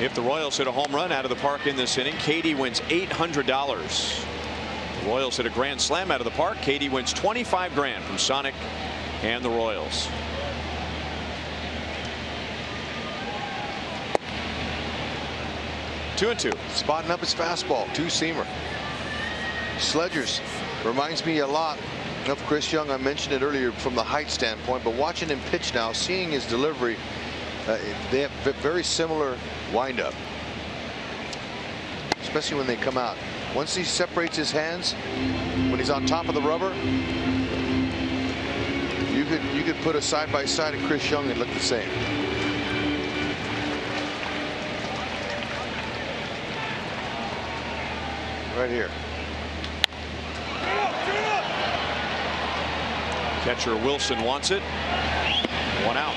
If the Royals hit a home run out of the park in this inning, Katie wins $800. The Royals hit a grand slam out of the park. Katie wins $25 grand from Sonic and the Royals. Two and 2. Spotting up his fastball, 2-seamer. Sledgers reminds me a lot of Chris Young. I mentioned it earlier from the height standpoint, but watching him pitch now, seeing his delivery, they have very similar windup, especially when they come out. Once he separates his hands, when he's on top of the rubber, you could put a side-by-side of Chris Young and look the same. Right here. Catcher Wilson wants it. 1 out.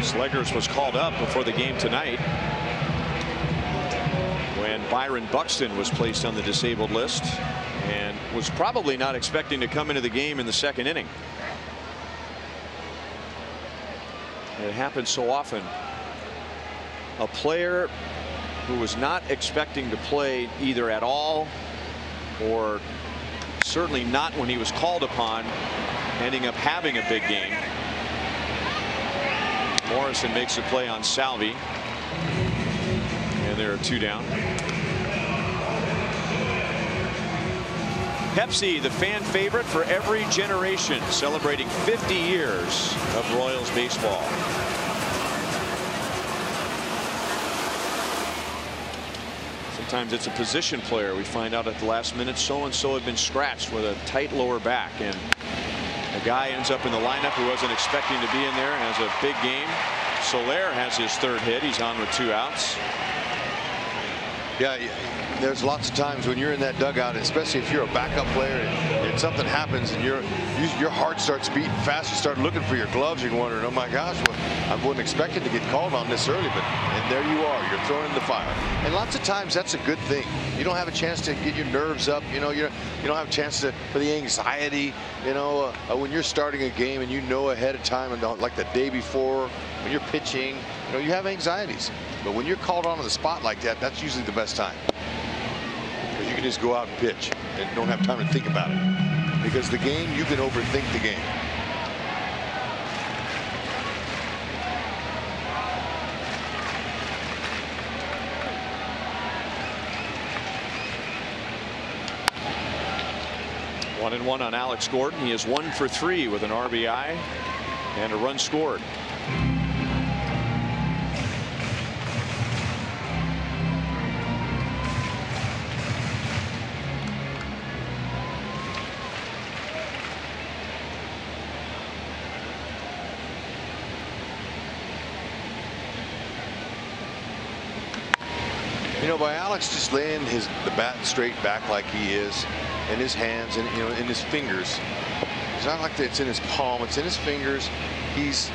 Slegers was called up before the game tonight when Byron Buxton was placed on the disabled list and was probably not expecting to come into the game in the second inning. It happens so often. A player who was not expecting to play either at all or certainly not when he was called upon, ending up having a big game. Morrison makes a play on Salvi, and there are 2 down. Pepsi, the fan favorite for every generation, celebrating 50 years of Royals baseball. Sometimes it's a position player. We find out at the last minute so-and-so had been scratched with a tight lower back, and a guy ends up in the lineup who wasn't expecting to be in there and has a big game. Soler has his 3rd hit. He's on with 2 outs. Yeah, there's lots of times when you're in that dugout, especially if you're a backup player and something happens and your heart starts beating fast. You start looking for your gloves. You're wondering, oh my gosh, well, I wasn't expecting to get called on this early, and there you are. You're thrown in the fire. And lots of times that's a good thing. You don't have a chance to get your nerves up. You don't have a chance for the anxiety. When you're starting a game and you know ahead of time, and like the day before when you're pitching, you have anxieties. But when you're called on the spot like that, that's usually the best time. Because you can just go out and pitch and don't have time to think about it. Because the game, you can overthink the game. One and 1 on Alex Gordon. He is 1 for 3 with an RBI and a run scored. By Alex just laying the bat straight back like he is, in his hands and in his fingers. It's not like it's in his palm; it's in his fingers. His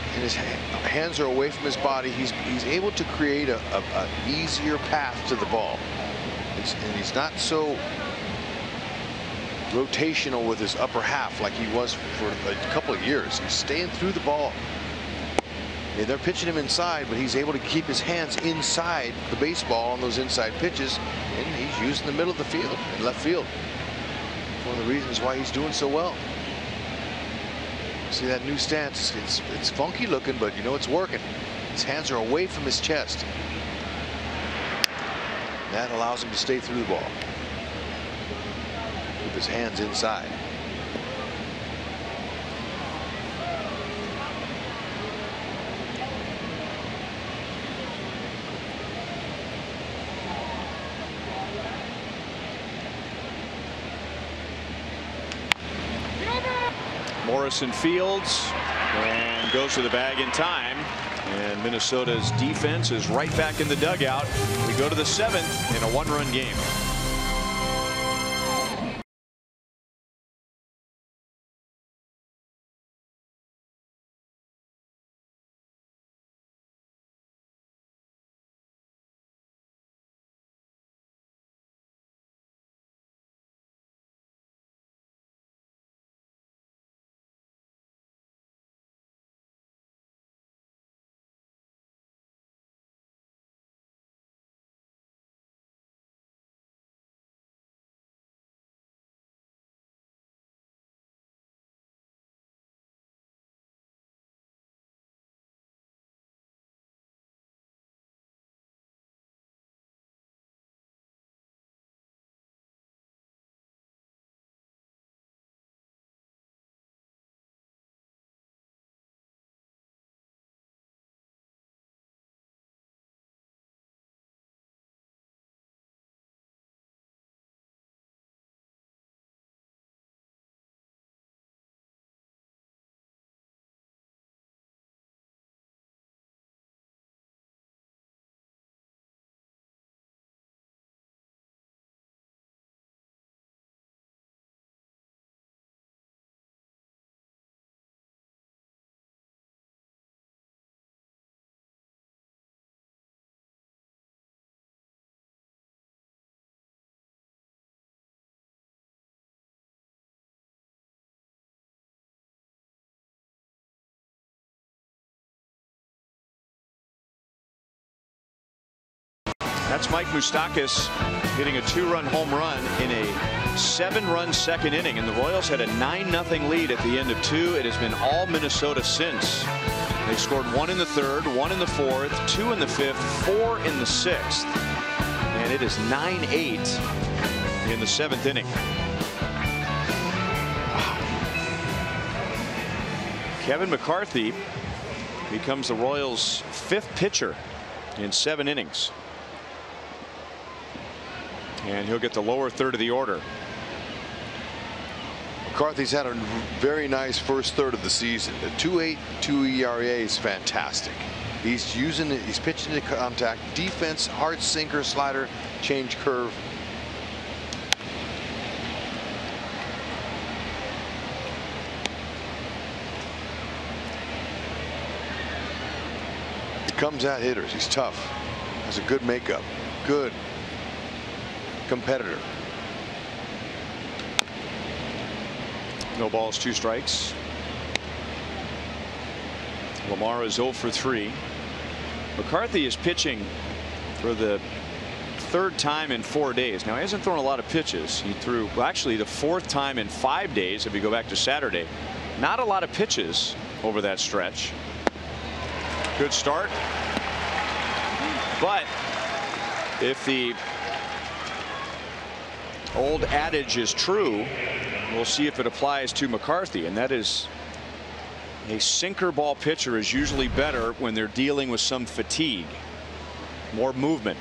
hands are away from his body. He's able to create a easier path to the ball, and he's not so rotational with his upper half like he was for a couple of years. He's staying through the ball. And they're pitching him inside, but he's able to keep his hands inside the baseball on those inside pitches, and he's using the middle of the field and left field. One of the reasons why he's doing so well. See that new stance? It's funky looking, but it's working. His hands are away from his chest. That allows him to stay through the ball. his hands inside. Morrison fields and goes to the bag in time. And Minnesota's defense is right back in the dugout. We go to the 7th in a one-run game. That's Mike Moustakas hitting a 2-run home run in a 7-run second inning, and the Royals had a 9-0 lead at the end of 2. It has been all Minnesota since. They scored 1 in the 3rd, 1 in the 4th, 2 in the 5th, 4 in the 6th, and it is 9-8 in the 7th inning. Wow. Kevin McCarthy becomes the Royals' 5th pitcher in 7 innings. And he'll get the lower third of the order. McCarthy's had a very nice first third of the season. The 2.82 ERA is fantastic. He's using it. He's pitching to contact, defense, hard sinker, slider, change curve. He comes at hitters. He's tough. Has a good makeup. Good competitor. No balls, 2 strikes. Lamar is 0 for 3. McCarthy is pitching for the 3rd time in 4 days. Now, he hasn't thrown a lot of pitches. He threw, well, actually the 4th time in 5 days if you go back to Saturday. Not a lot of pitches over that stretch. Good start. But if the old adage is true, we'll see if it applies to McCarthy, and that is a sinker ball pitcher is usually better when they're dealing with some fatigue, more movement.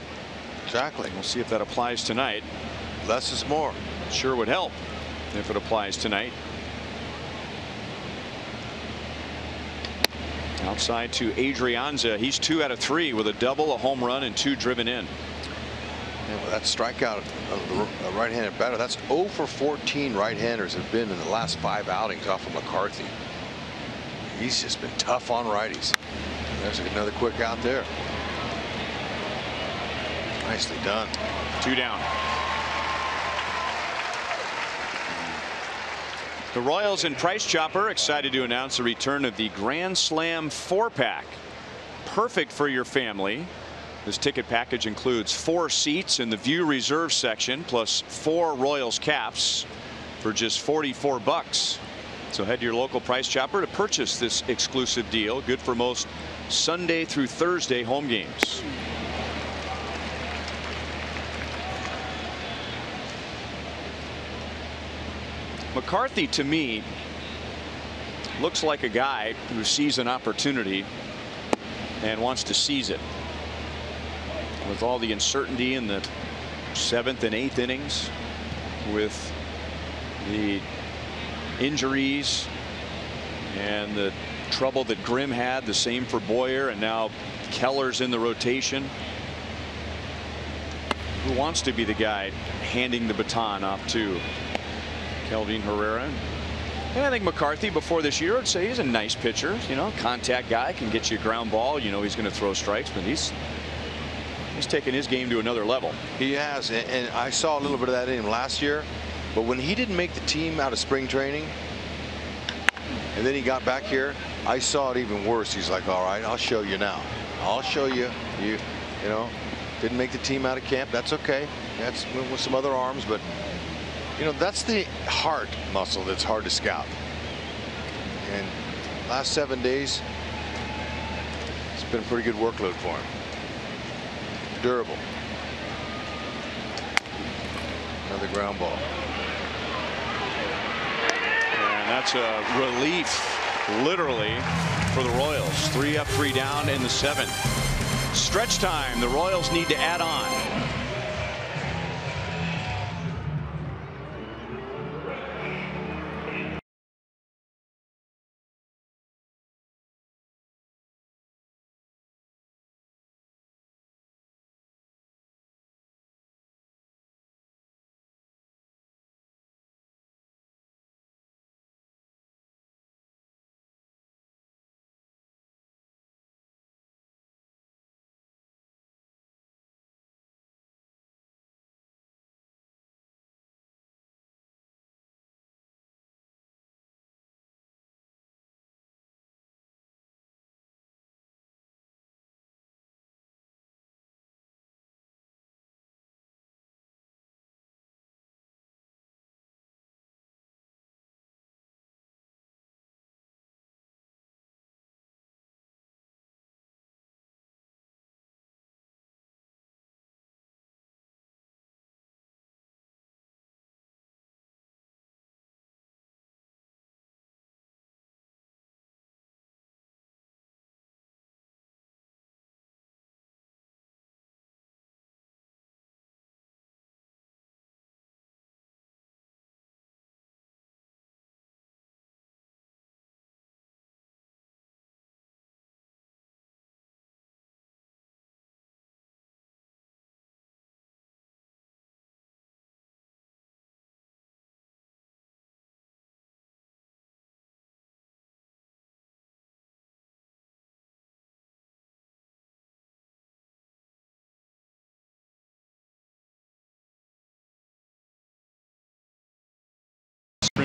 Exactly. We'll see if that applies tonight. Less is more. Sure would help if it applies tonight. Outside to Adrianza. He's 2 out of 3 with a double, a home run, and 2 driven in. Yeah, well, that strikeout of the right-handed batter, that's 0 for 14 right-handers have been in the last 5 outings off of McCarthy. He's just been tough on righties. There's another quick out there. Nicely done. 2 down. The Royals and Price Chopper excited to announce the return of the Grand Slam 4-pack. Perfect for your family. This ticket package includes 4 seats in the View Reserve section plus 4 Royals caps for just $44. So head to your local Price Chopper to purchase this exclusive deal. Good for most Sunday through Thursday home games. McCarthy, to me, looks like a guy who sees an opportunity and wants to seize it. With all the uncertainty in the 7th and 8th innings, with the injuries and the trouble that Grimm had, the same for Boyer, and now Keller's in the rotation. Who wants to be the guy handing the baton off to Kelvin Herrera? And I think McCarthy before this year would say he's a nice pitcher, you know, contact guy, can get you a ground ball, you know he's going to throw strikes, but he's taken his game to another level. He has, and I saw a little bit of that in him last year, but when he didn't make the team out of spring training and then he got back here, I saw it even worse. He's like, all right, I'll show you now. I'll show you. You know, didn't make the team out of camp. That's okay. That's with some other arms, but you know, that's the heart muscle that's hard to scout. And last 7 days, it's been a pretty good workload for him. Durable. Another ground ball. And that's a relief, literally, for the Royals. 3 up, 3 down in the 7th. Stretch time. The Royals need to add on.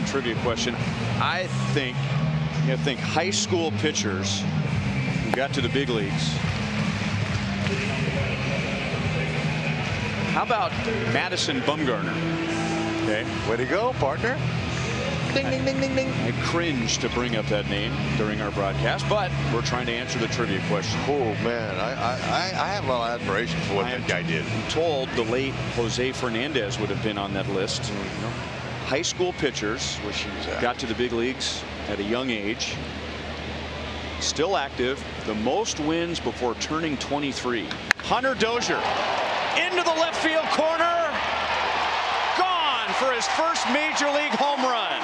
Trivia question. I think you think high school pitchers who got to the big leagues. How about Madison Bumgarner? Okay, way to go, partner. Ding, ding, ding, ding, ding. I cringe to bring up that name during our broadcast, but we're trying to answer the trivia question. Oh man, I have a lot of admiration for what that guy did. I'm told the late Jose Fernandez would have been on that list. You know, high school pitchers got to the big leagues at a young age. Still active. The most wins before turning 23. Hunter Dozier into the left field corner. Gone for his first major league home run.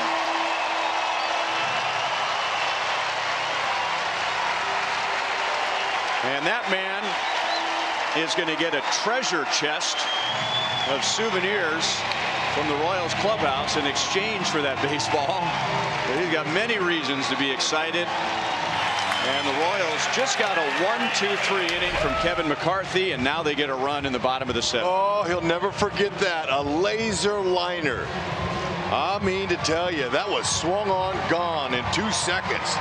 And that man is going to get a treasure chest of souvenirs from the Royals clubhouse in exchange for that baseball. But he's got many reasons to be excited. And the Royals just got a 1-2-3 inning from Kevin McCarthy, and now they get a run in the bottom of the 7th. Oh, he'll never forget that. A laser liner. I mean to tell you, that was swung on, gone in 2 seconds.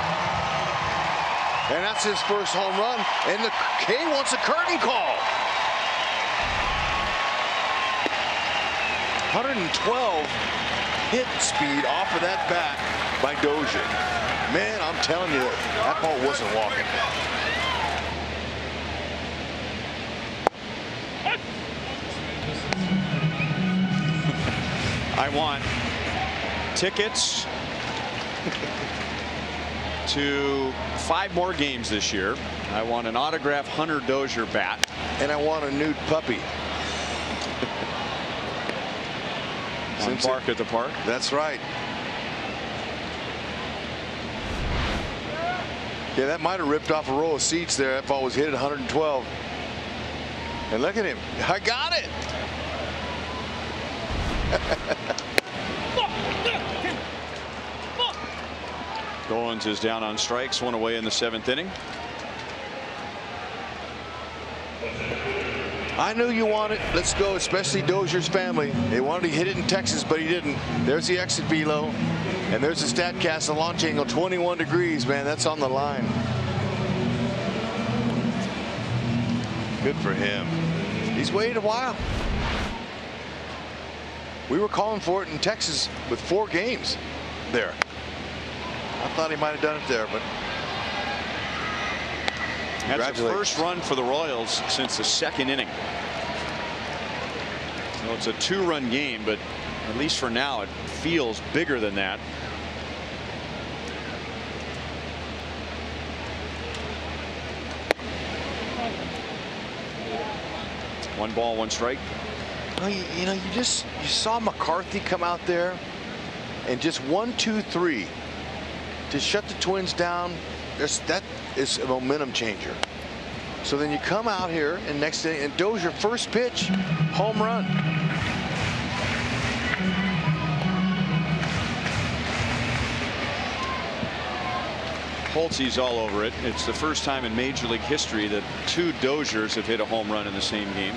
And that's his first home run. And the K wants a curtain call. 112 hit speed off of that bat by Dozier. Man, I'm telling you, that ball wasn't walking. I want tickets to 5 more games this year. I want an autographed Hunter Dozier bat. And I want a nude puppy. Bark at the park. That's right. Yeah, that might have ripped off a row of seats there. That ball was hit at 112. And look at him. I got it. Goins is down on strikes, 1 away in the 7th inning. I knew you wanted. Let's go, especially Dozier's family. They wanted to hit it in Texas, but he didn't. There's the exit velo, and there's the StatCast, the launch angle, 21 degrees, man. That's on the line. Good for him. He's waited a while. We were calling for it in Texas with 4 games there. I thought he might have done it there, but that's the first run for the Royals since the 2nd inning. So it's a 2-run game, but at least for now it feels bigger than that. One ball, 1 strike. Well, you know, you saw McCarthy come out there and just 1, 2, 3 to shut the Twins down. That is a momentum changer. So then you come out here and next day, and Dozier, first pitch, home run. Holtze's all over it. It's the first time in Major League history that 2 Doziers have hit a home run in the same game.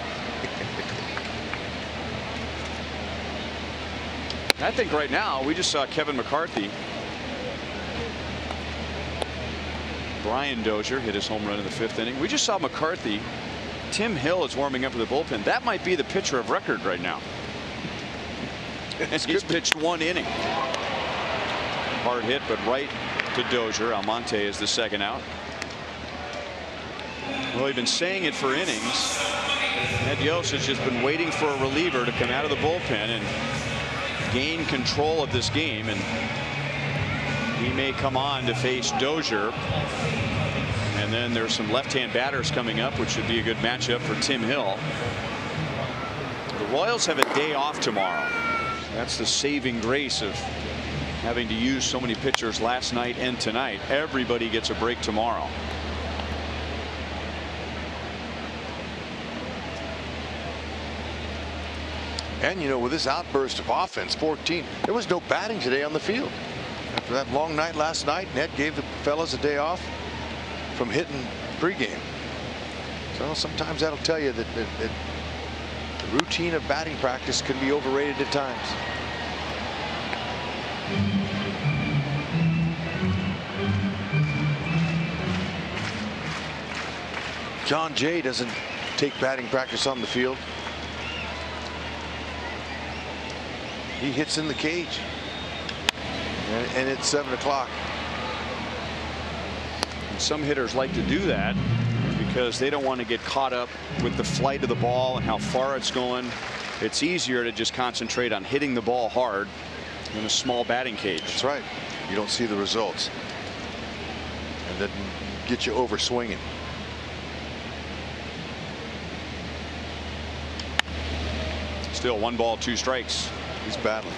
I think right now we just saw Kevin McCarthy. Brian Dozier hit his home run in the 5th inning. We just saw McCarthy. Tim Hill is warming up with the bullpen. That might be the pitcher of record right now. And he's pitched 1 inning. Hard hit, but right to Dozier. Almonte is the 2nd out. Well, we've been saying it for innings. Ed Yost has just been waiting for a reliever to come out of the bullpen and gain control of this game, and he may come on to face Dozier. And then there's some left-hand batters coming up, which should be a good matchup for Tim Hill. The Royals have a day off tomorrow. That's the saving grace of having to use so many pitchers last night and tonight. Everybody gets a break tomorrow. And, you know, with this outburst of offense, 14, there was no batting today on the field. After that long night last night, Ned gave the fellas a day off from hitting pregame. So sometimes that'll tell you that the routine of batting practice can be overrated at times. John Jay doesn't take batting practice on the field. He hits in the cage. And it's 7 o'clock. Some hitters like to do that because they don't want to get caught up with the flight of the ball and how far it's going. It's easier to just concentrate on hitting the ball hard in a small batting cage. That's right. You don't see the results. And then get you over swinging. Still 1 ball, 2 strikes. He's battling.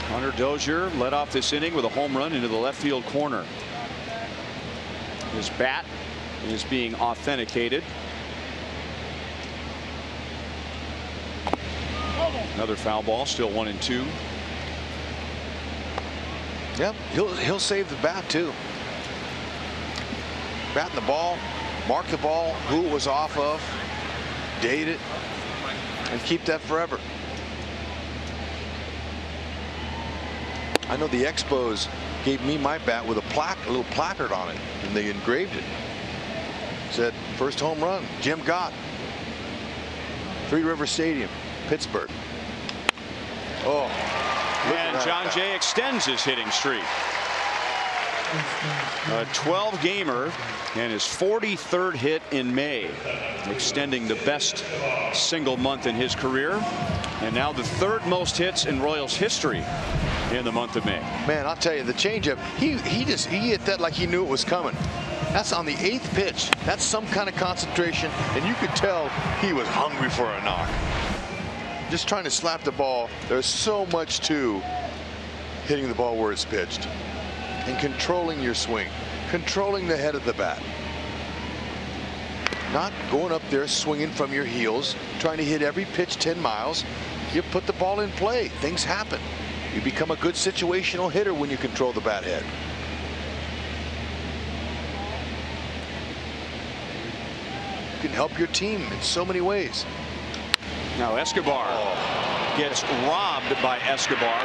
Hunter Dozier led off this inning with a home run into the left field corner. His bat is being authenticated. Another foul ball, still 1-2. Yep, he'll save the bat too. Batting the ball, mark the ball, who it was off of, date it, and keep that forever. I know the Expos gave me my bat with a little placard on it, and they engraved it. Said first home run, Jim Gott, Three River Stadium, Pittsburgh. Oh, and John Jay extends his hitting streak. A 12-gamer and his 43rd hit in May, extending the best single month in his career, and now the 3rd most hits in Royals history in the month of May. Man, I'll tell you, the changeup, he hit that like he knew it was coming. That's on the 8th pitch. That's some kind of concentration, and you could tell he was hungry for a knock. Just trying to slap the ball. There's so much to hitting the ball where it's pitched and controlling your swing, controlling the head of the bat. Not going up there swinging from your heels, trying to hit every pitch 10 miles. You put the ball in play. Things happen. You become a good situational hitter when you control the bat head. You can help your team in so many ways. Now Escobar gets robbed by Escobar.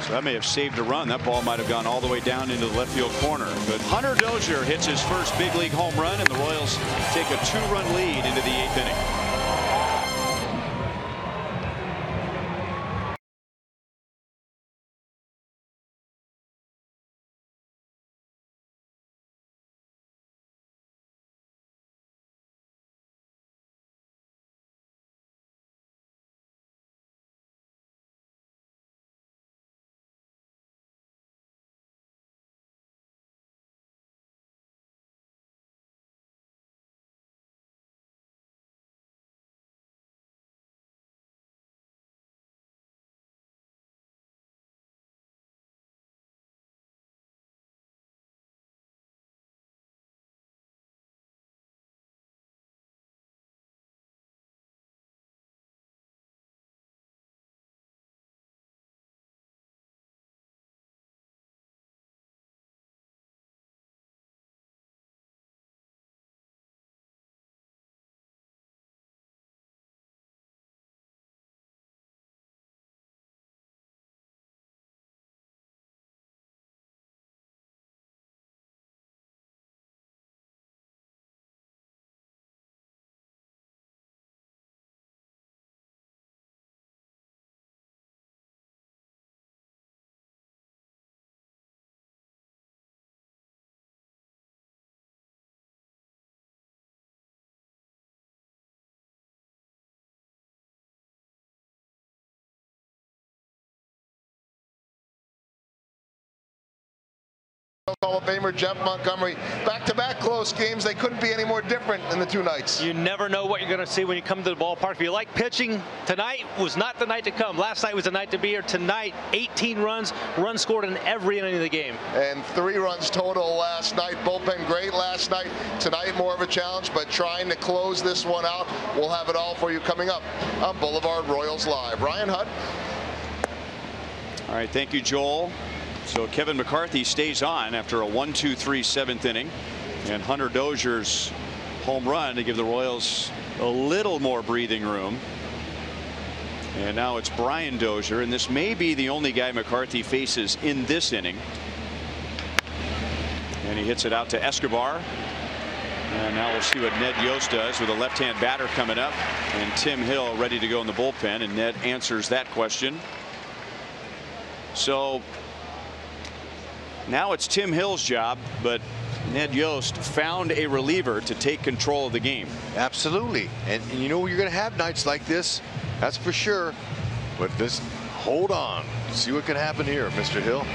So that may have saved a run. That ball might have gone all the way down into the left field corner. But Hunter Dozier hits his first big league home run, and the Royals take a 2-run lead into the 8th inning. Hall of Famer Jeff Montgomery. Back-to-back close games. They couldn't be any more different in the 2 nights. You never know what you're going to see when you come to the ballpark. If you like pitching, tonight was not the night to come. Last night was the night to be here. Tonight, 18 runs scored in every inning of the game. And 3 runs total last night. Bullpen great last night. Tonight more of a challenge, but trying to close this one out. We'll have it all for you coming up on Boulevard Royals Live. Ryan Hutt. All right, thank you, Joel. So Kevin McCarthy stays on after a 1-2-3 7th inning, and Hunter Dozier's home run to give the Royals a little more breathing room. And now it's Brian Dozier, and this may be the only guy McCarthy faces in this inning. And he hits it out to Escobar. And now we'll see what Ned Yost does with a left-hand batter coming up, and Tim Hill ready to go in the bullpen, and Ned answers that question. So now it's Tim Hill's job, but Ned Yost found a reliever to take control of the game. Absolutely. And you know you're going to have nights like this. That's for sure. But this, hold on. See what can happen here, Mr. Hill.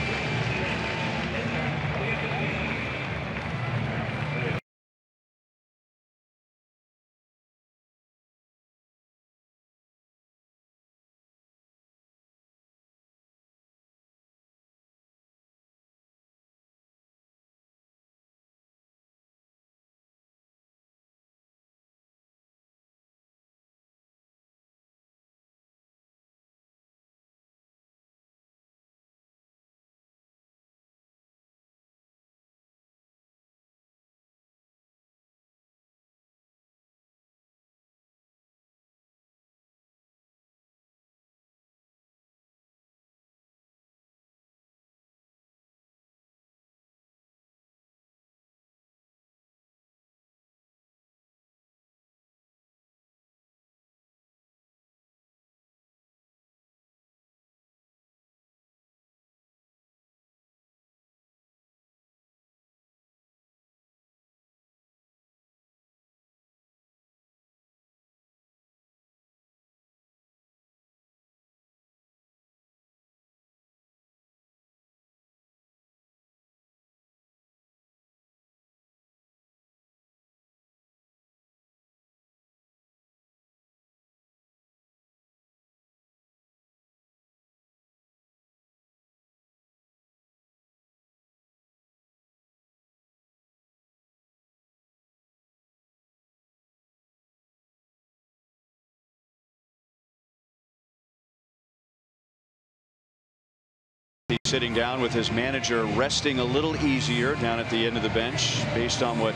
He's sitting down with his manager, resting a little easier down at the end of the bench based on what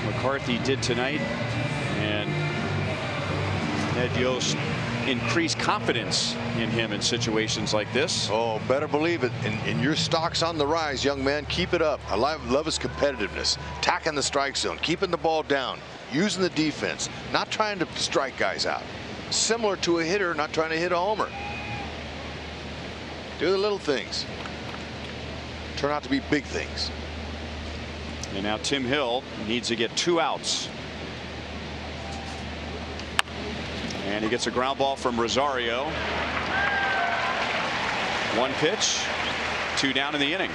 McCarthy did tonight. And Ned Yost increased confidence in him in situations like this. Oh, better believe it. And your stock's on the rise, young man. Keep it up. I love his competitiveness. Attacking the strike zone, keeping the ball down, using the defense, not trying to strike guys out. Similar to a hitter, not trying to hit a homer. Do the little things. Turn out to be big things. And now Tim Hill needs to get 2 outs. And he gets a ground ball from Rosario. 1 pitch, 2 down in the inning.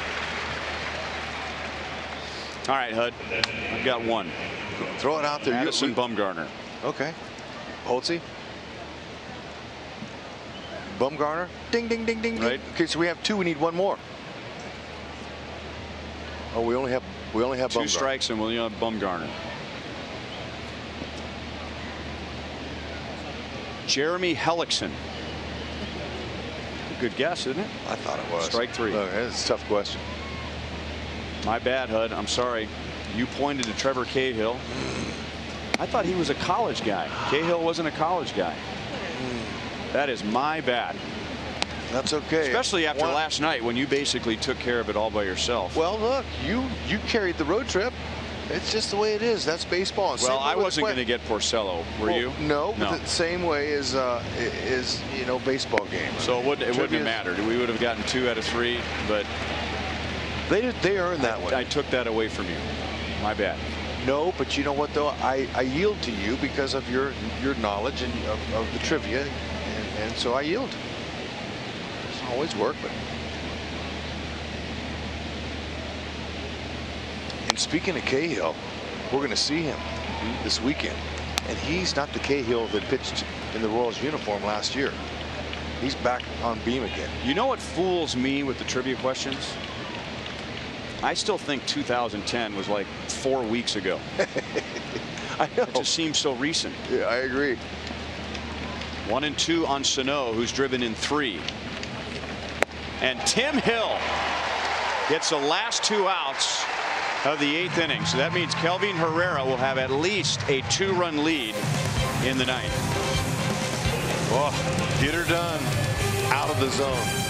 All right, Hud, I've got 1. Throw it out there. Madison Bumgarner. Okay. Holtzy. Bumgarner. Ding, ding, ding, ding. Right. Okay, so we have 2. We need 1 more. Oh, we only have 2 Bumgarner. Strikes and William Bumgarner. Jeremy Hellickson. Good guess, isn't it? I thought it was. Strike 3. Look, that's a tough question. My bad, Hud. I'm sorry. You pointed to Trevor Cahill. I thought he was a college guy. Cahill wasn't a college guy. That is my bad. That's okay. Especially after last night when you basically took care of it all by yourself. Well, look, you carried the road trip. It's just the way it is. That's baseball. Well, I wasn't going to get Porcello. Were you? No, but the same way as you know, baseball game. So it wouldn't have mattered. We would have gotten 2 out of 3, but they earned that one. I took that away from you. My bad. No, but you know what though? I yield to you because of your knowledge and of the trivia, and so I yield. Doesn't always work, but. And speaking of Cahill, we're going to see him this weekend, and he's not the Cahill that pitched in the Royals uniform last year. He's back on beam again. You know what fools me with the trivia questions? I still think 2010 was like 4 weeks ago. I know. It just seems so recent. Yeah, I agree. 1 and 2 on Sano, who's driven in 3. And Tim Hill gets the last 2 outs of the 8th inning. So that means Kelvin Herrera will have at least a 2-run lead in the 9th. Oh, get her done out of the zone.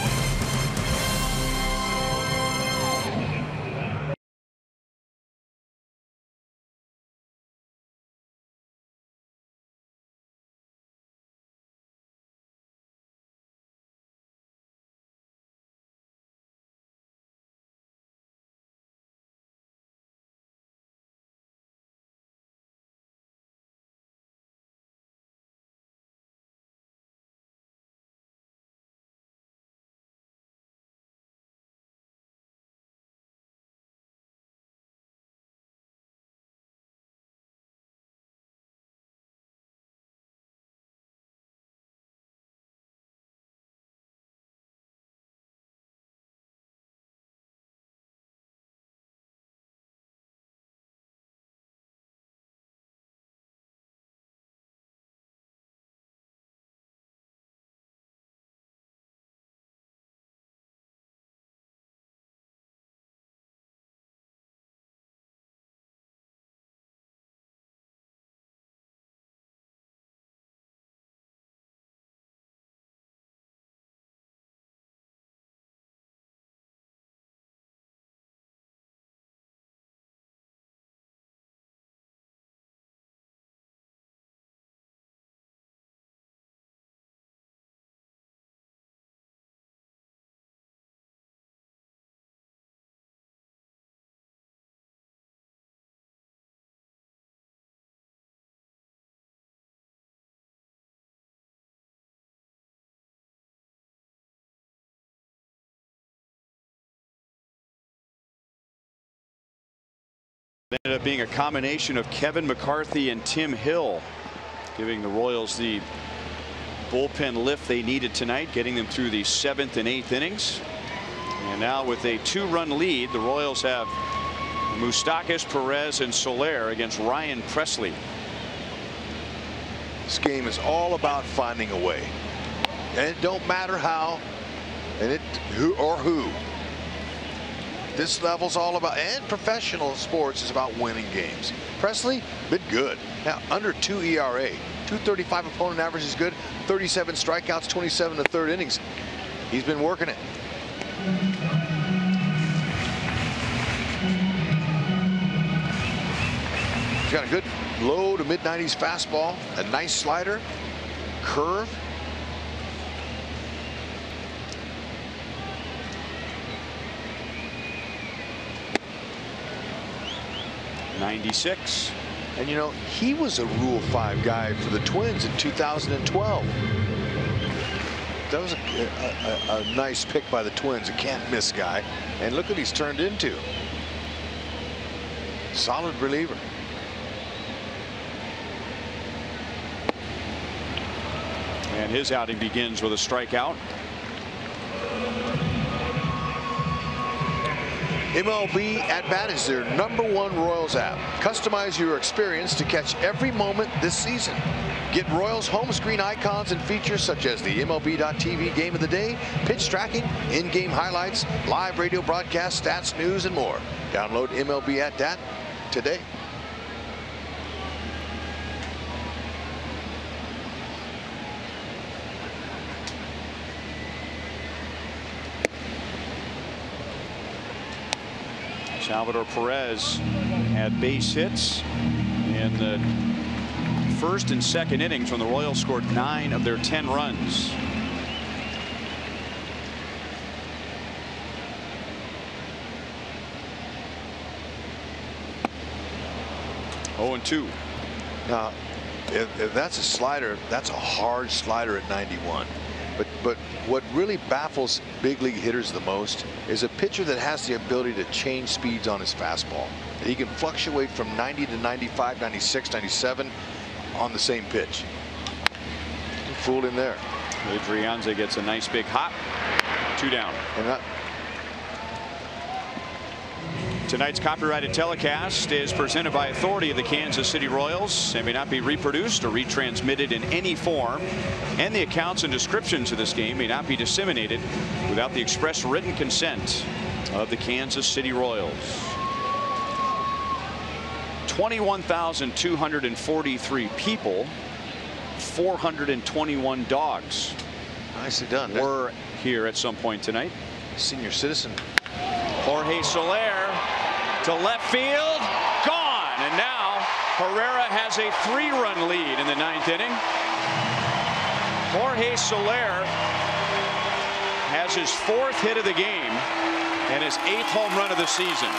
Ended up being a combination of Kevin McCarthy and Tim Hill, giving the Royals the bullpen lift they needed tonight, getting them through the 7th and 8th innings. And now with a 2-run lead, the Royals have Moustakas, Perez, and Soler against Ryan Presley. This game is all about finding a way, and it don't matter how And who? This level's all about, and professional sports is about winning games. Presley, been good. Now, under 2 ERA. 235 opponent average is good. 37 strikeouts, 27 in the third innings. He's been working it. He's got a good low to mid-90s fastball, a nice slider, curve. '96. And you know, he was a Rule 5 guy for the Twins in 2012. That was a nice pick by the Twins, a can't-miss guy. And look what he's turned into. Solid reliever. And his outing begins with a strikeout. MLB At Bat is their #1 Royals app. Customize your experience to catch every moment this season. Get Royals home screen icons and features such as the MLB.TV Game of the Day, pitch tracking, in-game highlights, live radio broadcast, stats, news, and more. Download MLB At Bat today. Salvador Perez had base hits in the first and second innings when the Royals scored 9 of their 10 runs. Oh, 2. Now, if that's a slider, that's a hard slider at 91. But what really baffles big league hitters the most is a pitcher that has the ability to change speeds on his fastball. He can fluctuate from 90 to 95, 96, 97 on the same pitch. He fooled him there. Adrianza gets a nice big hop. 2 down. And tonight's copyrighted telecast is presented by authority of the Kansas City Royals and may not be reproduced or retransmitted in any form, and the accounts and descriptions of this game may not be disseminated without the express written consent of the Kansas City Royals. 21,243 people, 421 dogs. Nicely done. Were here at some point tonight. Senior citizen. Jorge Soler to left field, gone, and now Herrera has a 3-run lead in the 9th inning. Jorge Soler has his 4th hit of the game and his 8th home run of the season.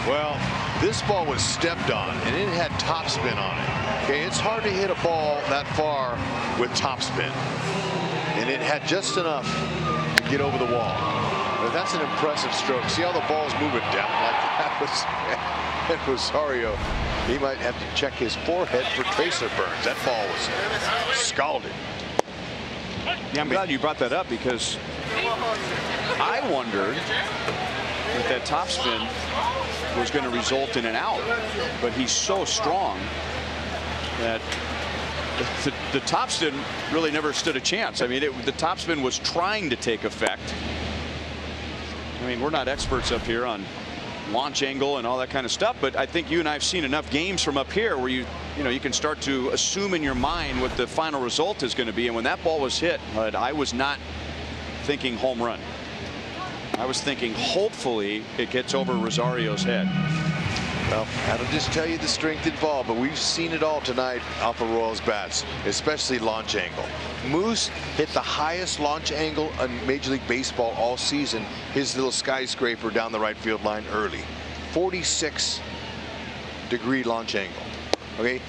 Well, this ball was stepped on and it had topspin on it. Okay, it's hard to hit a ball that far with topspin, and it had just enough to get over the wall. But that's an impressive stroke. See how the ball's moving down like that? And Rosario, he might have to check his forehead for tracer burns. That ball was scalded. Yeah, I'm glad you brought that up because I wondered if that topspin was going to result in an out, but he's so strong that the topspin really never stood a chance. I mean, the topspin was trying to take effect. I mean, we're not experts up here on launch angle and all that kind of stuff, but I think you and I have seen enough games from up here where you can start to assume in your mind what the final result is going to be. And when that ball was hit, I was not thinking home run. I was thinking hopefully it gets over Rosario's head. Well, that'll just tell you the strength involved, but we've seen it all tonight off of Royals bats, especially launch angle. Moose hit the highest launch angle in Major League Baseball all season, his little skyscraper down the right field line early. 46-degree launch angle. Okay.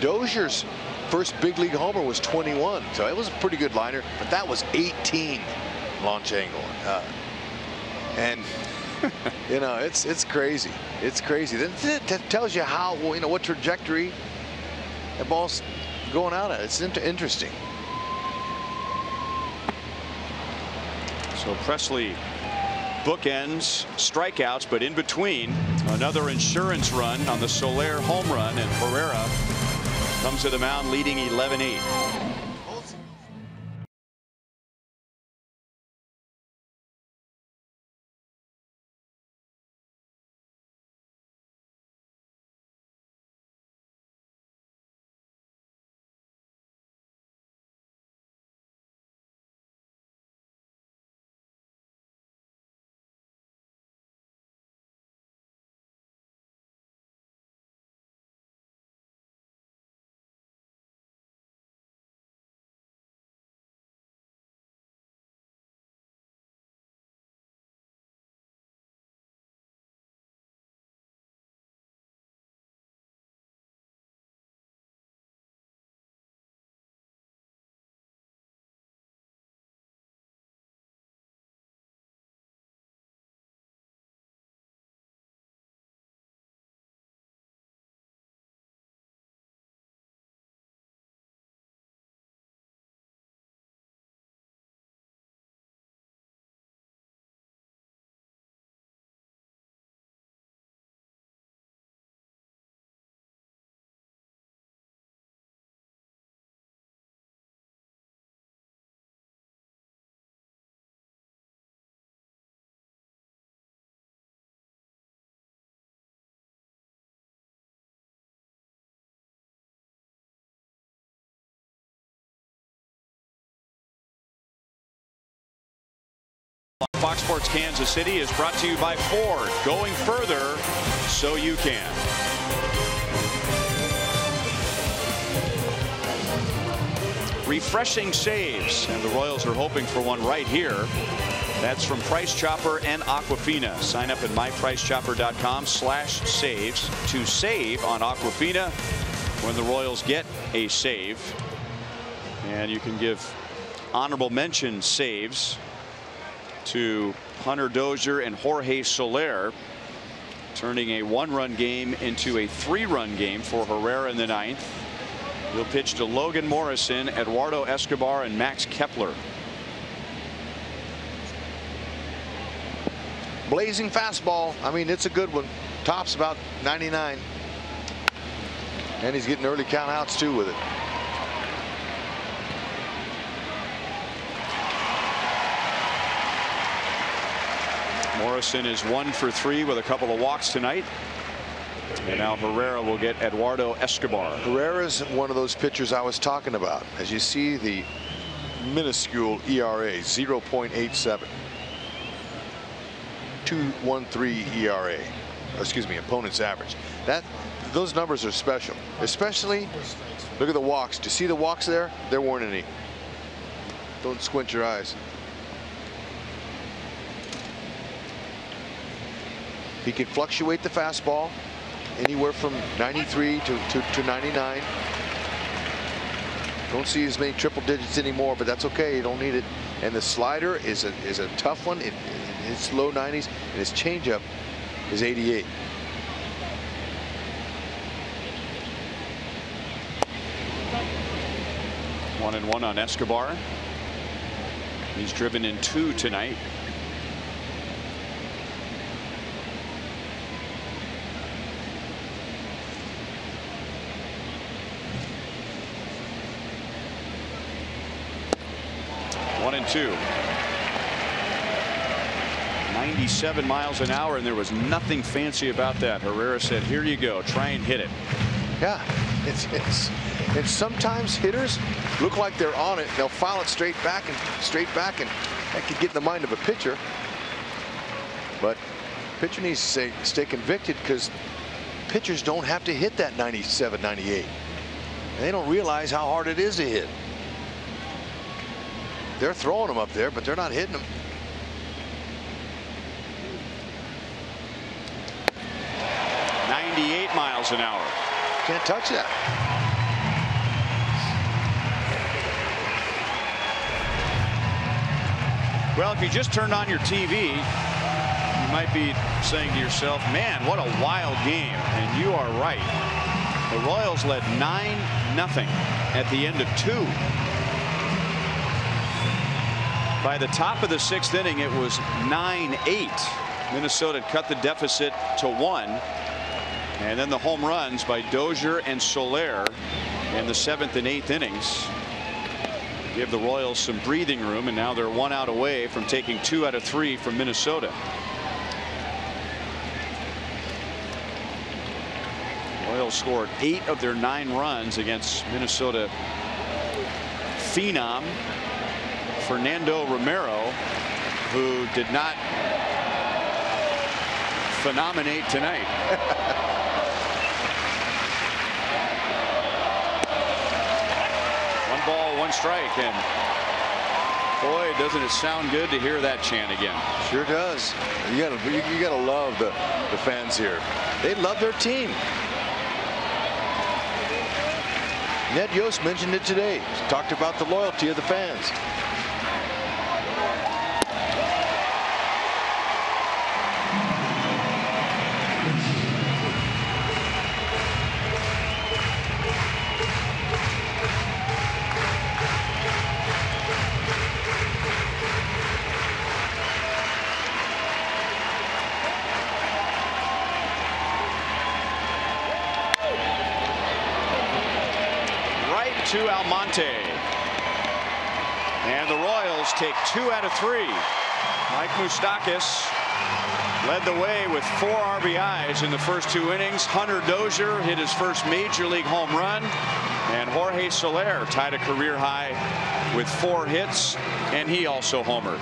Dozier's first big league homer was 21, so it was a pretty good liner, but that was 18 launch angle. And you know, it's crazy. It's crazy. That tells you how, what trajectory the ball's going out at. It's interesting. So Presley bookends strikeouts, but in between, another insurance run on the Soler home run, and Herrera comes to the mound leading 11-8. Fox Sports Kansas City is brought to you by Ford. Going further so you can. Refreshing saves, and the Royals are hoping for one right here. That's from Price Chopper and Aquafina. Sign up at mypricechopper.com/saves to save on Aquafina when the Royals get a save. And you can give honorable mention saves to Hunter Dozier and Jorge Soler, turning a 1-run game into a 3-run game for Herrera in the 9th. He'll pitch to Logan Morrison, Eduardo Escobar, and Max Kepler. Blazing fastball. I mean, it's a good one. Tops about 99. And he's getting early count outs too with it. Morrison is 1 for 3 with a couple of walks tonight. And now Herrera will get Eduardo Escobar. Herrera's one of those pitchers I was talking about. As you see, the minuscule ERA, 0.87. 2.13 ERA. Excuse me, opponent's average. Those numbers are special. Especially, look at the walks. Do you see the walks there? There weren't any. Don't squint your eyes. He can fluctuate the fastball anywhere from 93 to 99. Don't see as many triple digits anymore, but that's okay. You don't need it. And the slider is a tough one. It's low 90s, and his changeup is 88. One and one on Escobar. He's driven in 2 tonight. One and 2. 97 miles an hour, and there was nothing fancy about that. Herrera said, here you go, try and hit it. Yeah, and sometimes hitters look like they're on it. They'll foul it straight back, and that could get in the mind of a pitcher. But pitcher needs to stay convicted, because pitchers don't have to hit that 97, 98. And they don't realize how hard it is to hit. They're throwing them up there, but they're not hitting them. Miles an hour. Can't touch that. Well, if you just turned on your TV, you might be saying to yourself, man, what a wild game. And you are right. The Royals led 9-0 at the end of 2. By the top of the 6th inning, it was 9-8. Minnesota cut the deficit to 1. And then the home runs by Dozier and Soler in the 7th and 8th innings give the Royals some breathing room, and now they're 1 out away from taking 2 out of 3 from Minnesota. Royals scored 8 of their 9 runs against Minnesota phenom Fernando Romero, who did not phenomenate tonight. One ball, 1 strike, and boy, doesn't it sound good to hear that chant again. Sure does. You gotta love the fans here. They love their team. Ned Yost mentioned it today. He talked about the loyalty of the fans. To Almonte, and the Royals take 2 out of 3. Mike Moustakas led the way with 4 RBIs in the first 2 innings. Hunter Dozier hit his first major league home run, and Jorge Soler tied a career high with 4 hits, and he also homered.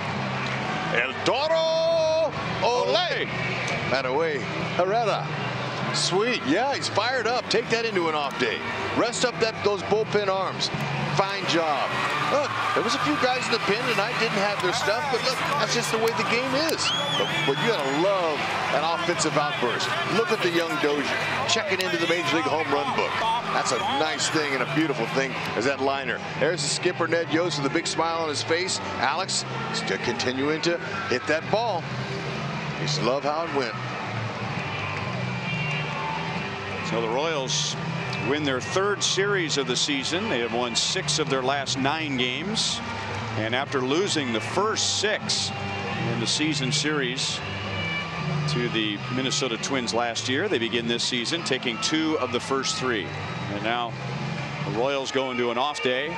El Toro Ole. That away, Herrera. Sweet. Yeah, he's fired up. Take that into an off day. Rest up those bullpen arms. Fine job. Look, there was a few guys in the pen tonight didn't have their stuff, but look, that's just the way the game is. But you gotta love an offensive outburst. Look at the young Dozier checking into the Major League home run book. That's a nice thing and a beautiful thing as that liner. There's the skipper, Ned Yost, with a big smile on his face. Alex still continuing to hit that ball. Just love how it went. So the Royals win their 3rd series of the season. They have won 6 of their last 9 games. And after losing the first 6 in the season series to the Minnesota Twins last year, they begin this season taking 2 of the first 3. And now the Royals go into an off day.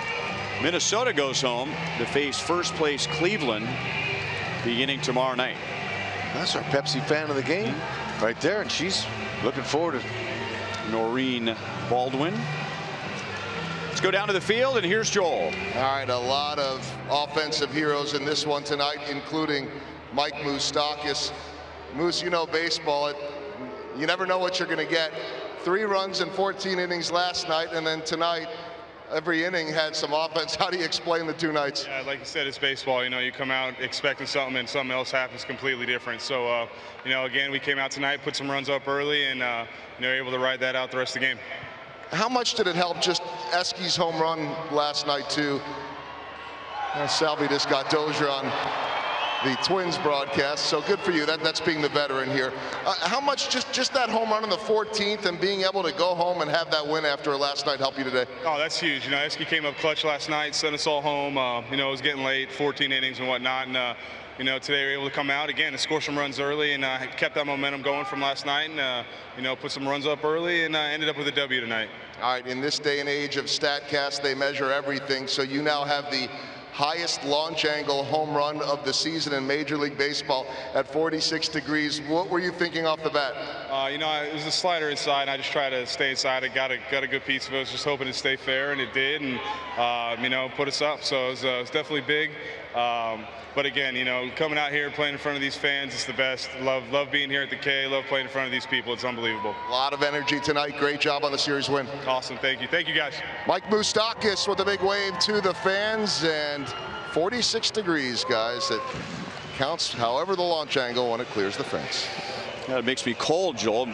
Minnesota goes home to face first place Cleveland beginning tomorrow night. That's our Pepsi fan of the game right there, and she's looking forward to Noreen Baldwin. Let's go down to the field, and here's Joel. All right, a lot of offensive heroes in this one tonight, including Mike Moustakas. Moose, you know baseball. You never know what you're going to get. 3 runs in 14 innings last night, and then tonight, every inning had some offense. How do you explain the 2 nights? Yeah, like you said, it's baseball. You know, you come out expecting something, and something else happens completely different. So, you know, again, we came out tonight, put some runs up early, and you know, able to ride that out the rest of the game. How much did it help just Esky's home run last night too? Salvi just got Dozier on the Twins broadcast, so good for you. That's being the veteran here. How much just that home run on the 14th and being able to go home and have that win after last night help you today? Oh, that's huge. You know, Esky came up clutch last night, sent us all home. You know, it was getting late, 14 innings and whatnot, and you know, today we were able to come out again and score some runs early, and kept that momentum going from last night, and you know, put some runs up early, and ended up with a W tonight. All right, in this day and age of StatCast, they measure everything, so you now have the highest launch angle home run of the season in Major League Baseball at 46 degrees. What were you thinking off the bat? You know, it was a slider inside, and I just tried to stay inside. I got a good piece of it. I was just hoping to stay fair, and it did, and you know, put us up. So it was definitely big. But again, you know, coming out here, playing in front of these fans, it's the best. Love being here at the K. Love playing in front of these people. It's unbelievable. A lot of energy tonight. Great job on the series win. Awesome. Thank you. Thank you, guys. Mike Moustakas with a big wave to the fans, and 46 degrees, guys. It counts however the launch angle when it clears the fence. That makes me cold, Joel.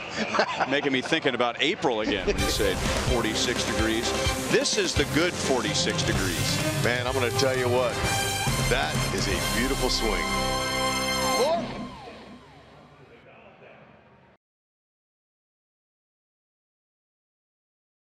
Making me thinking about April again when you say 46 degrees. This is the good 46 degrees. Man, I'm going to tell you what. That is a beautiful swing.